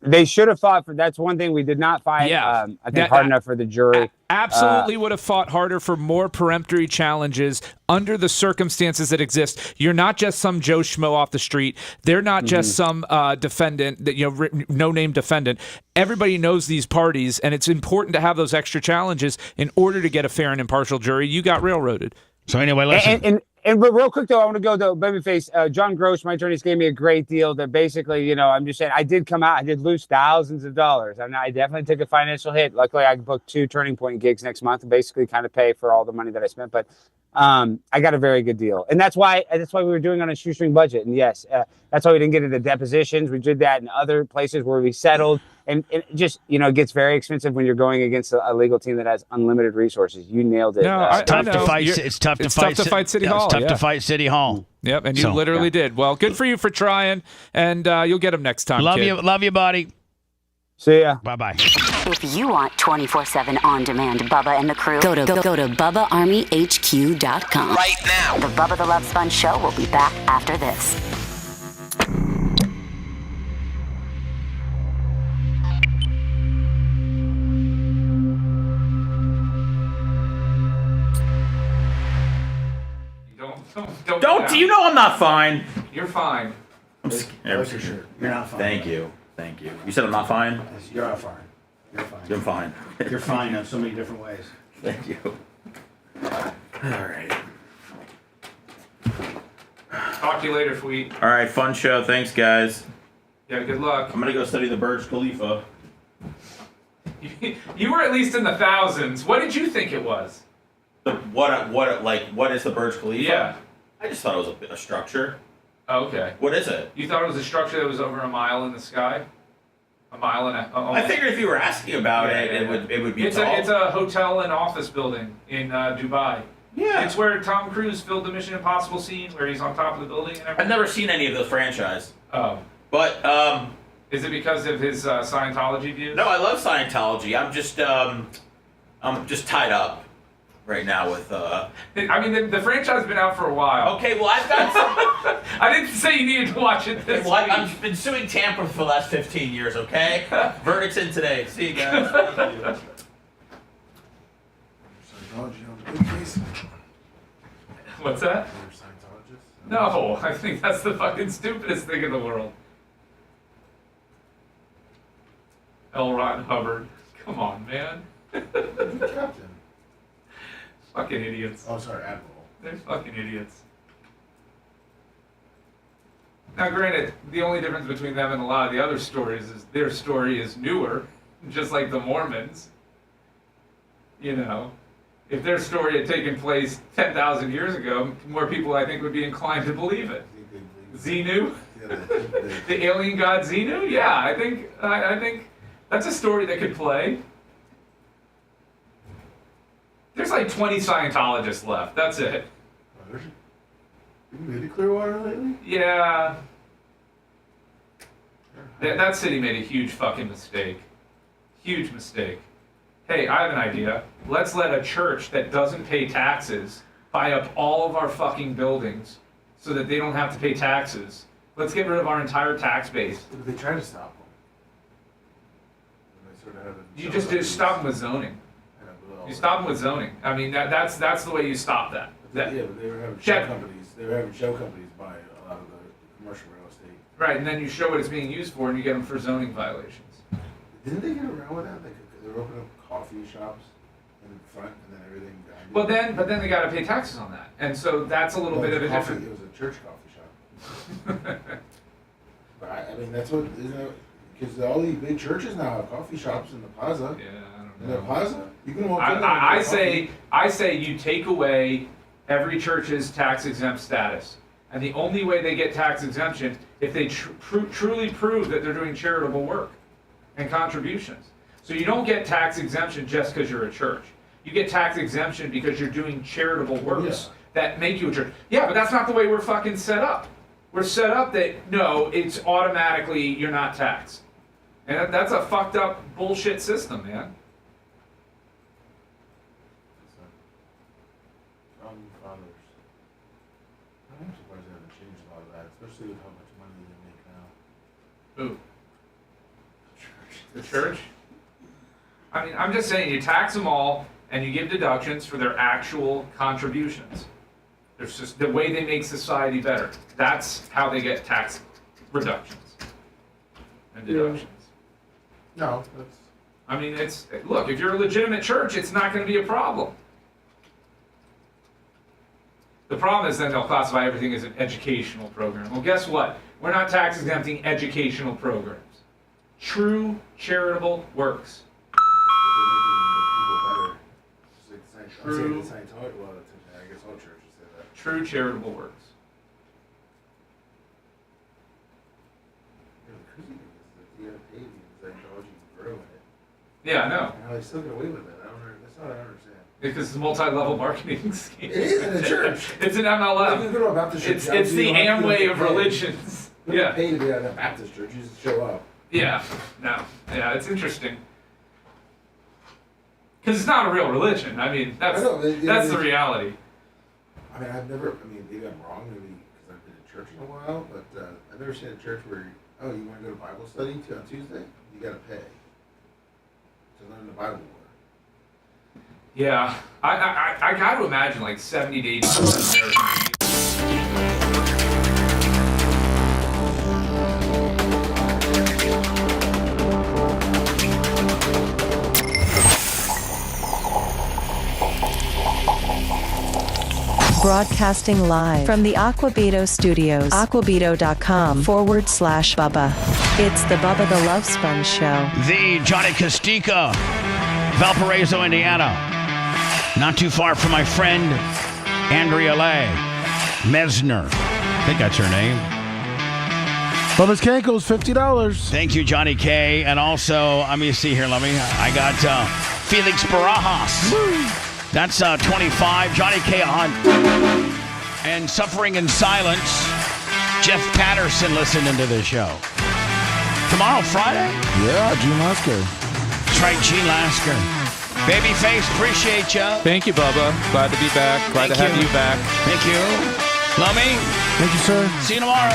They should have fought for. That's one thing we did not fight. Yeah, I think hard enough for the jury. Absolutely would have fought harder for more peremptory challenges under the circumstances that exist. You're not just some Joe Schmo off the street. They're not just some defendant that no-name defendant. Everybody knows these parties, and it's important to have those extra challenges in order to get a fair and impartial jury. You got railroaded. So anyway, listen. And real quick, though, I want to go to Babyface. John Gross, my attorneys, gave me a great deal that basically, I'm just saying, I did come out. I did lose thousands of dollars. I definitely took a financial hit. Luckily, I booked 2 Turning Point gigs next month and basically kind of pay for all the money that I spent. But I got a very good deal. And that's why we were doing on a shoestring budget. And yes, that's why we didn't get into depositions. We did that in other places where we settled. And it just, it gets very expensive when you're going against a legal team that has unlimited resources. You nailed it. No, it's tough to fight. It's tough to fight City Hall. It's tough to fight City Hall. Yep, and you literally did. Well, good for you for trying, and you'll get them next time. Love kid. you, buddy. See ya. Bye-bye. If you want 24/7 on-demand Bubba and the crew, go to BubbaArmyHQ.com. Right now. The Bubba the Love Sponge Show will be back after this. Don't you know I'm not fine? You're fine. I'm scared. For sure. You're not fine. Thank you. You said I'm not fine? You're not fine. You're fine. I'm fine. You're fine in so many different ways. Thank you. All right. Talk to you later, Fleet. All right, fun show. Thanks, guys. Yeah, good luck. I'm gonna go study the Burj Khalifa. You were at least in the thousands. What did you think it was? What is the Burj Khalifa? Yeah. I just thought it was a structure. Oh, okay. What is it? You thought it was a structure that was over a mile in the sky? A mile and a. I figured if you were asking about it would be It's tall. it's a hotel and office building in Dubai. Yeah. It's where Tom Cruise filmed the Mission Impossible scene where he's on top of the building and everything. I've never seen any of the franchise. Oh. But is it because of his Scientology views? No, I love Scientology. I'm just tied up right now with. I mean, the franchise has been out for a while. Okay, well I've got some. I didn't say you needed to watch it this week. I've been suing Tampa for the last 15 years. Okay, verdict's in today. See you guys. Thank you. What's that? No, I think that's the fucking stupidest thing in the world. L. Ron Hubbard. Come on, man. Captain. Fucking idiots. Oh, sorry, Admiral. They're fucking idiots. Now, granted, the only difference between them and a lot of the other stories is their story is newer, just like the Mormons. You know, if their story had taken place 10,000 years ago, more people, I think, would be inclined to believe it. Xenu? The alien god Xenu? Yeah, I think that's a story that could play. There's like 20 Scientologists left. That's it. Have you been to Clearwater lately? Yeah. That city made a huge fucking mistake. Huge mistake. Hey, I have an idea. Let's let a church that doesn't pay taxes buy up all of our fucking buildings so that they don't have to pay taxes. Let's get rid of our entire tax base. They try to stop them. They sort of haven't. You just stop them with zoning. You stop them with zoning. I mean, that's the way you stop that. Yeah, but they were having shell companies. They were having shell companies buy a lot of the commercial real estate. Right, and then you show what it's being used for, and you get them for zoning violations. Didn't they get around with that? They were opening up coffee shops in front, and then everything. Well, but then they got to pay taxes on that, and so that's a little bit of a different. It was a church coffee shop. But I mean, that's what isn't it? Because all these big churches now have coffee shops in the plaza. Yeah, I don't in know. the plaza, you can walk in. I say you take away every church's tax exempt status, and the only way they get tax exemption if they truly prove that they're doing charitable work and contributions. So you don't get tax exemption just because you're a church. You get tax exemption because you're doing charitable works that make you a church. Yeah, but that's not the way we're fucking set up. We're set up that, no, it's automatically you're not taxed. And that's a fucked up bullshit system, man. Fathers. I'm surprised they haven't changed a lot of that, especially with how much money they make now. Who? The church? I mean, I'm just saying, you tax them all, and you give deductions for their actual contributions. There's just the way they make society better. That's how they get tax reductions and deductions. No, that's. I mean, look, if you're a legitimate church, it's not going to be a problem. The problem is then they'll classify everything as an educational program. Well, guess what? We're not tax exempting educational programs. True charitable works. True. True charitable works. Yeah, I know. How they still get away with it? That's not what I understand. Because it's a multi-level marketing scheme. It is in a church. It's an MLM. It's the Amway of religions. You don't pay to be at a Baptist church. You just show up. Yeah. No. Yeah, it's interesting. Because it's not a real religion. I mean, that's the reality. I mean, maybe I'm wrong, maybe because I've been in church in a while, but I've never seen a church where, you want to go to Bible study on Tuesday? You got to pay to learn the Bible more. Yeah, I got to imagine like 70 to 80% of American Broadcasting live from the Aquabito Studios. Aquabito.com/Bubba. It's the Bubba the Love Sponge Show. The Johnny Castica, Valparaiso, Indiana. Not too far from my friend Andrea Lay. Mesner. I think that's her name. Bubba's Cankles, $50. Thank you, Johnny K. And also, let me see here. I got Felix Barajas. That's 25. Johnny K. on. And Suffering in Silence. Jeff Patterson listening to the show. Tomorrow, Friday? Yeah, Gene Lasker. That's right, Gene Lasker. Babyface, appreciate you. Thank you, Bubba. Glad to be back. Glad to have you back. Thank you. Lummy. Thank you, sir. See you tomorrow.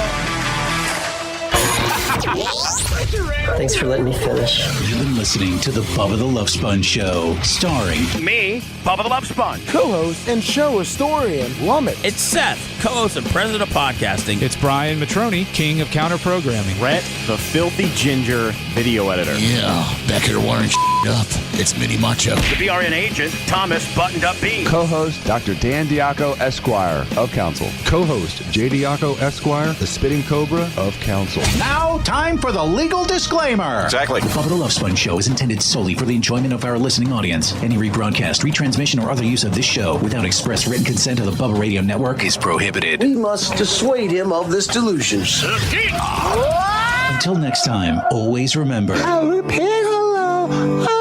Thanks for letting me finish. You've been listening to the Bubba the Love Sponge Show, starring me, Bubba the Love Sponge, co-host and show historian, Lummit. It's Seth, co-host and president of podcasting. It's Brian Matroni, king of counter programming. Rhett, the filthy ginger video editor. Yeah, back here wiring up. It's Mini Macho. The BRN agent, Thomas Buttoned Up Bean. Co-host, Dr. Dan Diaco, Esquire of Council. Co-host, J. Diaco, Esquire, the Spitting Cobra of Council. Now, time for the legal disclaimer. Exactly. The Bubba the Love Sponge Show is intended solely for the enjoyment of our listening audience. Any rebroadcast, retransmission, or other use of this show without express written consent of the Bubba Radio Network is prohibited. We must dissuade him of this delusion. Until next time, always remember. I'll repeat hello.